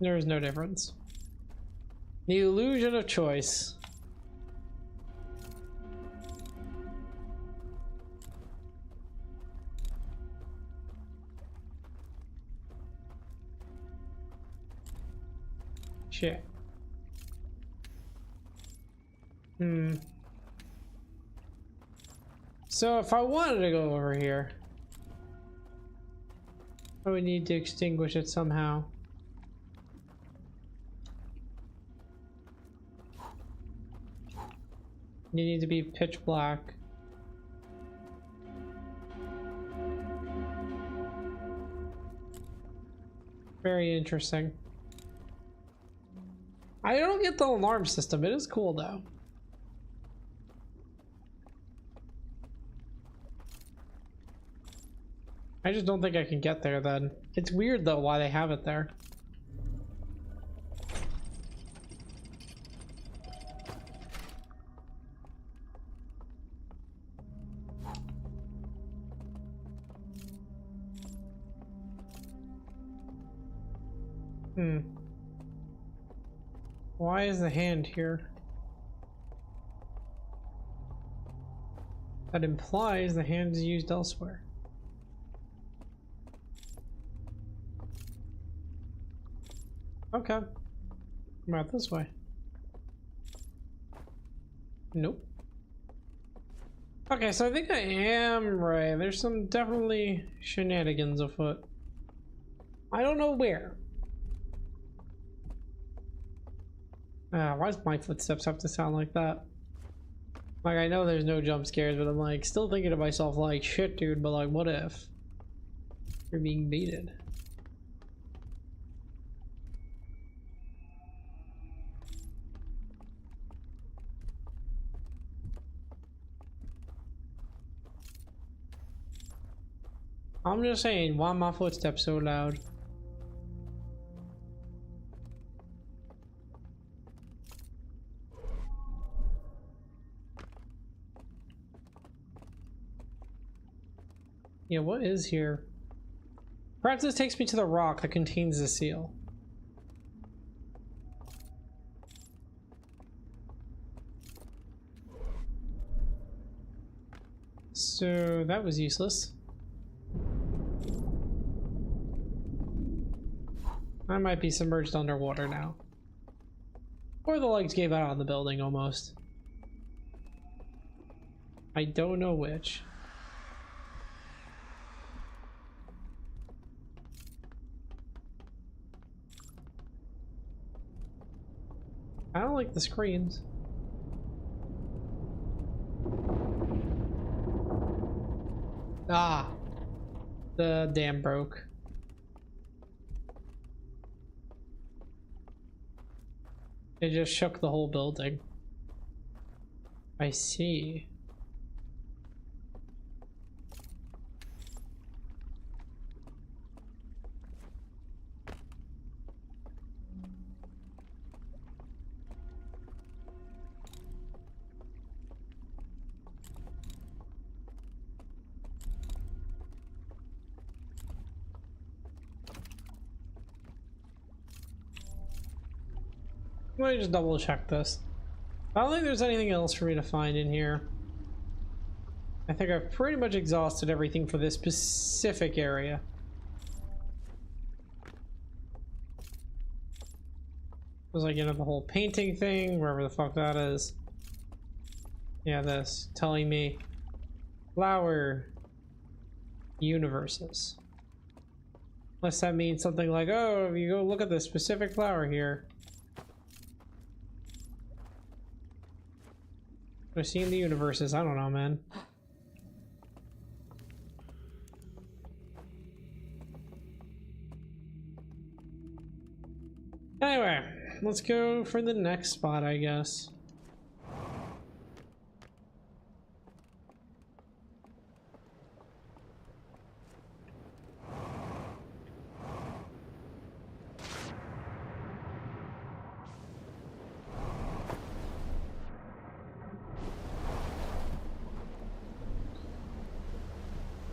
There is no difference. The illusion of choice. Shit. So if I wanted to go over here, I would need to extinguish it somehow. You need to be pitch black. Very interesting. I don't get the alarm system. It is cool though. I just don't think I can get there then. It's weird though why they have it there. Why is the hand here? That implies the hand is used elsewhere. Okay. Come out this way. Nope. Okay, so I think I am right. There's some definitely shenanigans afoot. I don't know where. Why does my footsteps have to sound like that? Like, I know there's no jump scares, but I'm like still thinking to myself like, shit dude, but like what if you're being baited? I'm just saying, why are my footsteps so loud? Yeah, what is here? Perhaps this takes me to the rock that contains the seal. So that was useless. I might be submerged underwater now. Or the legs gave out on the building almost. I don't know which. I don't like the screams. Ah! The dam broke. It just shook the whole building. I see. Let me just double check this. I don't think there's anything else for me to find in here. I think I've pretty much exhausted everything for this specific area. It was like, you know, the whole painting thing, wherever the fuck that is. Yeah, this telling me flower universes. Unless that means something like, oh, if you go look at this specific flower here. I've seen the universes. I don't know, man. Anyway, let's go for the next spot, I guess.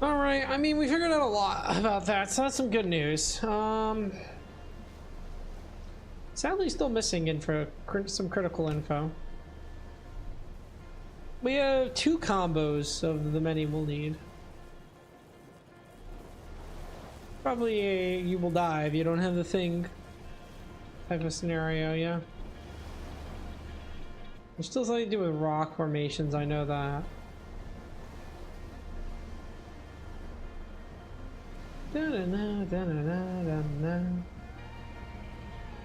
Alright, I mean, we figured out a lot about that, so that's some good news. Sadly still missing info, some critical info. We have 2 combos of the many we'll need. Probably a you will die if you don't have the thing. type of scenario, yeah. There's still something to do with rock formations, I know that.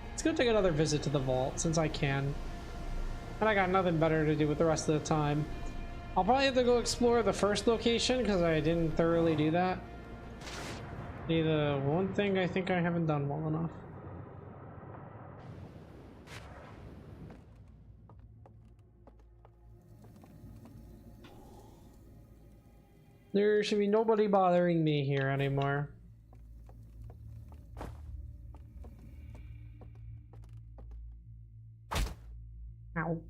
Let's go take another visit to the vault, since I can. And I got nothing better to do with the rest of the time. I'll probably have to go explore the first location, because I didn't thoroughly do that. The one thing I think I haven't done well enough. There should be nobody bothering me here anymore. Ow.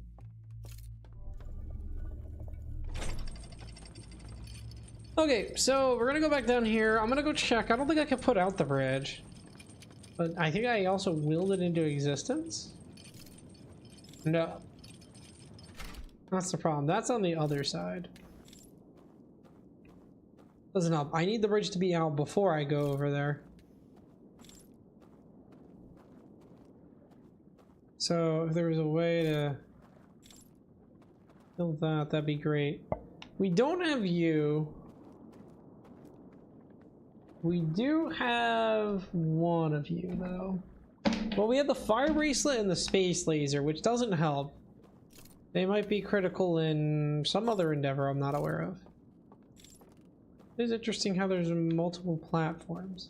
Okay, so we're gonna go back down here. I'm gonna go check. I don't think I can put out the bridge, but I think I also willed it into existence. No. That's the problem. That's on the other side. Doesn't help. I need the bridge to be out before I go over there. So if there was a way to build that, that'd be great. We don't have you. We do have one of you though. Well, we have the fire bracelet and the space laser, which doesn't help. They might be critical in some other endeavor I'm not aware of. It is interesting how there's multiple platforms.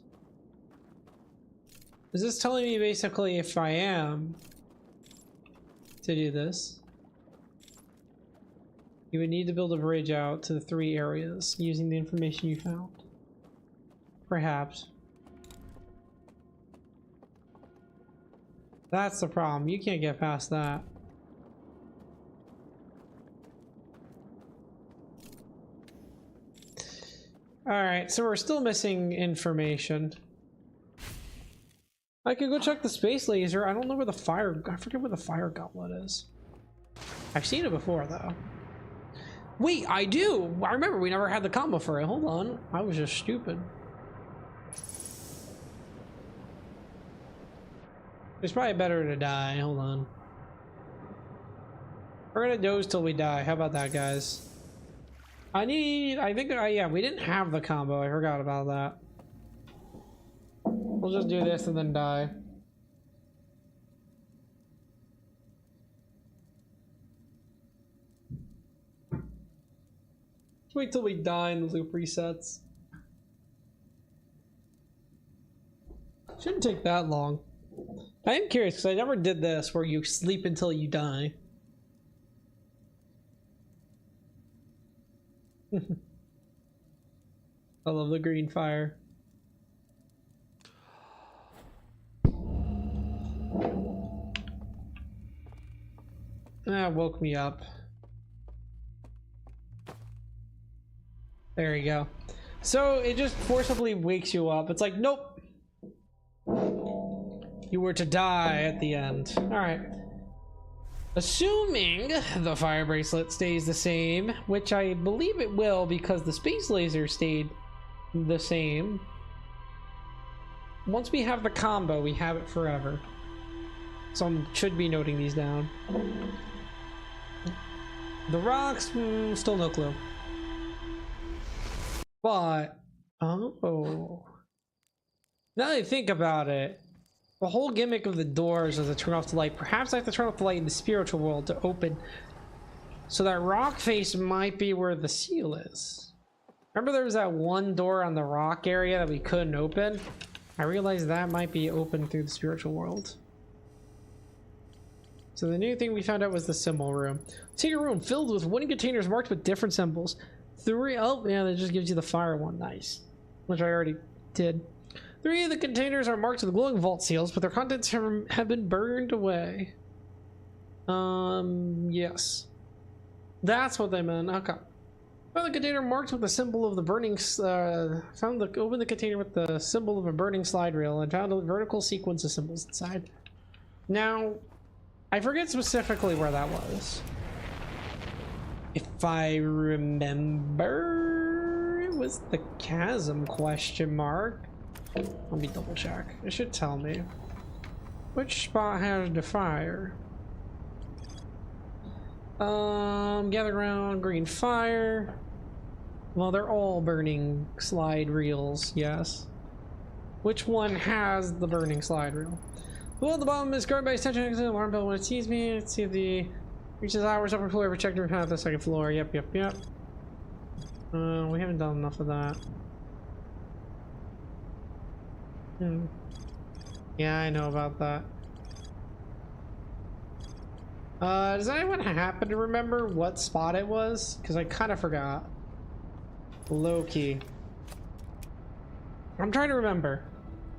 Is this telling me basically if I am to do this, you would need to build a bridge out to the 3 areas using the information you found? Perhaps. That's the problem. You can't get past that. Alright, so we're still missing information. I could go check the space laser. I don't know where the fire... I forget where the fire gauntlet is. I've seen it before, though. Wait, I do! I remember we never had the combo for it. Hold on. I was just stupid. It's probably better to die. Hold on. We're gonna doze till we die. How about that, guys? I think, yeah, we didn't have the combo. I forgot about that. We'll just do this and then die. Wait till we die and the loop resets. Shouldn't take that long. I am curious because I never did this where you sleep until you die. I love the green fire. That woke me up. There you go. So it just forcibly wakes you up. It's like, nope. You were to die at the end. Alright. Assuming the fire bracelet stays the same, which I believe it will because the space laser stayed the same. Once we have the combo, we have it forever. So I should be noting these down. The rocks, still no clue. But, oh. Now that I think about it, the whole gimmick of the doors is to turn off the light. Perhaps I have to turn off the light in the spiritual world to open. So that rock face might be where the seal is. Remember there was that one door on the rock area that we couldn't open? I realized that might be open through the spiritual world. So the new thing we found out was the symbol room. See a room filled with wooden containers marked with different symbols. Oh, yeah, that just gives you the fire one. Nice. Which I already did. 3 of the containers are marked with glowing vault seals, but their contents have been burned away. Yes. That's what they meant. Okay. Found the container marked with the symbol of the burning, open the container with the symbol of a burning slide rail and found a vertical sequence of symbols inside. Now, I forget specifically where that was. If I remember, it was the chasm question mark. Let me double check. It should tell me. Which spot has the fire? Gather around green fire. Well, they're all burning slide reels, yes. Which one has the burning slide reel? Well, the bottom is guarded by extension alarm bell when it sees me. Let's see if the reaches hours upper floor, protector path the second floor. Yep. We haven't done enough of that. Yeah, I know about that. Does anyone happen to remember what spot it was? Because I kind of forgot. Low-key. I'm trying to remember.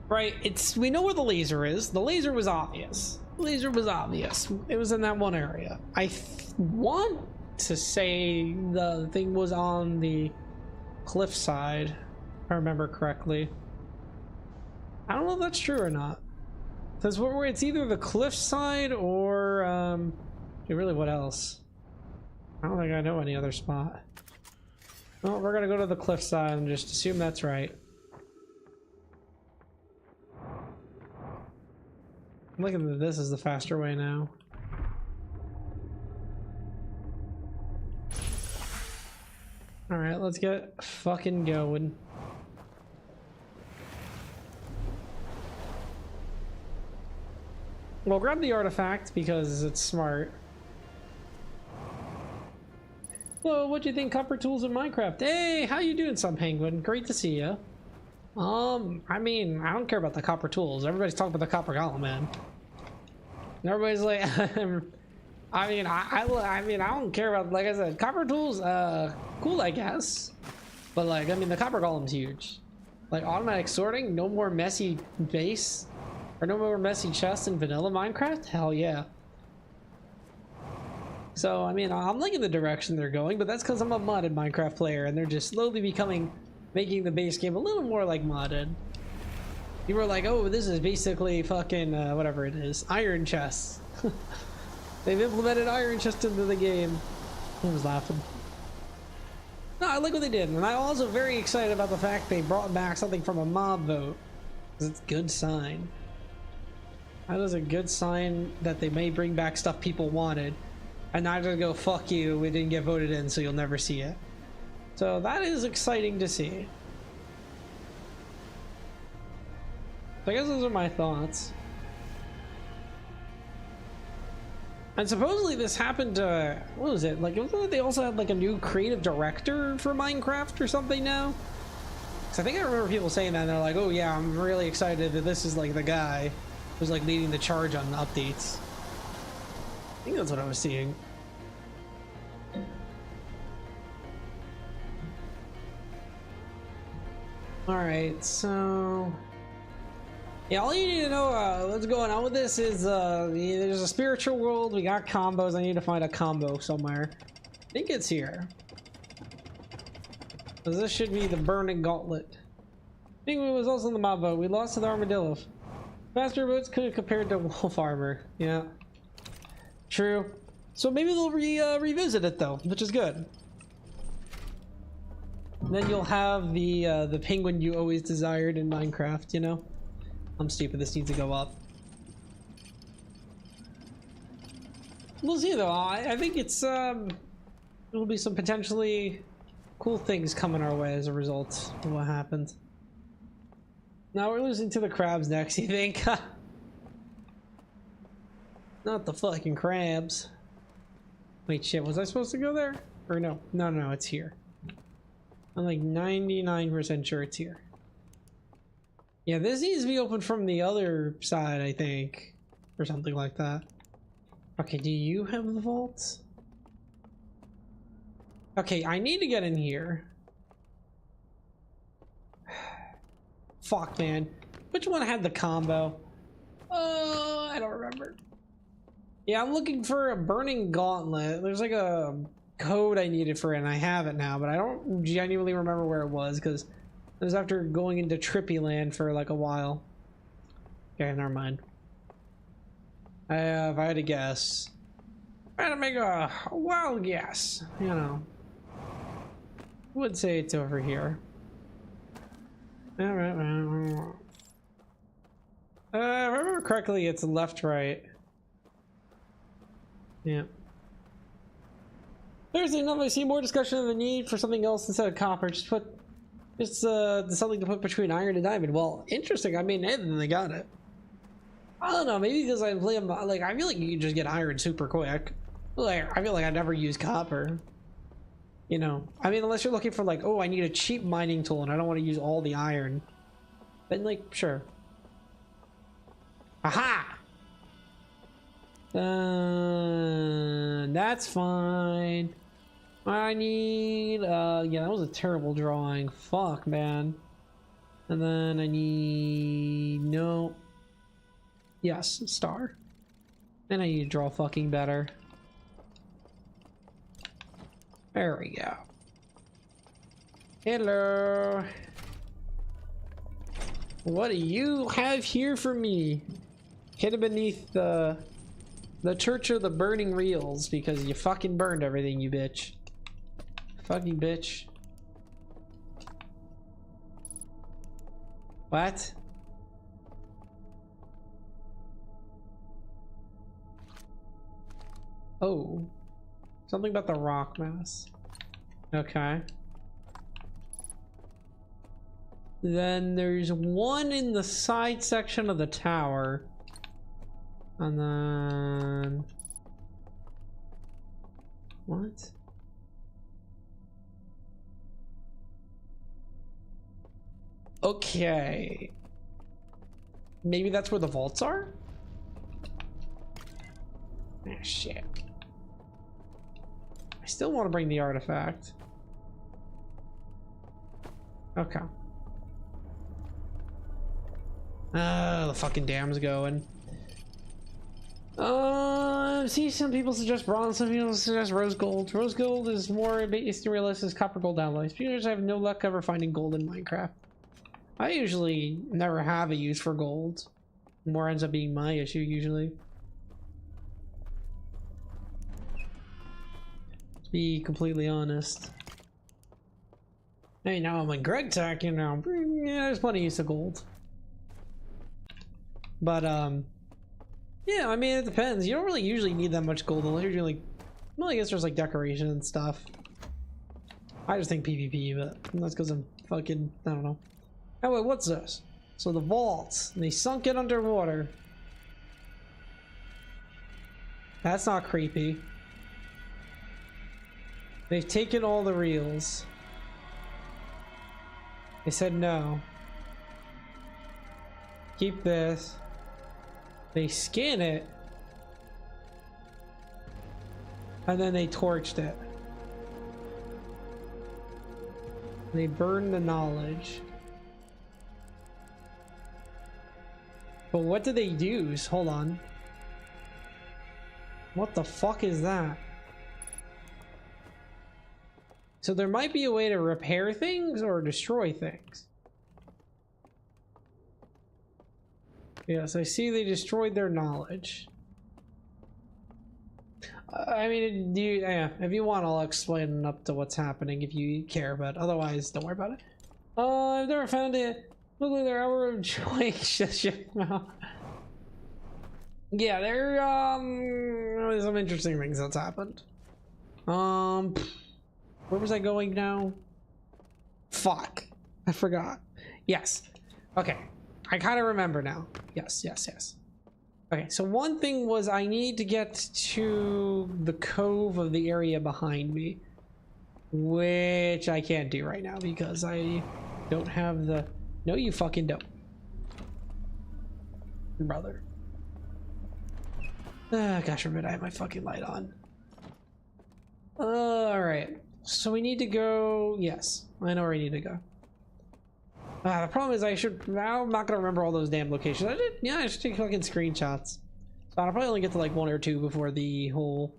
Right, we know where the laser is. The laser was obvious. It was in that one area. I want to say the thing was on the cliff side, if I remember correctly. I don't know if that's true or not. Because it's either the cliff side or, really, what else? I don't think I know any other spot. Well, we're gonna go to the cliff side and just assume that's right. I'm looking at this as the faster way now. Alright, let's get fucking going. Well, grab the artifact because it's smart. Well, what do you think copper tools in Minecraft? Hey, how you doing, Sun Penguin? Great to see you. I mean, I don't care about the copper tools. Everybody's talking about the copper golem, man. And everybody's like, I mean, I don't care about, like I said, copper tools, cool, I guess. But like, I mean, the copper golem's huge. Like automatic sorting, no more messy base. Or no more messy chests in vanilla Minecraft? Hell yeah. So, I mean, I'm liking the direction they're going, but that's because I'm a modded Minecraft player, and they're just slowly making the base game a little more like modded. You were like, oh, this is basically fucking, whatever it is, iron chests. They've implemented iron chests into the game. I was laughing. No, I like what they did, and I'm also very excited about the fact they brought back something from a mob vote. Because it's a good sign. That is a good sign that they may bring back stuff people wanted. And not just go, fuck you, we didn't get voted in, so you'll never see it. So that is exciting to see. So I guess those are my thoughts. And supposedly this happened to, what was it? Like, wasn't it they also had like a new creative director for Minecraft or something now? Because I think I remember people saying that and they're like, oh yeah, I'm really excited that this is like the guy who's like leading the charge on the updates. I think that's what I was seeing. Alright, so... yeah, all you need to know what's going on with this is there's a spiritual world, we got combos, I need to find a combo somewhere. I think it's here. Because this should be the burning gauntlet. Penguin was also in the mob vote. We lost to the armadillo. Faster boats could have compared to wolf armor. Yeah. True. So maybe they'll revisit it though, which is good. And then you'll have the penguin you always desired in Minecraft, you know? I'm stupid, this needs to go up. We'll see though, I think it's there'll be some potentially cool things coming our way as a result of what happened. Now we're losing to the crabs next, you think? Not the fucking crabs. Wait, shit, was I supposed to go there? Or no? No, it's here. I'm like 99% sure it's here. Yeah, this needs to be open from the other side, I think. Or something like that. Okay, do you have the vaults? Okay, I need to get in here. Fuck, man. Which one had the combo? I don't remember. Yeah, I'm looking for a burning gauntlet. There's like a code I needed for it, and I have it now, but I don't genuinely remember where it was, because it was after going into Trippy Land for like a while. Okay, never mind. If I had to guess, I had to make a wild guess, you know. I would say it's over here. Alright. If I remember correctly, it's left, right. Yeah. There's enough. I see more discussion of the need for something else instead of copper. Just something to put between iron and diamond. Well, interesting. I mean, Nathan, they got it. I don't know. Maybe because I play like I feel like you can just get iron super quick. Like I feel like I never use copper. You know, I mean, unless you're looking for like, oh, I need a cheap mining tool and I don't want to use all the iron. Then like, sure. Aha! That's fine. I need, yeah, that was a terrible drawing. Fuck, man. And then I need, no. Yes, star. And I need to draw fucking better. There we go. Hello. What do you have here for me? Hidden beneath the Church of the Burning Reels because you fucking burned everything, you bitch. Fucking bitch. What? Oh. Something about the rock mass. Okay. Then there's one in the side section of the tower. And then... What? Okay. Maybe that's where the vaults are? Ah, shit. I still want to bring the artifact. Okay. The fucking dam's going. See, some people suggest bronze, some people suggest rose gold. Rose gold is more based in realistic as copper gold alloys. People have no luck ever finding gold in Minecraft. I usually never have a use for gold. More ends up being my issue usually. To be completely honest. Hey, now I'm a Greg Tech, you know. Yeah, there's plenty of use of gold. But yeah, I mean, it depends. You don't really usually need that much gold unless you're doing like, well, I guess there's like decoration and stuff. I just think PvP, but that's because I'm fucking, I don't know. Oh wait, what's this? So the vaults, they sunk it underwater. That's not creepy. They've taken all the reels. They said no. Keep this. They scan it. And then they torched it. They burned the knowledge. But what did they use? Hold on. What the fuck is that? So there might be a way to repair things or destroy things. Yes, I see they destroyed their knowledge. I mean, yeah, if you want, I'll explain up to what's happening if you care, but otherwise, don't worry about it. I've never found it. Look like their hour of joy. Yeah, there's some interesting things that's happened. Where was I going now? Fuck. I forgot. Yes. Okay. I kind of remember now. Yes. Okay, so one thing was I need to get to the cove of the area behind me, which I can't do right now because I don't have the... No, you fucking don't. Brother. Gosh forbid I have my fucking light on. Alright. So we need to go... Yes, I know where I need to go. The problem is I'm not gonna remember all those damn locations. I should take fucking screenshots. So I'll probably only get to like 1 or 2 before the whole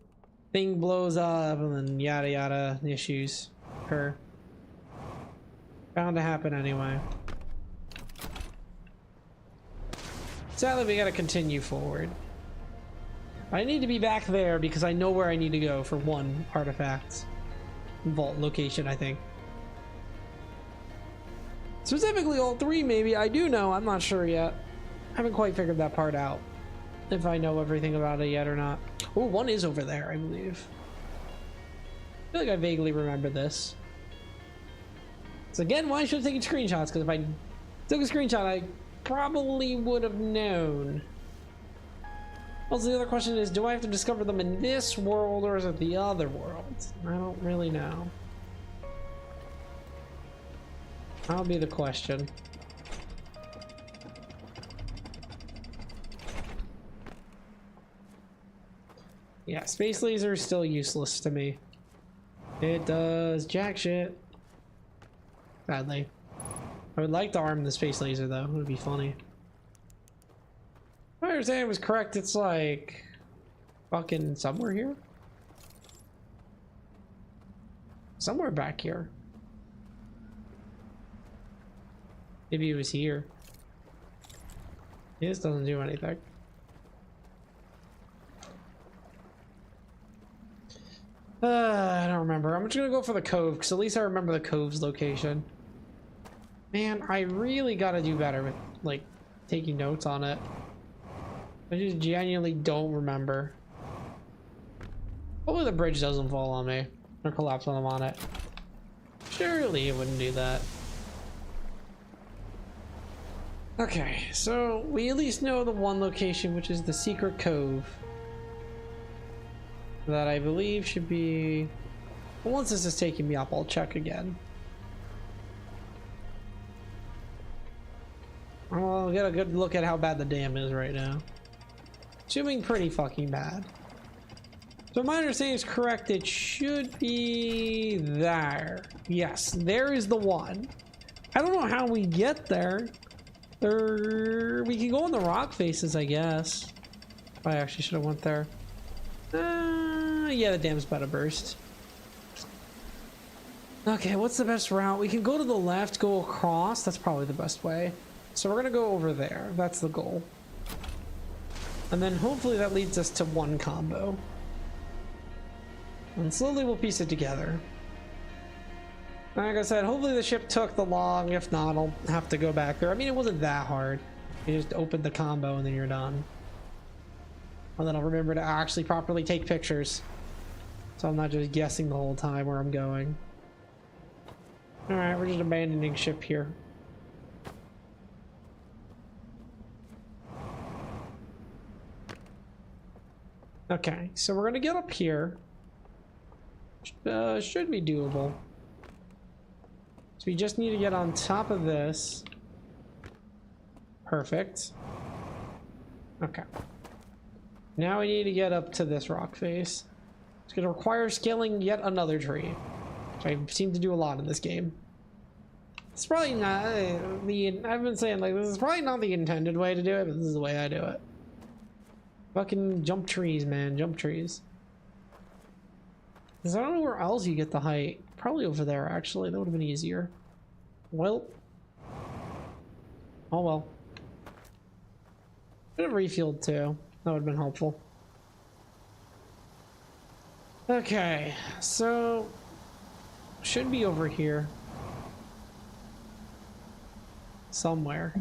thing blows up and then yada yada issues occur. Bound to happen anyway. Sadly, we gotta continue forward. I need to be back there because I know where I need to go for one artifact. Vault location, I think. Specifically all 3, maybe. I do know, I'm not sure yet. haven't quite figured that part out. If I know everything about it yet or not. Oh, one is over there, I believe. I feel like I vaguely remember this. So again, why should I have taken screenshots? Because if I took a screenshot, I probably would have known. Also, the other question is, do I have to discover them in this world or is it the other world? I don't really know. That'll be the question. Yeah, space laser is still useless to me. It does jack shit. Badly. I would like to arm the space laser though, it would be funny. If I understand it was correct, it's like fucking somewhere here? Somewhere back here. Maybe it was here. This doesn't do anything. I don't remember. I'm just gonna go for the cove because at least I remember the cove's location. Man, I really gotta do better with like taking notes on it. I just genuinely don't remember. Hopefully the bridge doesn't fall on me or collapse when I'm on it. Surely it wouldn't do that. Okay, so we at least know the one location, which is the secret cove. That I believe should be... Well, once this is taking me up, I'll check again. I'll get a good look at how bad the dam is right now. Assuming pretty fucking bad. So if my understanding is correct, it should be there. Yes, there is the one. I don't know how we get there. We can go on the rock faces, I guess. I actually should have went there. Yeah, the dam's about to burst. Okay, what's the best route? We can go to the left, go across. That's probably the best way. So we're gonna go over there. That's the goal. And then hopefully that leads us to one combo. And slowly we'll piece it together. Like I said, hopefully the ship took the long. If not, I'll have to go back there. I mean, it wasn't that hard. You just open the combo and then you're done. And then I'll remember to actually properly take pictures. So I'm not just guessing the whole time where I'm going. Alright, we're just abandoning ship here. Okay, so we're gonna get up here. Should be doable. So we just need to get on top of this. Perfect. Okay. Now we need to get up to this rock face. It's going to require scaling yet another tree, which I seem to do a lot in this game. It's probably not I've been saying like this is probably not the intended way to do it, but this is the way I do it. Fucking jump trees, man, jump trees. Because I don't know where else you get the height. Probably over there, actually. That would have been easier. Well. Oh well. Could have refueled too. That would have been helpful. Okay, so should be over here somewhere.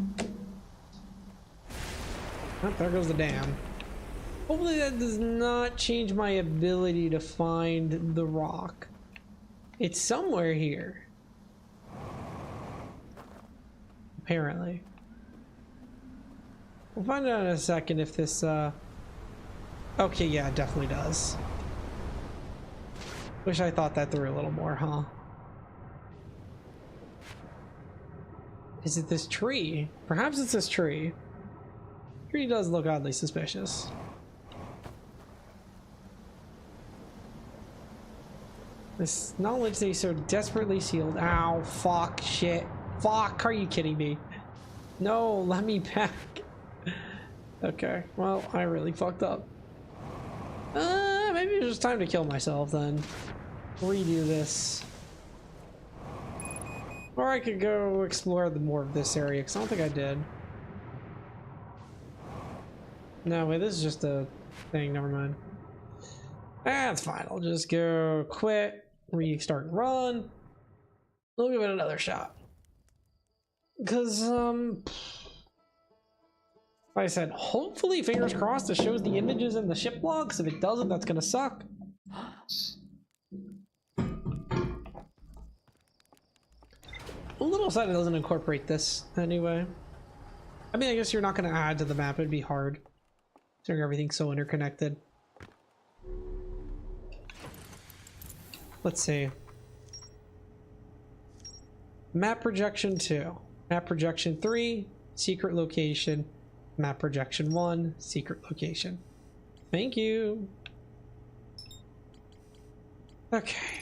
Oh, there goes the dam. Hopefully that does not change my ability to find the rock. It's somewhere here. Apparently. We'll find out in a second if this, okay, yeah, it definitely does. Wish I thought that through a little more, huh? Is it this tree? Perhaps it's this tree. Tree does look oddly suspicious. This knowledge they so desperately sealed. Ow, fuck, shit. Fuck, are you kidding me? No, let me back. Okay, well, I really fucked up. Maybe it's just time to kill myself then. Redo this. Or I could go explore more of this area, because I don't think I did. No, wait, this is just a thing, never mind. That's fine, I'll just go quit, restart and run. We'll give it another shot. Because, Like I said, hopefully, fingers crossed, it shows the images in the ship logs. If it doesn't, that's gonna suck. A little sad it doesn't incorporate this anyway. I mean, I guess you're not gonna add to the map. It'd be hard. Considering everything's so interconnected. Let's see. Map projection 2. Map projection 3. Secret location. Map projection 1. Secret location. Thank you. Okay.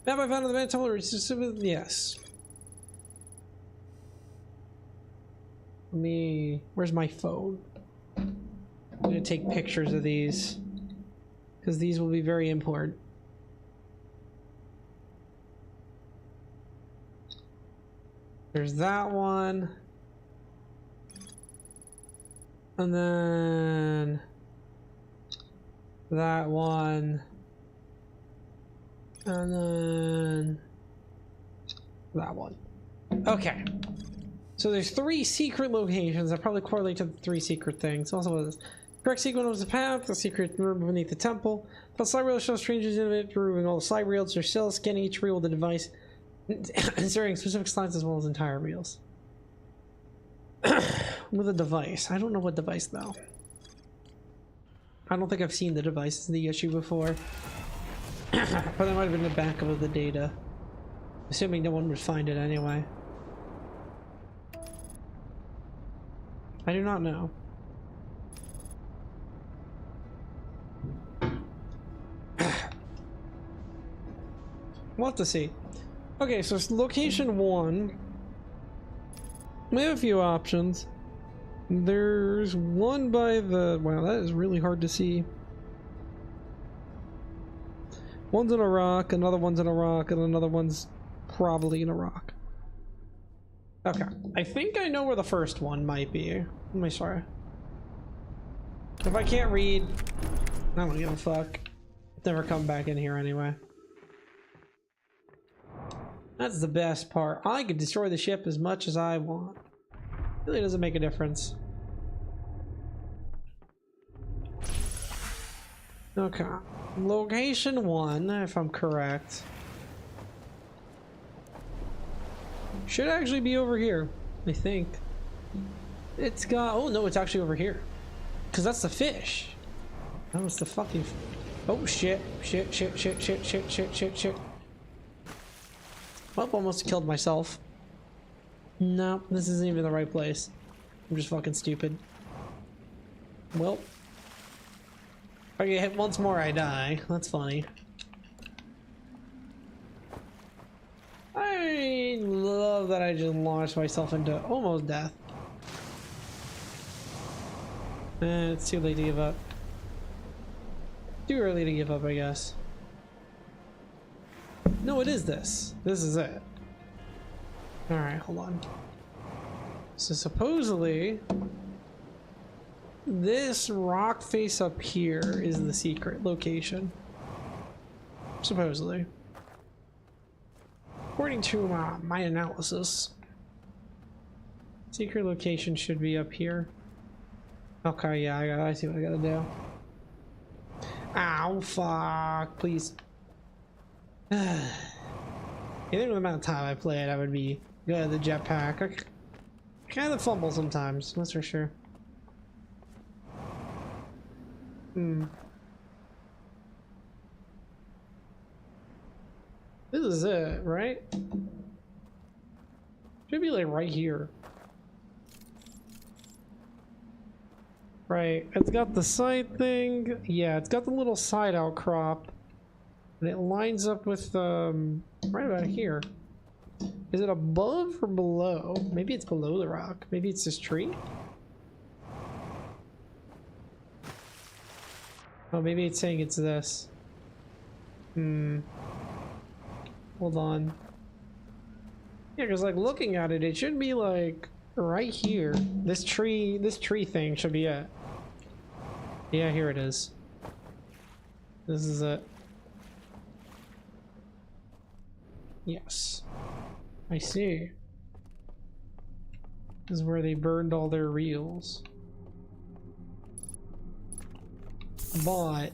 Map I found in the van tunnel. Yes. Where's my phone? I'm gonna take pictures of these because these will be very important. There's that one. And then that one. And then that one. Okay. So there's 3 secret locations that probably correlate to the 3 secret things. Also, this correct sequence was the path, the secret room beneath the temple. The slide reel shows strangers in it, removing all the slide reels. They're still scanning each reel with the device, inserting specific slides as well as entire reels. With a device. I don't know what device though. I don't think I've seen the device in the issue before. But that might have been the backup of the data. Assuming no one would find it anyway. I do not know. We'll have to see. Okay, so it's location 1. We have a few options. There's one by the... Wow, that is really hard to see. One's in a rock, another one's in a rock, and another one's probably in a rock. Okay, I think I know where the first one might be. Let me try. If I can't read, I don't give a fuck. Never come back in here anyway. That's the best part. I could destroy the ship as much as I want. Really doesn't make a difference. Okay. Location 1, if I'm correct, should actually be over here, I think. It's got... Oh, no, it's actually over here. Because that's the fish. That was the fucking... Oh, shit. Shit, shit, shit, shit, shit, shit, shit, shit. Well, almost killed myself. No, this isn't even the right place. I'm just fucking stupid. Well. If I get hit once more, I die. That's funny. I love that I just launched myself into almost death. It's too late to give up. Too early to give up, I guess. No, it is this. This is it. Alright, hold on. So supposedly, this rock face up here is the secret location. Supposedly. According to my analysis, secret location should be up here. Okay, yeah, I see what I gotta do. Ow, fuck, please. I think with the amount of time I played, I would be good at the jetpack. I kind of fumble sometimes, that's for sure. This is it, right? Should be like right here. Right, it's got the side thing. Yeah, it's got the little side outcrop. And it lines up with, right about here. Is it above or below? Maybe it's below the rock. Maybe it's this tree? Oh, maybe it's saying it's this. Hold on. Yeah, because like looking at it, it should be like right here. This tree thing should be it. Yeah, here it is. This is it. Yes. I see. This is where they burned all their reels. but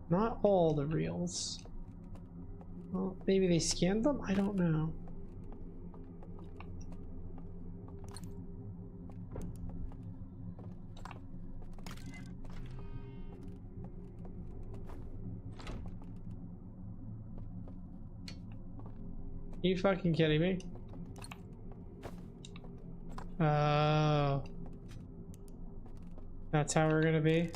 not all the reels. Well, maybe they scanned them? I don't know. Are you fucking kidding me? Oh. That's how we're gonna be?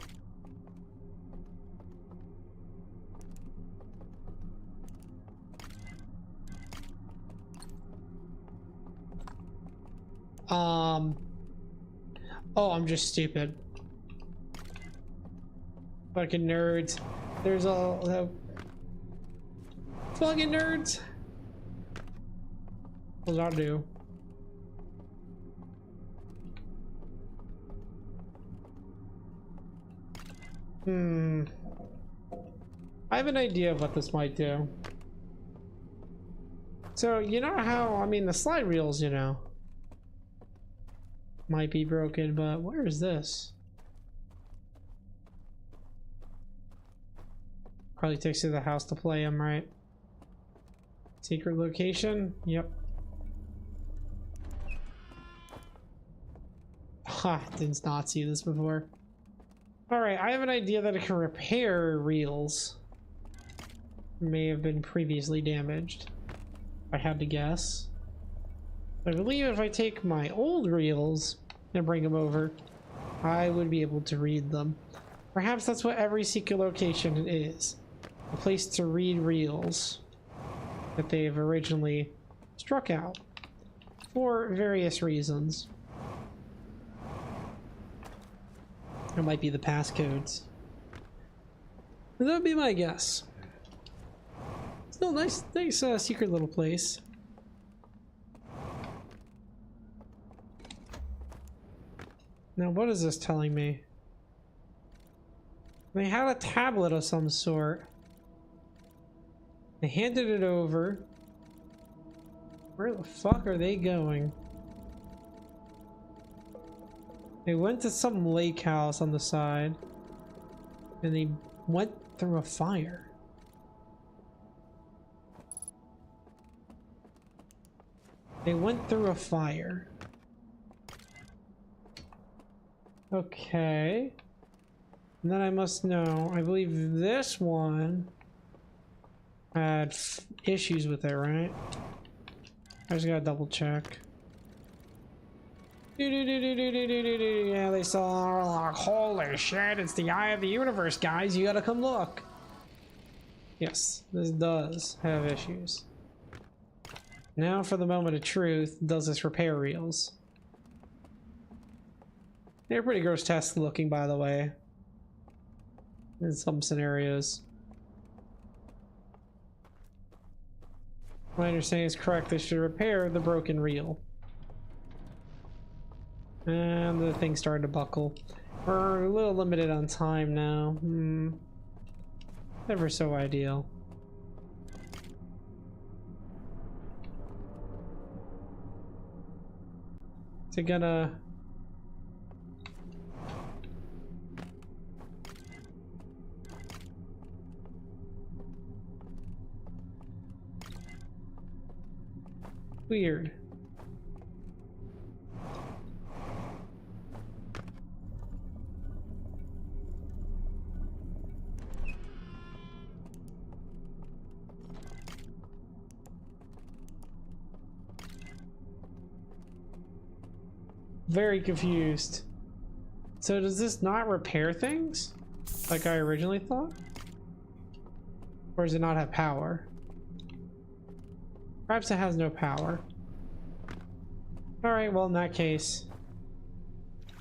Oh, I'm just stupid. Fucking nerds. There's all fucking nerds. What does that do? I have an idea of what this might do. So, you know how, I mean, the slide reels, you know, might be broken, but where is this? Probably takes you to the house to play them, right? Secret location? Yep. Ha, did not see this before. Alright, I have an idea that it can repair reels. May have been previously damaged. I had to guess. I believe if I take my old reels and bring them over, I would be able to read them. Perhaps that's what every secret location is. A place to read reels that they have originally struck out for various reasons. It might be the passcodes. That would be my guess. Still nice secret little place. Now what is this telling me? They had a tablet of some sort. They handed it over. Where the fuck are they going? They went to some lake house on the side. And they went through a fire. They went through a fire. Okay. And then I must know, I believe this one had issues with it, right? I just gotta double check. Yeah, they saw, like, holy shit, it's the eye of the universe, guys, you gotta come look. Yes, this does have issues. Now for the moment of truth, does this repair reels? They're pretty grotesque looking, by the way, in some scenarios. My understanding is correct, they should repair the broken reel. And the thing's starting to buckle. We're a little limited on time now. Never so ideal. Is it gonna... Weird. Very confused. So does this not repair things like I originally thought? Or does it not have power? Perhaps it has no power. Alright, well in that case.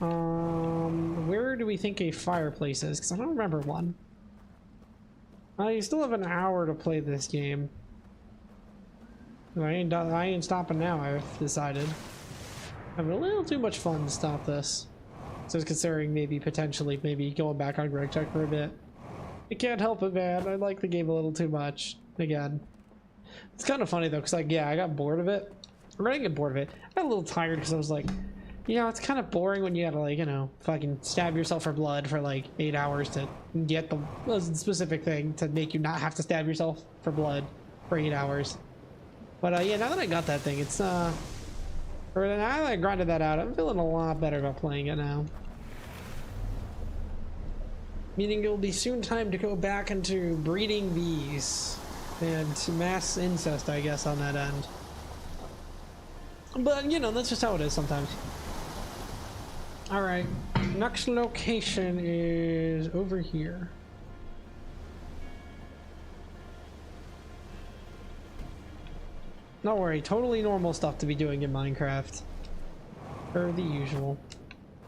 Where do we think a fireplace is? Because I don't remember one. You still have an hour to play this game. I ain't stopping now, I've decided. Having a little too much fun to stop this. So I was considering maybe potentially going back on Greg Tech for a bit. I can't help it, man. I like the game a little too much. Again. It's kind of funny though, because like, yeah, I got bored of it. Or I didn't get bored of it. I got a little tired because I was like, You know, it's kind of boring when you gotta, like, you know, fucking stab yourself for blood for like 8 hours to get the specific thing to make you not have to stab yourself for blood for 8 hours. But yeah, now that I got that thing, it's or now that I grinded that out, I'm feeling a lot better about playing it now. Meaning it will be soon time to go back into breeding bees and mass incest, I guess, on that end. But, you know, that's just how it is sometimes. Alright, next location is over here. Don't worry, totally normal stuff to be doing in Minecraft. Per the usual.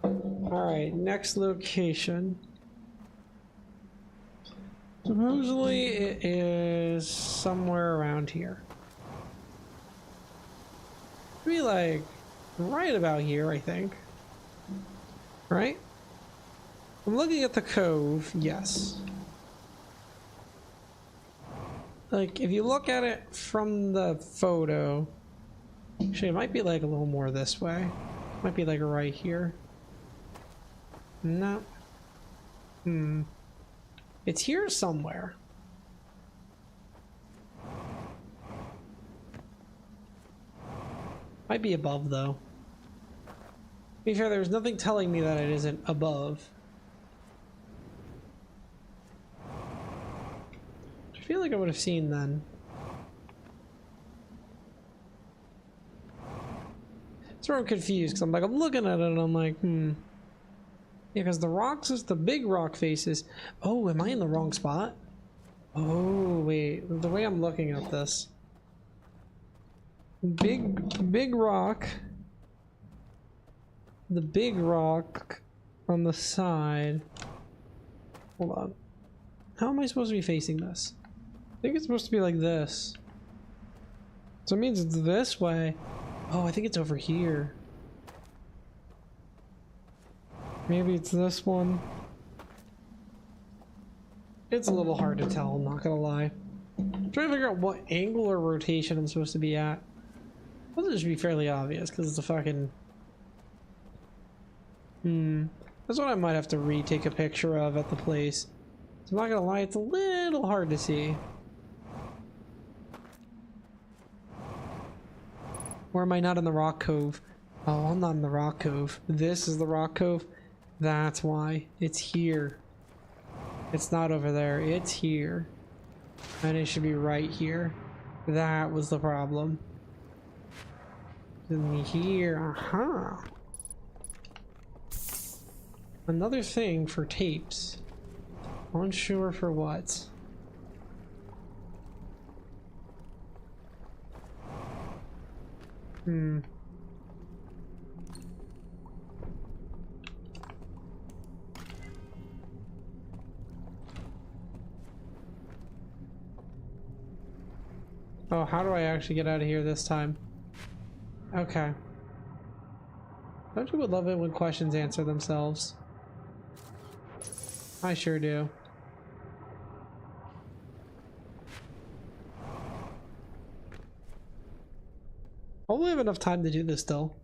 Alright, next location. Supposedly it is somewhere around here. Be like right about here, I think. Right? I'm looking at the cove, yes. Like, if you look at it from the photo, actually, it might be like a little more this way. Might be like right here. No. It's here somewhere. Might be above, though. To be fair, there's nothing telling me that it isn't above. I feel like I would have seen then. That's where I'm confused, because I'm looking at it and I'm like, Yeah, because the rocks is the big rock faces. Oh, am I in the wrong spot? Oh, wait. The way I'm looking at this. Big rock. The big rock on the side. Hold on. How am I supposed to be facing this? I think it's supposed to be like this. So it means it's this way. Oh, I think it's over here. Maybe it's this one. It's a little hard to tell, I'm not gonna lie. I'm trying to figure out what angle or rotation I'm supposed to be at. Well, this should be fairly obvious, because it's a fucking... That's what I might have to retake a picture of at the place. So I'm not gonna lie, it's a little hard to see. Or am I not in the rock cove? Oh, I'm not in the rock cove. This is the rock cove. That's why. It's here. It's not over there. It's here. And it should be right here. That was the problem. In here. Aha. Another thing for tapes. Unsure for what. Oh, how do I actually get out of here this time? Okay. Don't you love it when questions answer themselves? I sure do. Hopefully I have enough time to do this still.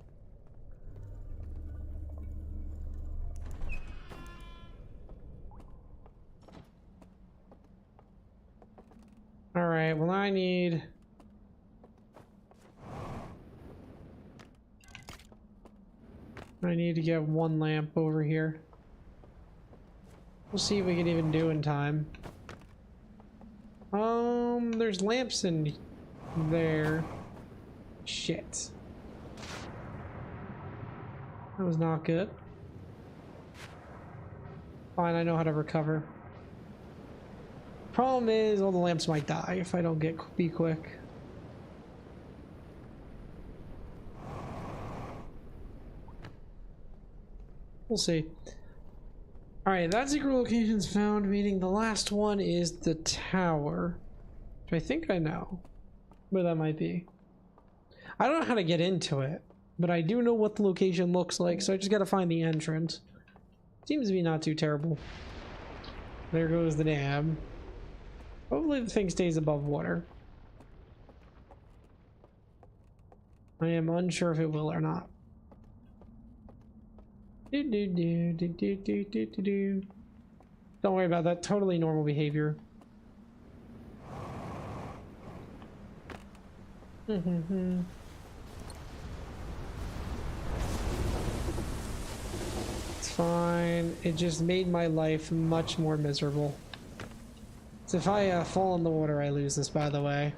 Alright, well I need... to get one lamp over here. We'll see if we can even do in time. There's lamps in there. Shit. That was not good. Fine, I know how to recover. Problem is, all the lamps might die if I don't be quick. We'll see. Alright, that secret location's found, meaning the last one is the tower. Which I think I know where that might be. I don't know how to get into it, but I do know what the location looks like, so I just gotta find the entrance. Seems to be not too terrible. There goes the dam. Hopefully the thing stays above water. I am unsure if it will or not. Do do do do do do do do do. Don't worry about that. Totally normal behavior. It's fine. It just made my life much more miserable. So if I fall in the water, I lose this, by the way.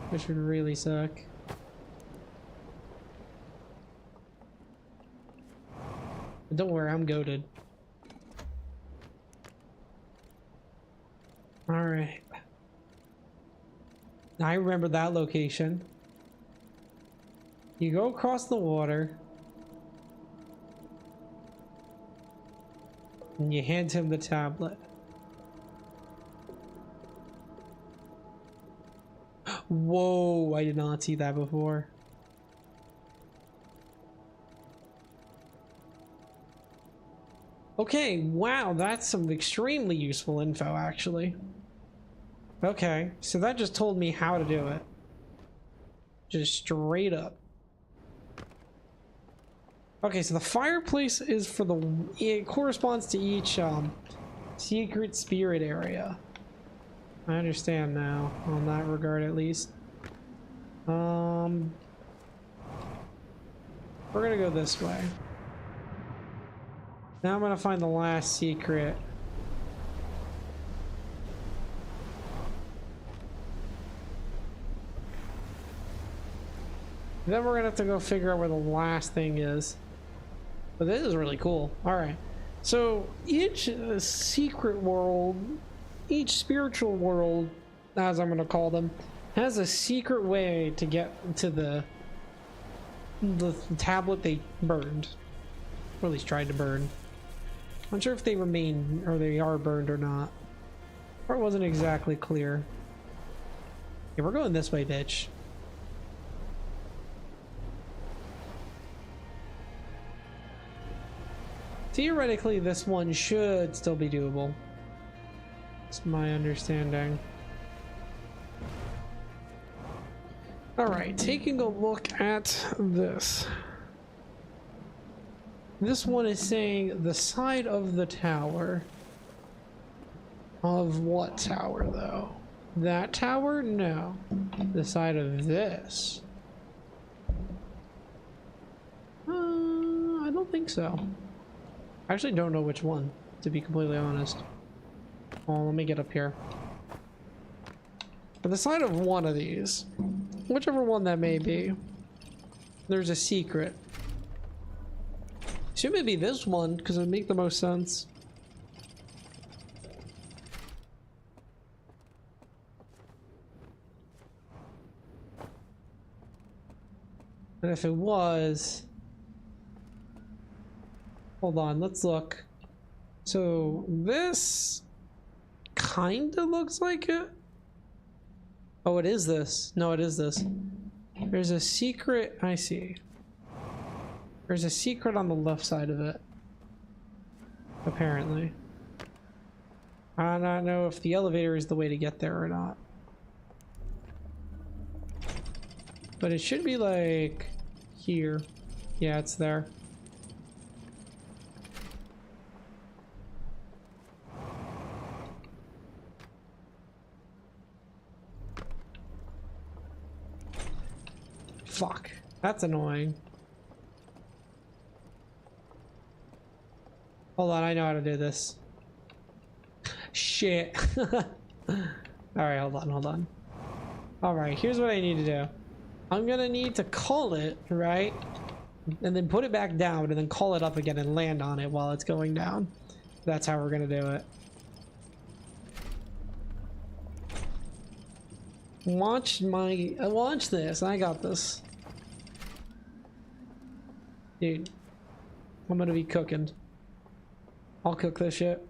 Which would really suck. But don't worry, I'm goated. Alright. I remember that location. You go across the water. And you hand him the tablet. Whoa, I did not see that before. Okay, wow, that's some extremely useful info, actually. Okay, so that just told me how to do it. Just straight up. Okay, so the fireplace is for the... It corresponds to each secret spirit area. I understand now, on that regard at least. We're gonna go this way. Now I'm gonna find the last secret. Then we're gonna have to go figure out where the last thing is. But this is really cool. Alright. So each secret world, each spiritual world, as I'm gonna call them, has a secret way to get to the tablet they burned. Or at least tried to burn. I'm not sure if they remain or they are burned or not. Or it wasn't exactly clear. Yeah, we're going this way, bitch. Theoretically, this one should still be doable. That's my understanding. Alright, taking a look at this. This one is saying the side of the tower. Of what tower, though? That tower? No. The side of this. I don't think so. I actually don't know which one, to be completely honest. Oh, let me get up here. But the side of one of these, whichever one that may be, there's a secret. Should maybe this one, because it would make the most sense. And if it was... Hold on, let's look. So this kind of looks like it. Oh, it is this. No, it is this. There's a secret. I see. There's a secret on the left side of it. Apparently. I don't know if the elevator is the way to get there or not. But it should be like here. Yeah, it's there. Fuck. That's annoying. Hold on, I know how to do this. Shit. Alright, hold on. Alright, here's what I need to do. I'm gonna need to call it, right? And then put it back down and then call it up again and land on it while it's going down. That's how we're gonna do it. Watch this. I got this. Dude, I'm gonna be cooking. I'll cook this shit.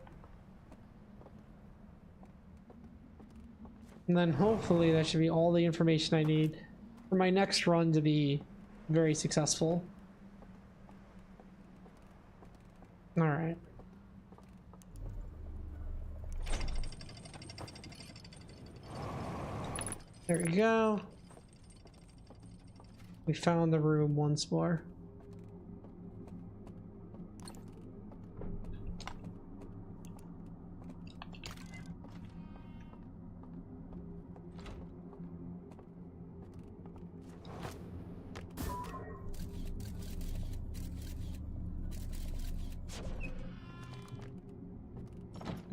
And then hopefully that should be all the information I need for my next run to be very successful. Alright. There we go. We found the room once more.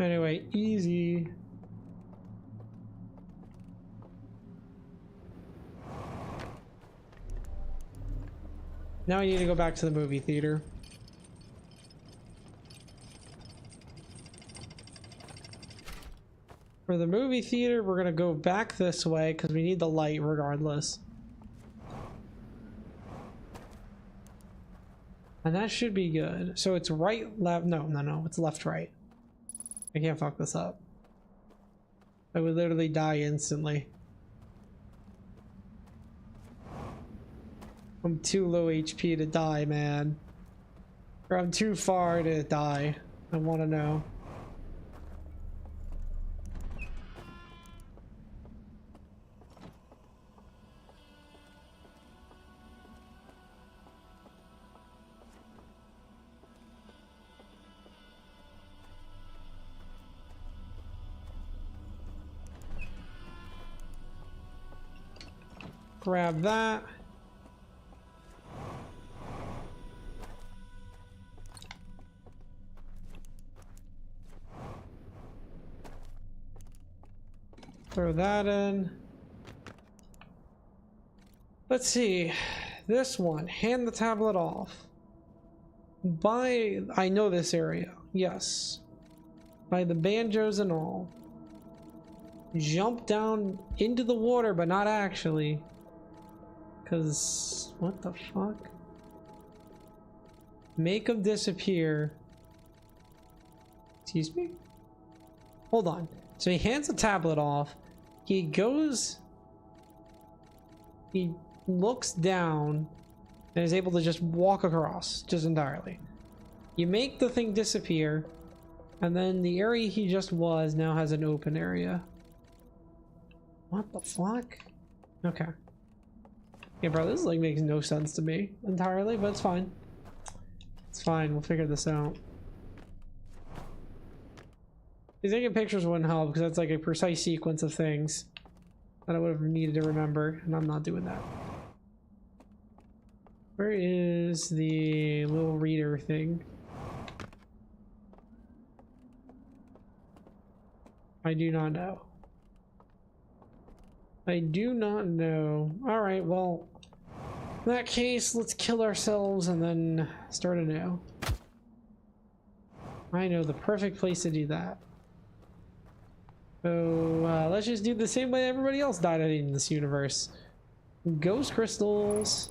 Anyway, easy. Now I need to go back to the movie theater. For the movie theater, we're gonna go back this way because we need the light regardless. And that should be good. So it's right, left, no, it's left, right. I can't fuck this up. I would literally die instantly. I'm too low HP to die, man. Or I'm too far to die. I want to know. Grab that. Throw that in. Let's see. This one. Hand the tablet off. I know this area. Yes. By the banjos and all. Jump down into the water, but not actually. Because, what the fuck? Make them disappear. Excuse me? Hold on. So he hands the tablet off. He goes... He looks down and is able to just walk across, just entirely. You make the thing disappear, and then the area he just was now has an open area. What the fuck? Okay. Yeah, bro, this like makes no sense to me entirely, but it's fine. It's fine, we'll figure this out. Taking pictures wouldn't help because that's like a precise sequence of things that I would have needed to remember, and I'm not doing that. Where is the little reader thing? I do not know. I do not know. Alright, well, in that case, let's kill ourselves and then start anew. I know the perfect place to do that. So, let's just do the same way everybody else died in this universe. Ghost crystals.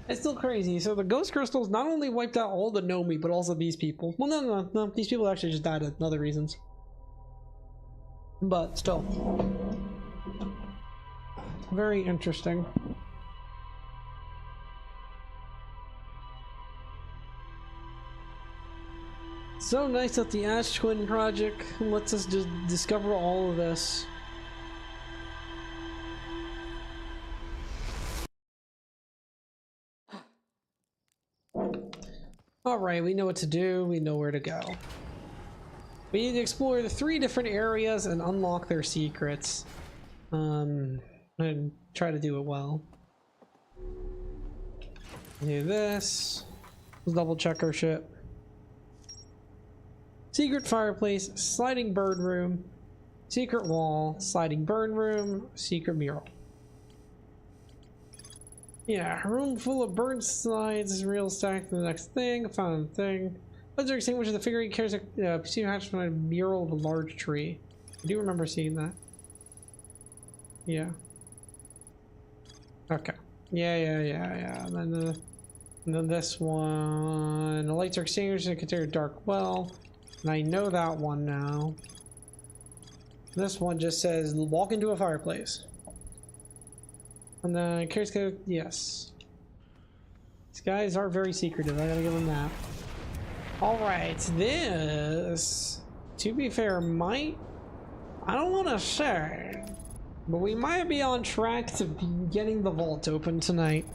It's still crazy. So the ghost crystals not only wiped out all the Nomi, but also these people. Well, no. These people actually just died of other reasons. But still. Very interesting. So nice that the Ash Twin project lets us just discover all of this. Alright, we know what to do, we know where to go. We need to explore the 3 different areas and unlock their secrets. And try to do it well. Do this. Let's double check our shit. Secret fireplace, sliding burn room, secret wall, sliding burn room, secret mural. Yeah, a room full of burn slides, real stack to the next thing, found thing. Legendary extinguisher, the figurine carries a perceived hatched from a mural of a large tree. I do remember seeing that. Yeah. Okay. Yeah. And then this one. The lights are extinguished and considered dark well. And I know that one now. This one just says walk into a fireplace. And then carries code, yes. These guys are very secretive, I gotta give them that. Alright, this, to be fair, I don't want to say, but we might be on track to be getting the vault open tonight.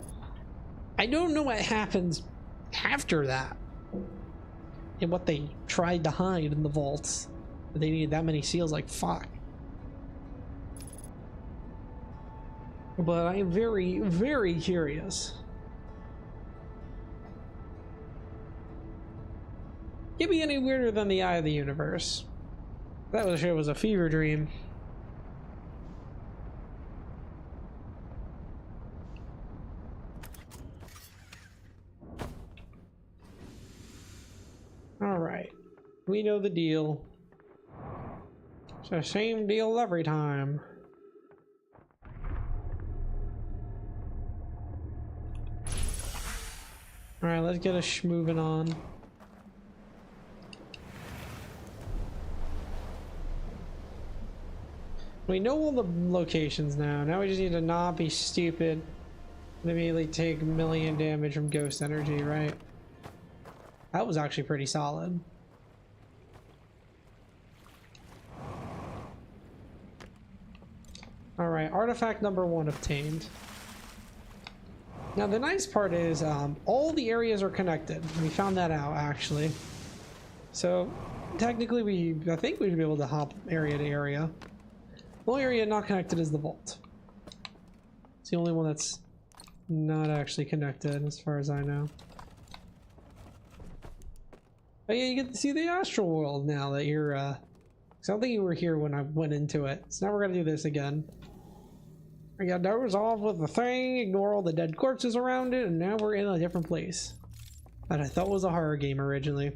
I don't know what happens after that. And what they tried to hide in the vaults. They needed that many seals, like fuck. But I am very, very curious. Can't be any weirder than the eye of the universe. That was sure was a fever dream. Alright. We know the deal. It's the same deal every time. Alright, let's get us moving on. We know all the locations now. Now we just need to not be stupid and immediately take a million damage from ghost energy, right? That was actually pretty solid. Alright, artifact number 1 obtained. Now the nice part is all the areas are connected. We found that out actually. So technically I think we should be able to hop area to area. The only area not connected is the vault. It's the only one that's not actually connected as far as I know. Oh yeah, you get to see the astral world now that you're 'cause I don't think you were here when I went into it. So now we're gonna do this again. I got no resolve with the thing, ignore all the dead corpses around it, and now we're in a different place that I thought was a horror game originally.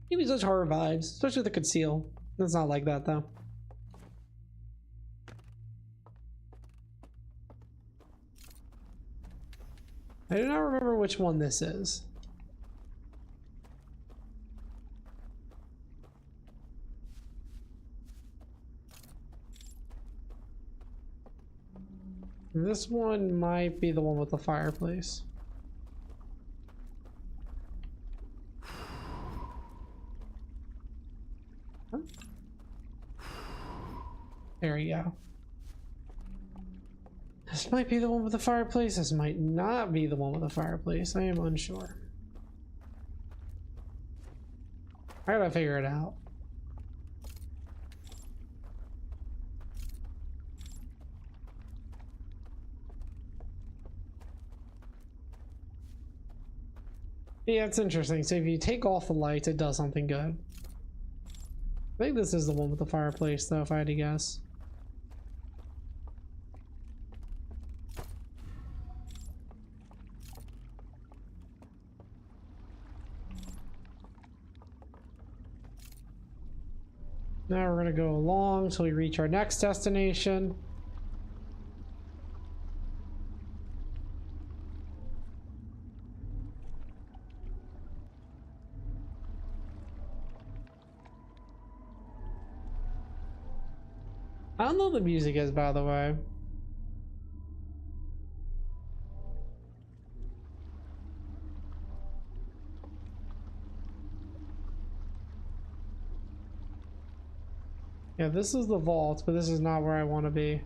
Give me such horror vibes, especially with the conceal. It's not like that though. I do not remember which one this is. This one might be the one with the fireplace. Huh? There you go. This might be the one with the fireplace. This might not be the one with the fireplace. I am unsure. I gotta figure it out. Yeah, it's interesting. So if you take off the lights, it does something good. I think this is the one with the fireplace, though, if I had to guess. Now we're gonna go along until we reach our next destination. I don't know what the music is, by the way. Yeah, this is the vault, but this is not where I want to be.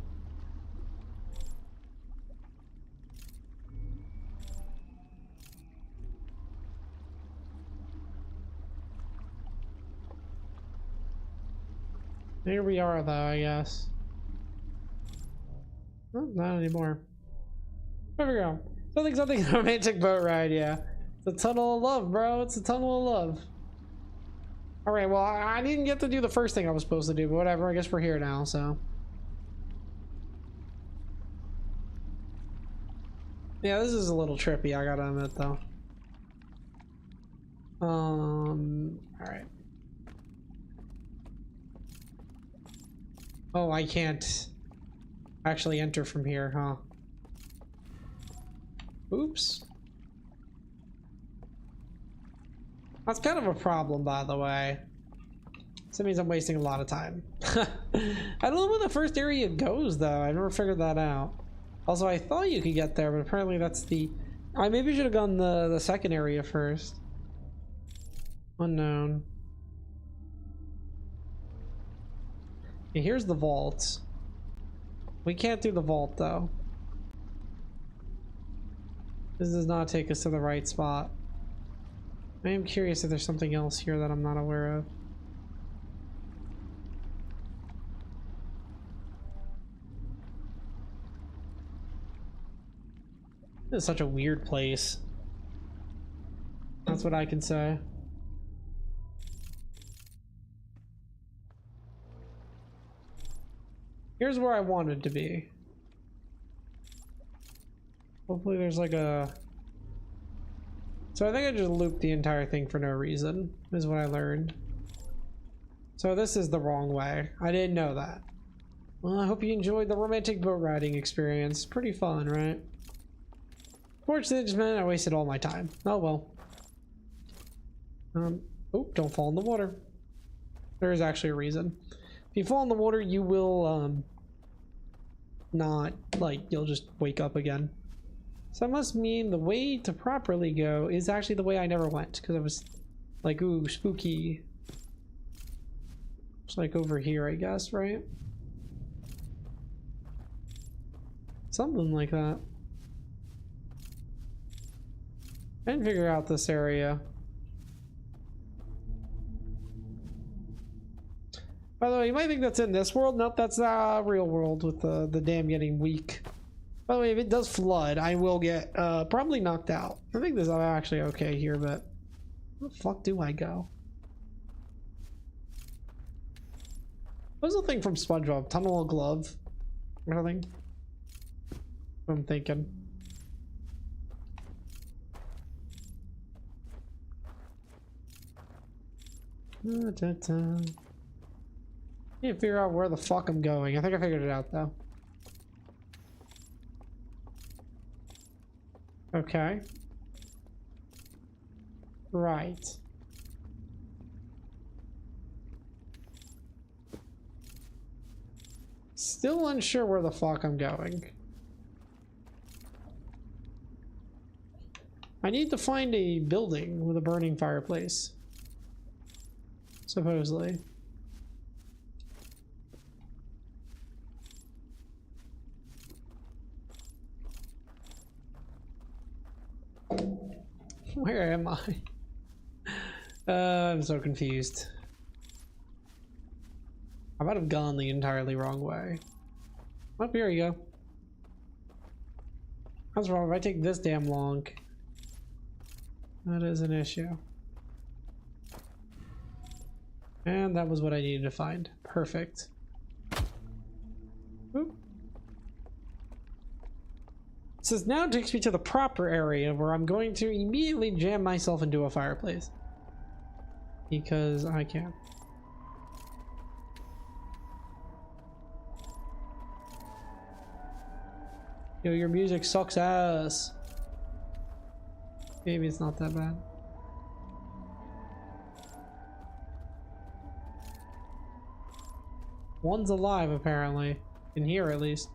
Here we are, though, I guess. Oh, not anymore. There we go. Something romantic boat ride, yeah. It's a tunnel of love, bro. It's a tunnel of love. Alright, well, I didn't get to do the first thing I was supposed to do, but whatever. I guess we're here now, so. Yeah, this is a little trippy, I gotta admit, though. Alright. Oh, I can't actually enter from here, huh? Oops. That's kind of a problem, by the way. So that means I'm wasting a lot of time. I don't know where the first area goes, though. I never figured that out. Also, I thought you could get there, but apparently that's the... I maybe should have gone the second area first. Unknown. Okay, here's the vault. We can't do the vault, though. This does not take us to the right spot. I am curious if there's something else here that I'm not aware of. This is such a weird place. That's what I can say. Here's where I wanted to be. Hopefully there's like a... So I think I just looped the entire thing for no reason, is what I learned. So this is the wrong way. I didn't know that. Well, I hope you enjoyed the romantic boat riding experience. Pretty fun, right? Fortunately, it just meant I wasted all my time. Oh well. Oh, don't fall in the water. There is actually a reason. If you fall in the water, you will, not, like, you'll just wake up again. So that must mean the way to properly go is actually the way I never went, because I was like, ooh, spooky. It's like over here, I guess, right? Something like that. I didn't figure out this area. By the way, you might think that's in this world. Nope, that's the real world with the dam getting weak. By the way, if it does flood, I will get probably knocked out. I think this is actually okay here, but where the fuck do I go? What's the thing from SpongeBob? Tunnel of Glove? Or something? I'm thinking. Can't figure out where the fuck I'm going. I think I figured it out though. Okay. Right. Still unsure where the fuck I'm going. I need to find a building with a burning fireplace. Supposedly. Where am I? I'm so confused. I might have gone the entirely wrong way. Oh, here you go. What's wrong if I take this damn long? That is an issue. And that was what I needed to find. Perfect. Oop. It says now takes me to the proper area where I'm going to immediately jam myself into a fireplace. Because I can. Yo, your music sucks ass. Maybe it's not that bad. One's alive, apparently. In here, at least.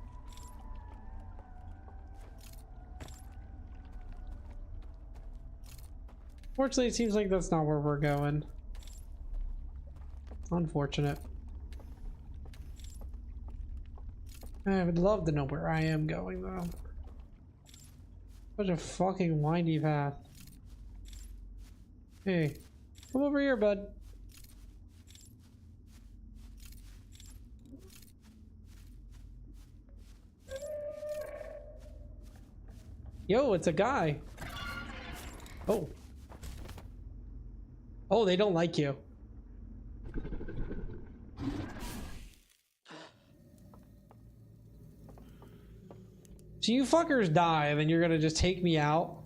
Fortunately, it seems like that's not where we're going. Unfortunate. I would love to know where I am going, though. Such a fucking windy path. Hey, come over here, bud. Yo, it's a guy. Oh. Oh, they don't like you. So you fuckers die, and then you're gonna just take me out?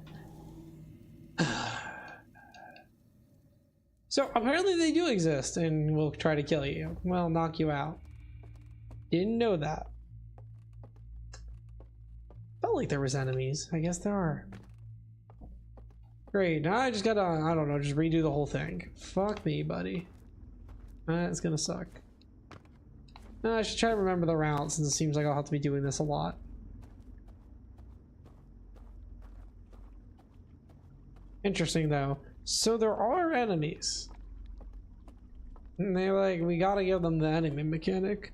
So apparently they do exist and will try to kill you. Well, knock you out. Didn't know that. Felt like there was enemies. I guess there are. Great, now I just gotta, I don't know, just redo the whole thing. Fuck me, buddy. That's gonna suck. I should try to remember the route since it seems like I'll have to be doing this a lot. Interesting though. So there are enemies. And they're like, we gotta give them the enemy mechanic.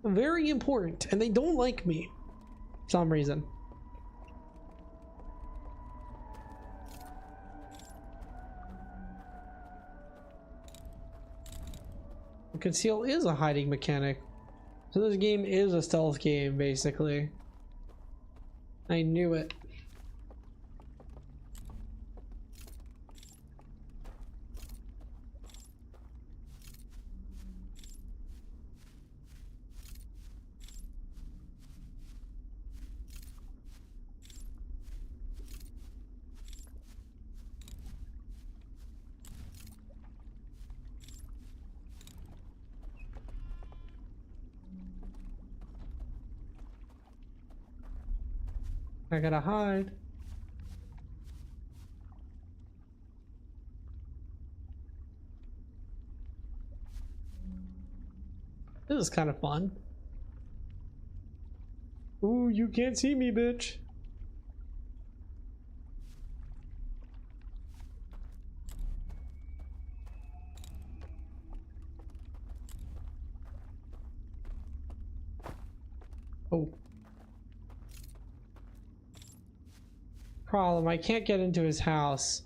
Very important. And they don't like me. For some reason. Conceal is a hiding mechanic. So this game is a stealth game, basically. I knew it. I gotta hide. This is kind of fun. Ooh, you can't see me, bitch. Oh. Problem, I can't get into his house.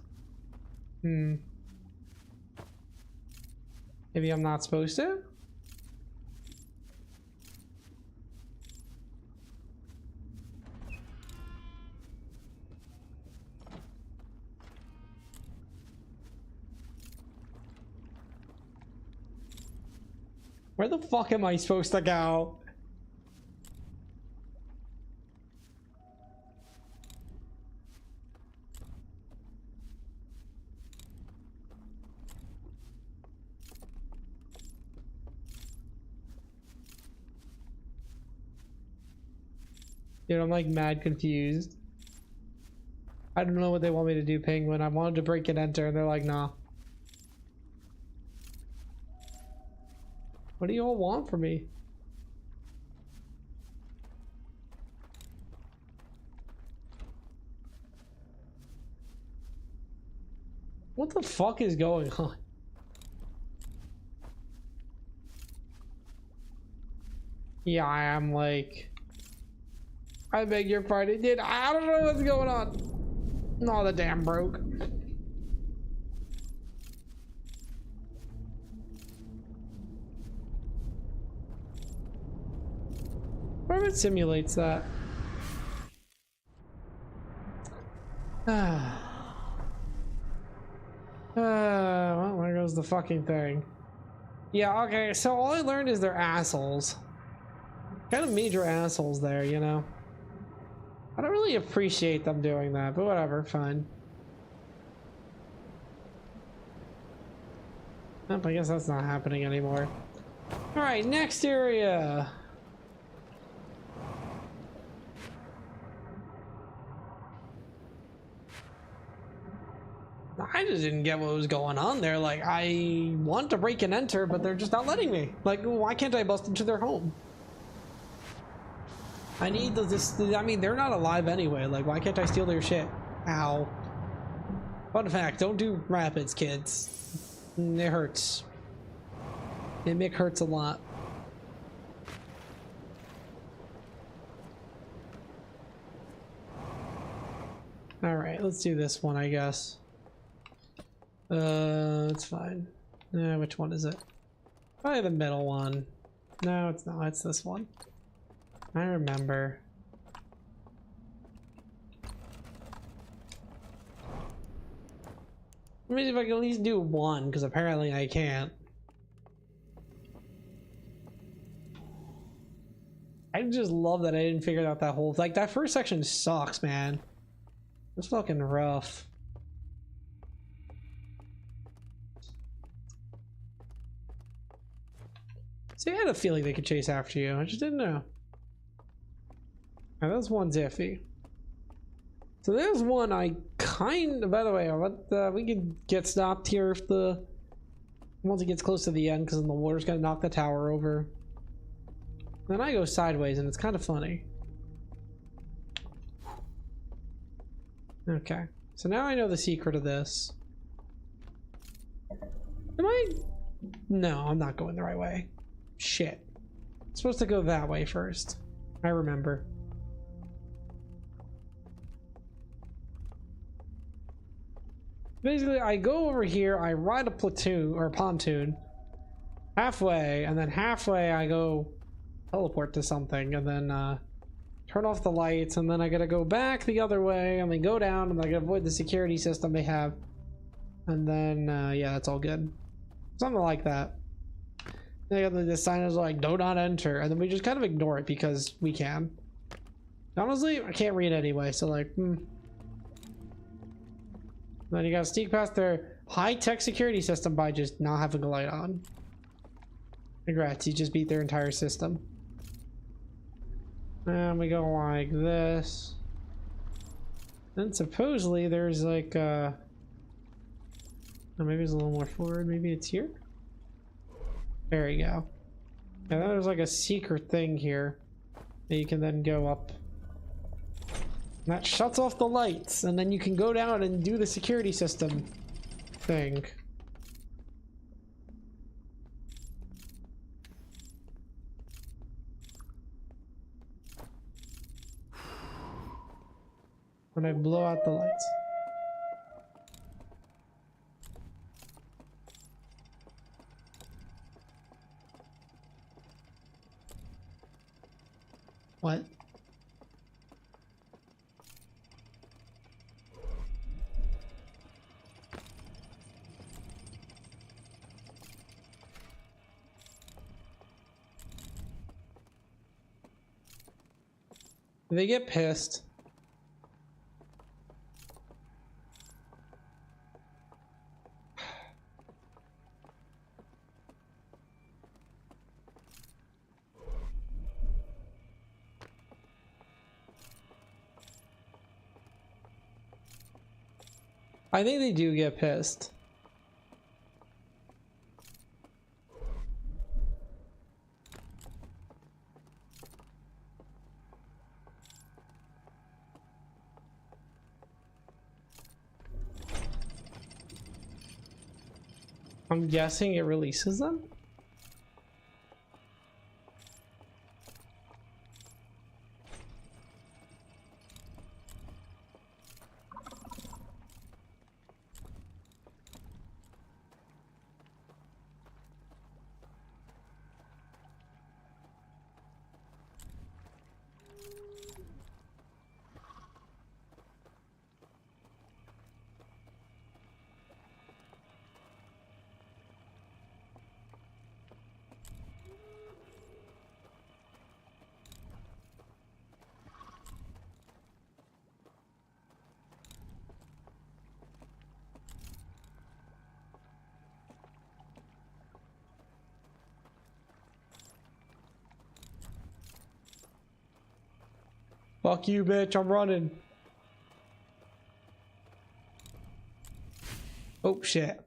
Maybe I'm not supposed to? Where the fuck am I supposed to go? Dude, I'm like mad confused. I don't know what they want me to do, Penguin. I wanted to break and enter, and they're like, nah. What do you all want from me? What the fuck is going on? Yeah, I am like... I beg your pardon, dude. I don't know what's going on. No, the dam broke. What if it simulates that? Well, there goes the fucking thing. Yeah, okay, so all I learned is they're assholes. Kind of major assholes there, you know? I don't really appreciate them doing that, but whatever, fine. Nope, I guess that's not happening anymore. Alright, next area! I just didn't get what was going on there. Like, I want to break and enter, but they're just not letting me. Like, why can't I bust into their home? I need this. I mean, they're not alive anyway. Like, why can't I steal their shit? Ow. Fun fact, don't do rapids, kids. It hurts. It hurts a lot. Alright, let's do this one, I guess. It's fine. Which one is it? Probably the middle one. No, it's not. It's this one. I remember. Let me see if I can at least do one, because apparently I can't. I just love that I didn't figure out that whole... Like, that first section sucks, man. It's fucking rough. See, I had a feeling they could chase after you. I just didn't know. Now, this one's iffy. So there's one I kind of... By the way, we can get stopped here if the... Once it gets close to the end, because then the water's gonna knock the tower over. Then I go sideways, and it's kind of funny. Okay. So now I know the secret of this. Am I... No, I'm not going the right way. Shit. I'm supposed to go that way first. I remember. Basically, I go over here, I ride a platoon, or a pontoon, halfway, and then halfway I go teleport to something, and then turn off the lights, and then I gotta go back the other way, and then go down, and I gotta avoid the security system they have. And then, yeah, that's all good. Something like that. They got the sign is like, do not enter, and then we just kind of ignore it because we can. Honestly, I can't read anyway, so like, Then you gotta sneak past their high-tech security system by just not having a light on. Congrats, you just beat their entire system. And we go like this. And supposedly there's like oh, maybe it's a little more forward, maybe it's here? There you go. Yeah, there's like a secret thing here that you can then go up. And that shuts off the lights, and then you can go down and do the security system thing. When I blow out the lights. What? They get pissed. I think they do get pissed. I'm guessing it releases them? Fuck you, bitch, I'm running. Oh, shit.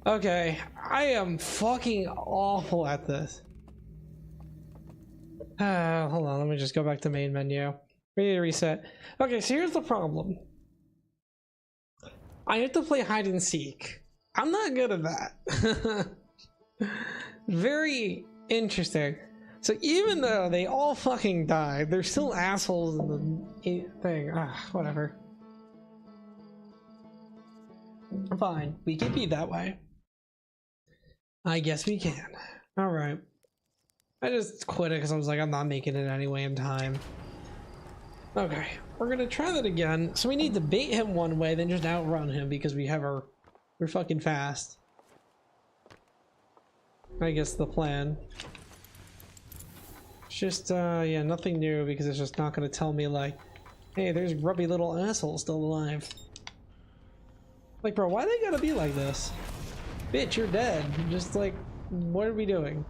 Okay, I am fucking awful at this. Hold on, let me just go back to main menu. We need to reset. Okay, so here's the problem. I have to play hide and seek. I'm not good at that. Very interesting. So even though they all fucking died, they're still assholes in the thing. Whatever. Fine, we can be that way. I guess we can. Alright. I just quit it because I was like, I'm not making it anyway in time. Okay, we're gonna try that again. So we need to bait him one way, then just outrun him because we're fucking fast. I guess the plan. Just, yeah, nothing new because it's just not gonna tell me, like, hey, there's grubby little assholes still alive. Like, bro, why they gotta be like this? Bitch, you're dead. Just like, what are we doing?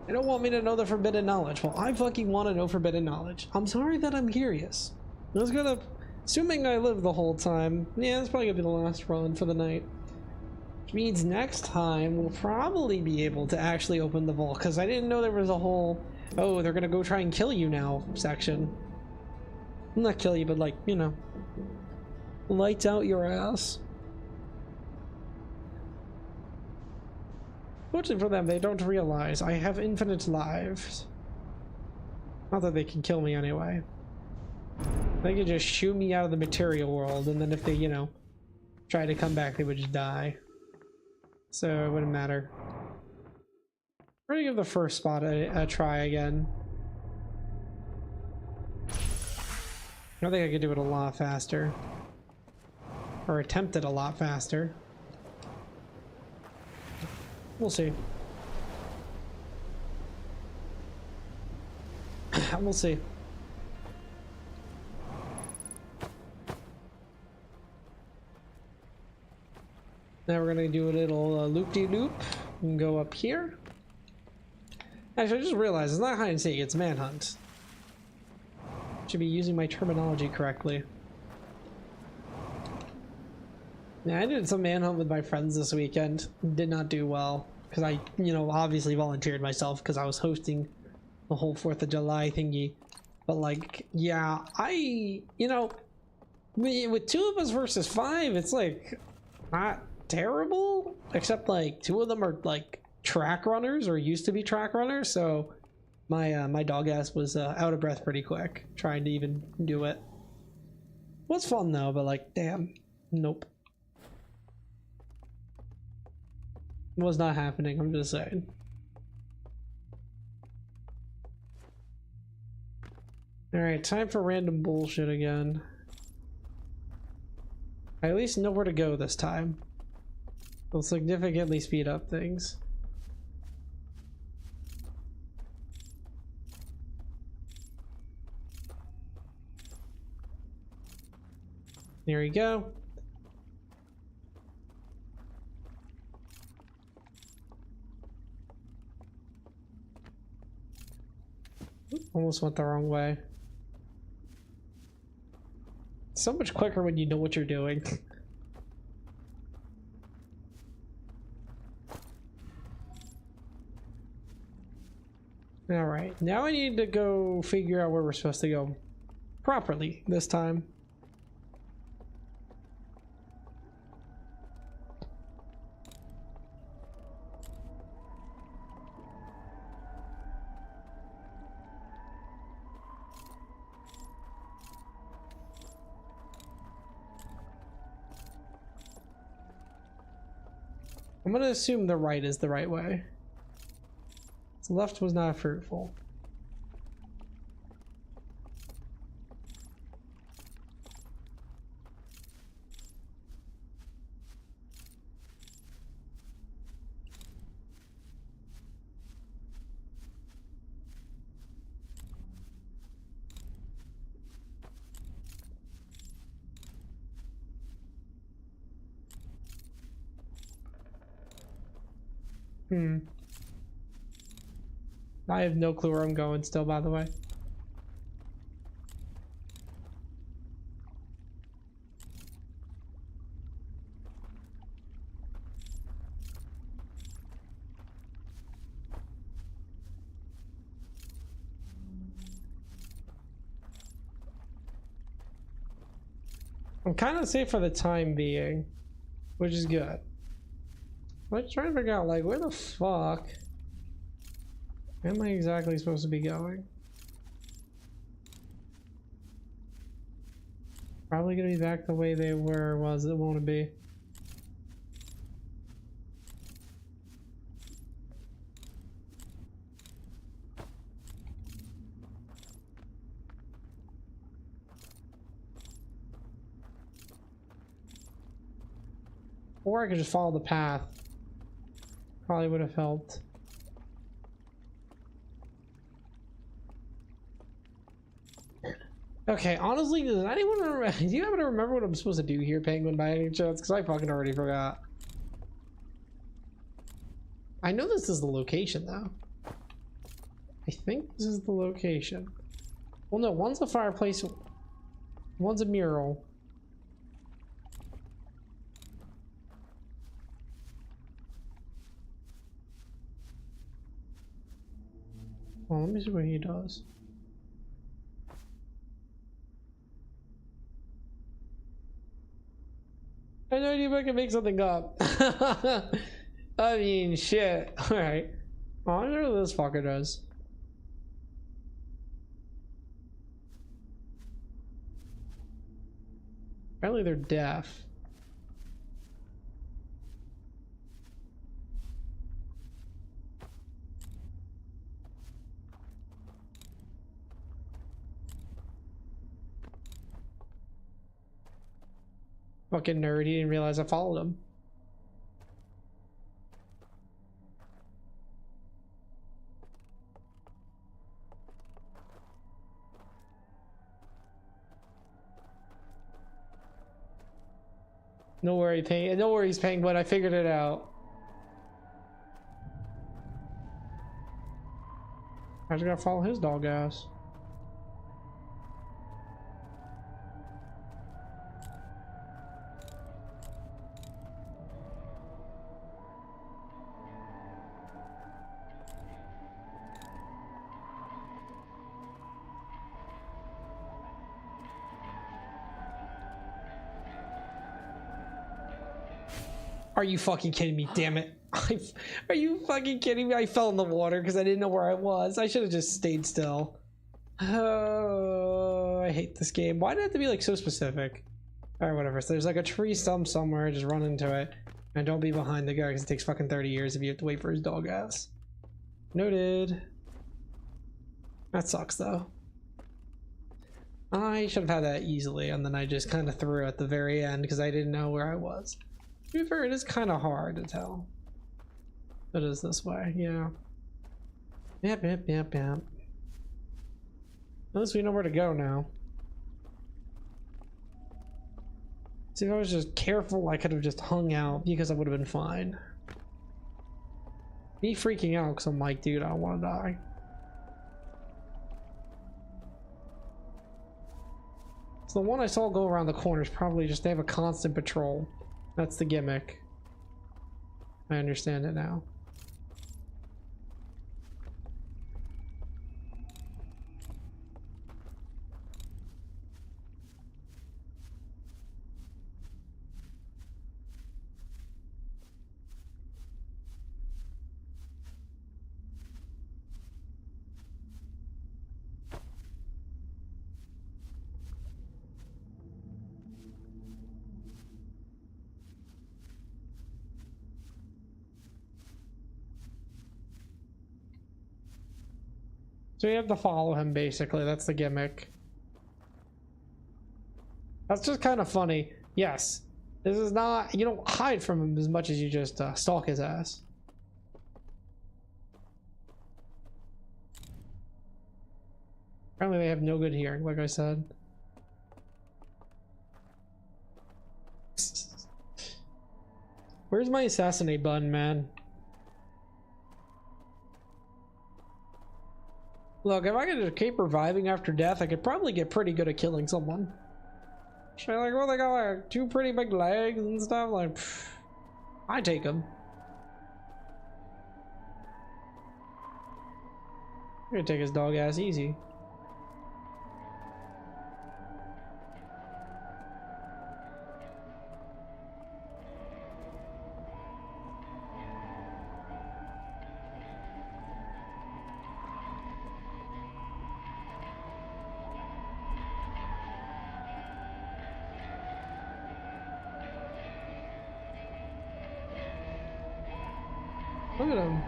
They don't want me to know the forbidden knowledge. Well, I fucking want to know forbidden knowledge. I'm sorry that I'm curious. I was gonna, assuming I live the whole time, yeah, it's probably gonna be the last run for the night. Which means next time we'll probably be able to actually open the vault, because I didn't know there was a whole, oh, they're gonna go try and kill you now section. Not kill you, but like, you know, lights out your ass. Fortunately for them, they don't realize I have infinite lives. Not that they can kill me anyway. They can just shoot me out of the material world, and then if they, you know, try to come back, they would just die. So it wouldn't matter. We're gonna give the first spot a try again. I think I could do it a lot faster. Or attempt it a lot faster. We'll see. We'll see. Now we're gonna do a little loop-de-loop and go up here. Actually, I just realized it's not hide and seek, it's manhunt. to be using my terminology correctly. Yeah, I did some manhunt with my friends this weekend. Did not do well because I, you know, obviously volunteered myself because I was hosting the whole 4th of July thingy. But like, yeah, you know, with 2 of us versus 5, it's like not terrible, except like 2 of them are like track runners or used to be track runners. So my dog ass was out of breath pretty quick trying to even do it. Was fun though, but like, damn, nope. Was not happening, I'm just saying. Alright, time for random bullshit again. I at least know where to go this time. It'll significantly speed up things. There you go. Almost went the wrong way. So much quicker when you know what you're doing. Alright, now I need to go figure out where we're supposed to go properly this time. I'm gonna assume the right is the right way. The left was not fruitful. I have no clue where I'm going still, by the way. I'm kind of safe for the time being, which is good. I'm trying to figure out, like, where the fuck am I exactly supposed to be going? Probably gonna be back the way they were, was it won't be. Or I could just follow the path. Probably would have helped. Okay, honestly, does anyone remember? Do you happen to remember what I'm supposed to do here, Penguin, by any chance? Because I fucking already forgot. I know this is the location, though. I think this is the location. Well, no, one's a fireplace, one's a mural. Well, let me see what he does. I have no idea if I can make something up. I mean, shit. Alright. I wonder what this fucker does. Apparently they're deaf. Fucking nerd, he didn't realize I followed him. No worries, Penguin, I figured it out. I just gotta follow his dog ass. Are you fucking kidding me? Damn it. Are you fucking kidding me? I fell in the water because I didn't know where I was. I should have just stayed still. Oh, I hate this game. Why did it have to be like so specific? Alright, whatever. So there's like a tree stump somewhere. Just run into it. And don't be behind the guy because it takes fucking 30 years if you have to wait for his dog ass. Noted. That sucks though. I should have had that easily, and then I just kind of threw at the very end because I didn't know where I was. To be fair, it is kind of hard to tell. It is this way, yeah. Yep. At least we know where to go now. See, if I was just careful, I could have just hung out because I would have been fine. Me freaking out because I'm like, dude, I don't want to die. So the one I saw go around the corner is probably just they have a constant patrol. That's the gimmick. I understand it now. So you have to follow him, basically. That's the gimmick. That's just kind of funny. Yes. This is not... You don't hide from him as much as you just stalk his ass. Apparently they have no good hearing, like I said. Where's my assassinate button, man? Look, if I could just keep reviving after death, I could probably get pretty good at killing someone. So like, well, they got like 2 pretty big legs and stuff. Like, pff, I take them. I'm gonna take his dog ass easy. Look at him.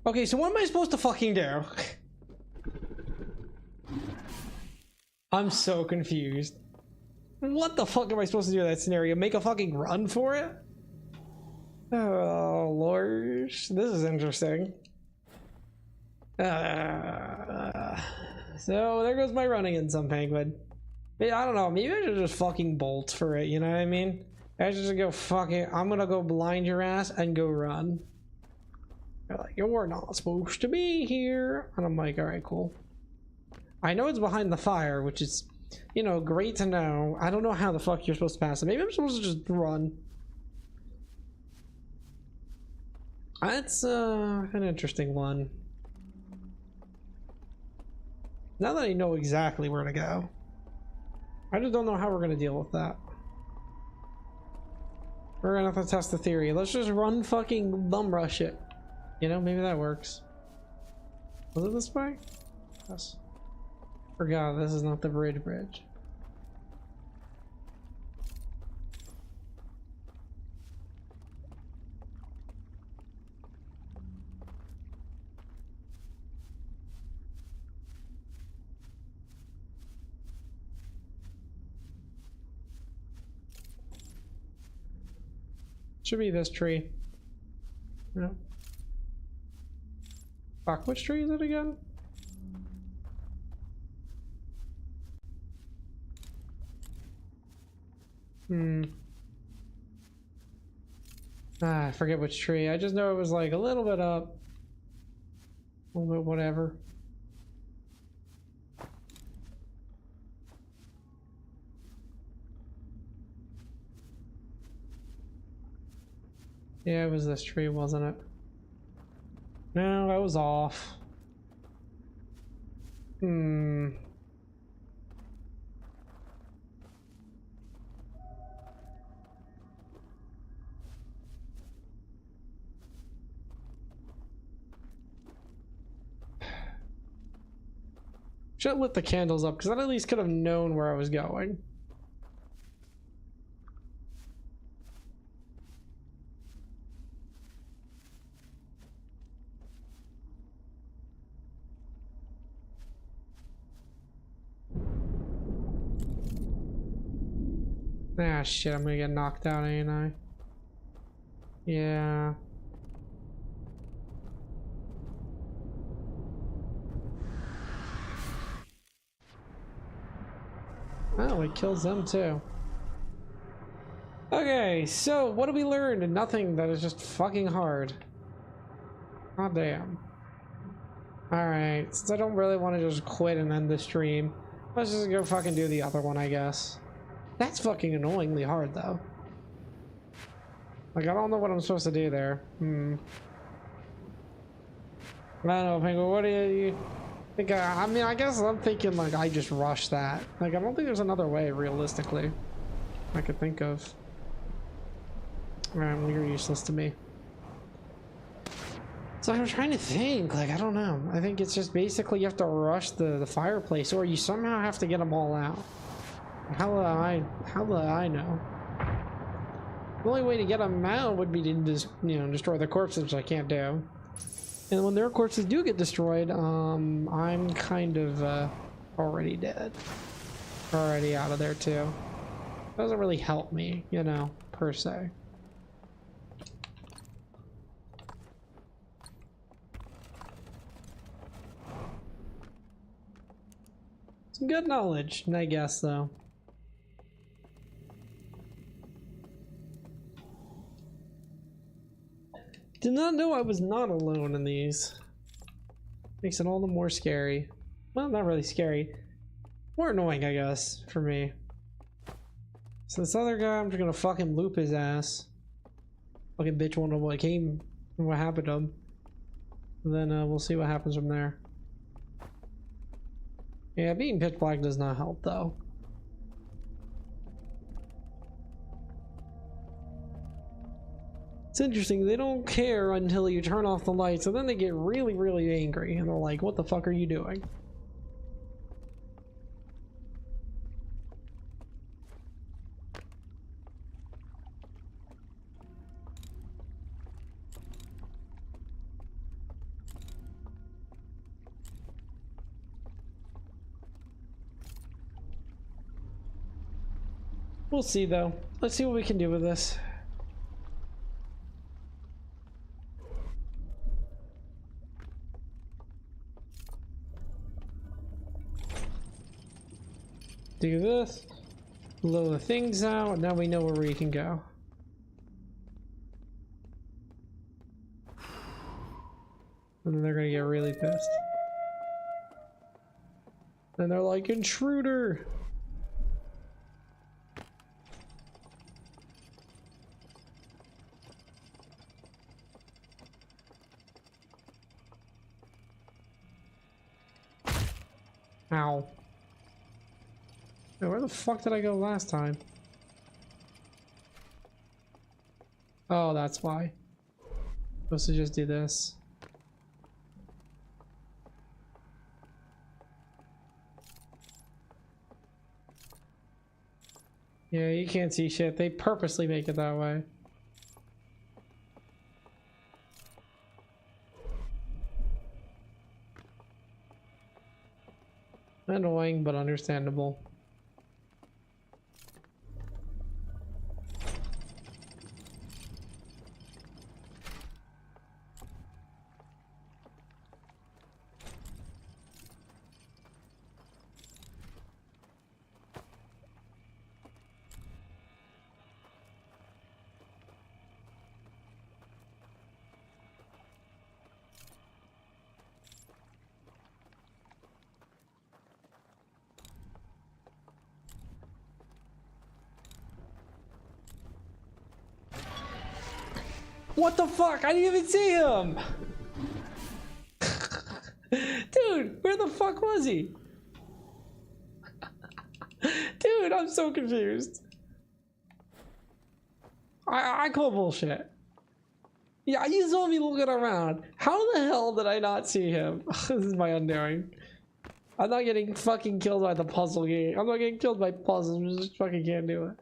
Okay, so what am I supposed to fucking do? I'm so confused. What the fuck am I supposed to do in that scenario? Make a fucking run for it? Oh, Lord. This is interesting. So there goes my running in some penguin. I don't know, maybe I should just fucking bolt for it, you know what I mean? I should just go fucking, I'm gonna go blind your ass and go run. They're like, you're not supposed to be here. And I'm like, alright, cool. I know it's behind the fire, which is, you know, great to know. I don't know how the fuck you're supposed to pass it. Maybe I'm supposed to just run. That's an interesting one. Now that I know exactly where to go, I just don't know how we're gonna deal with that. We're gonna have to test the theory. Let's just run fucking bum rush it. You know, maybe that works. Was it this way? Yes. Forgot, this is not the bridge. Should be this tree. No. Fuck, which tree is it again? I forget which tree. I just know it was like a little bit up. A little bit whatever. Yeah, it was this tree, wasn't it? No, I was off. Hmm. Should have lit the candles up, because I at least could have known where I was going. Ah, shit, I'm gonna get knocked out, ain't I? Yeah. Oh, it kills them too. Okay, so what have we learned? Nothing. That is just fucking hard. Oh, damn. Alright, since I don't really want to just quit and end the stream, let's just go fucking do the other one, I guess. That's fucking annoyingly hard, though. Like, I don't know what I'm supposed to do there. I don't know, Penguin, what do you think? I mean, I guess I'm thinking, like, I just rushed that. Like, I don't think there's another way, realistically, I could think of. Alright, well, you're useless to me. So I'm trying to think, like, I don't know. I think it's just basically you have to rush the fireplace, or you somehow have to get them all out. How will I know? The only way to get them out would be to just, you know, destroy the corpses, which I can't do. And when their corpses do get destroyed, I'm kind of already dead. Already out of there too. Doesn't really help me, you know, per se. Some good knowledge, I guess, though. Did not know I was not alone in these. Makes it all the more scary. Well, not really scary. More annoying, I guess, for me. So this other guy, I'm just gonna fucking loop his ass. Fucking bitch won't know what happened to him. And then we'll see what happens from there. Yeah, being pitch black does not help, though. It's interesting, they don't care until you turn off the lights, and then they get really, really angry, and they're like, what the fuck are you doing? We'll see, though. Let's see what we can do with this. Do this. Blow the things out. Now we know where we can go. And then they're gonna get really pissed. And they're like, intruder! Ow. Wait, where the fuck did I go last time? Oh, that's why. Supposed to just do this. Yeah, you can't see shit. They purposely make it that way. Annoying, but understandable. What the fuck? I didn't even see him! Dude, where the fuck was he? Dude, I'm so confused. I call bullshit. Yeah, you saw me looking around. How the hell did I not see him? This is my undoing. I'm not getting fucking killed by the puzzle game. I'm not getting killed by puzzles. I just fucking can't do it.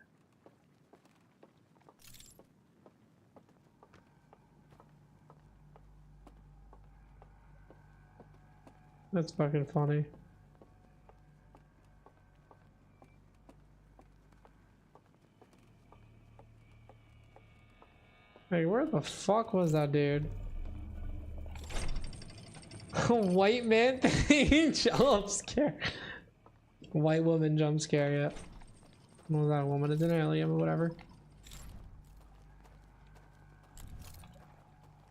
That's fucking funny. Hey, where the fuck was that dude? White man jump scare. White woman jump scare, yeah. What was that a woman? It's an alien or whatever.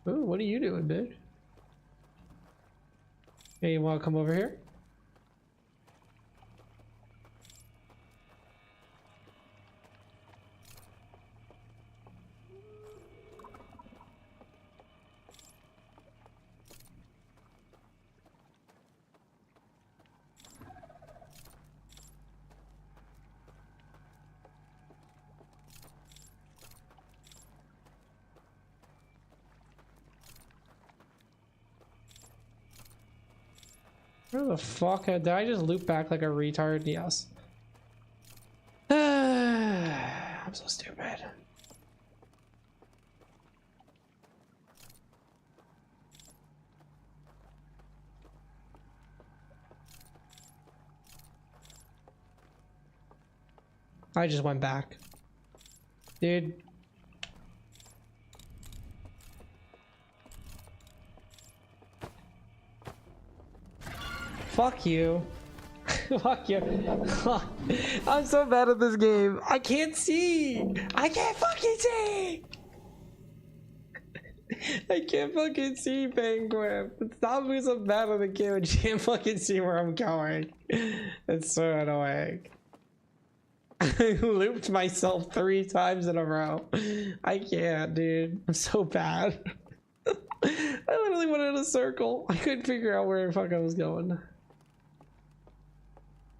Ooh, what are you doing, bitch? Hey, you wanna come over here? Where the fuck? Did I just loop back like a retard? Yes. I'm so stupid. I just went back. Dude. Fuck you. Fuck you. I'm so bad at this game. I can't see. I can't fucking see. I can't fucking see, Penguin. Stop being so bad at the game and you can't fucking see where I'm going. It's so annoying. I looped myself 3 times in a row. I can't, dude. I'm so bad. I literally went in a circle. I couldn't figure out where the fuck I was going.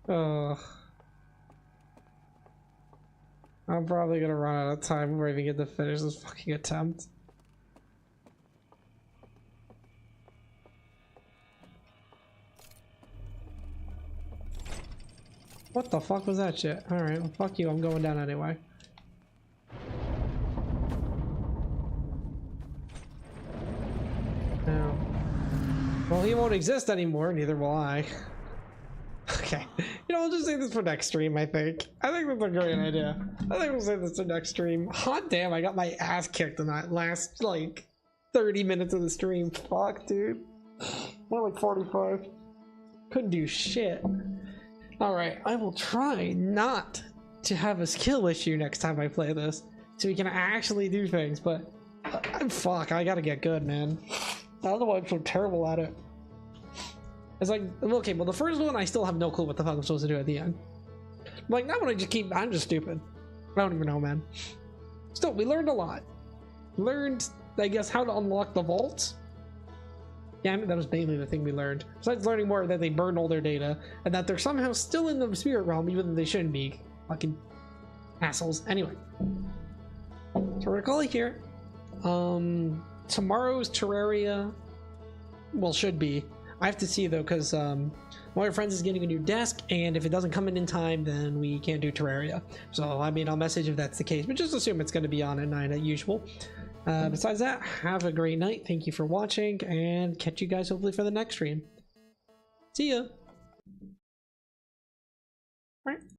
Oh, I'm probably gonna run out of time before I even get to finish this fucking attempt. What the fuck was that shit? Alright, well, fuck you, I'm going down anyway. Now, well, he won't exist anymore, neither will I. Okay, you know, we'll just say this for next stream, I think. I think that's a great idea. I think we'll say this for next stream. Hot damn, I got my ass kicked in that last, like, 30 minutes of the stream. Fuck, dude. More like 45. Couldn't do shit. Alright, I will try not to have a skill issue next time I play this, so we can actually do things, but fuck, I gotta get good, man. Otherwise I'm so terrible at it. It's like, okay, well the first one I still have no clue what the fuck I'm supposed to do at the end. Like, that one I'm just stupid. I don't even know, man. Still, we learned a lot. Learned, I guess, how to unlock the vault. Yeah, I mean, that was mainly the thing we learned. Besides learning more that they burned all their data, and that they're somehow still in the spirit realm, even though they shouldn't be. Fucking assholes. Anyway. So we're gonna call it here. Tomorrow's Terraria, well, should be. I have to see though, because one of my friends is getting a new desk, and if it doesn't come in time, then we can't do Terraria. So, I mean, I'll message if that's the case, but just assume it's going to be on at 9 as usual. Besides that, have a great night. Thank you for watching, and catch you guys hopefully for the next stream. See ya!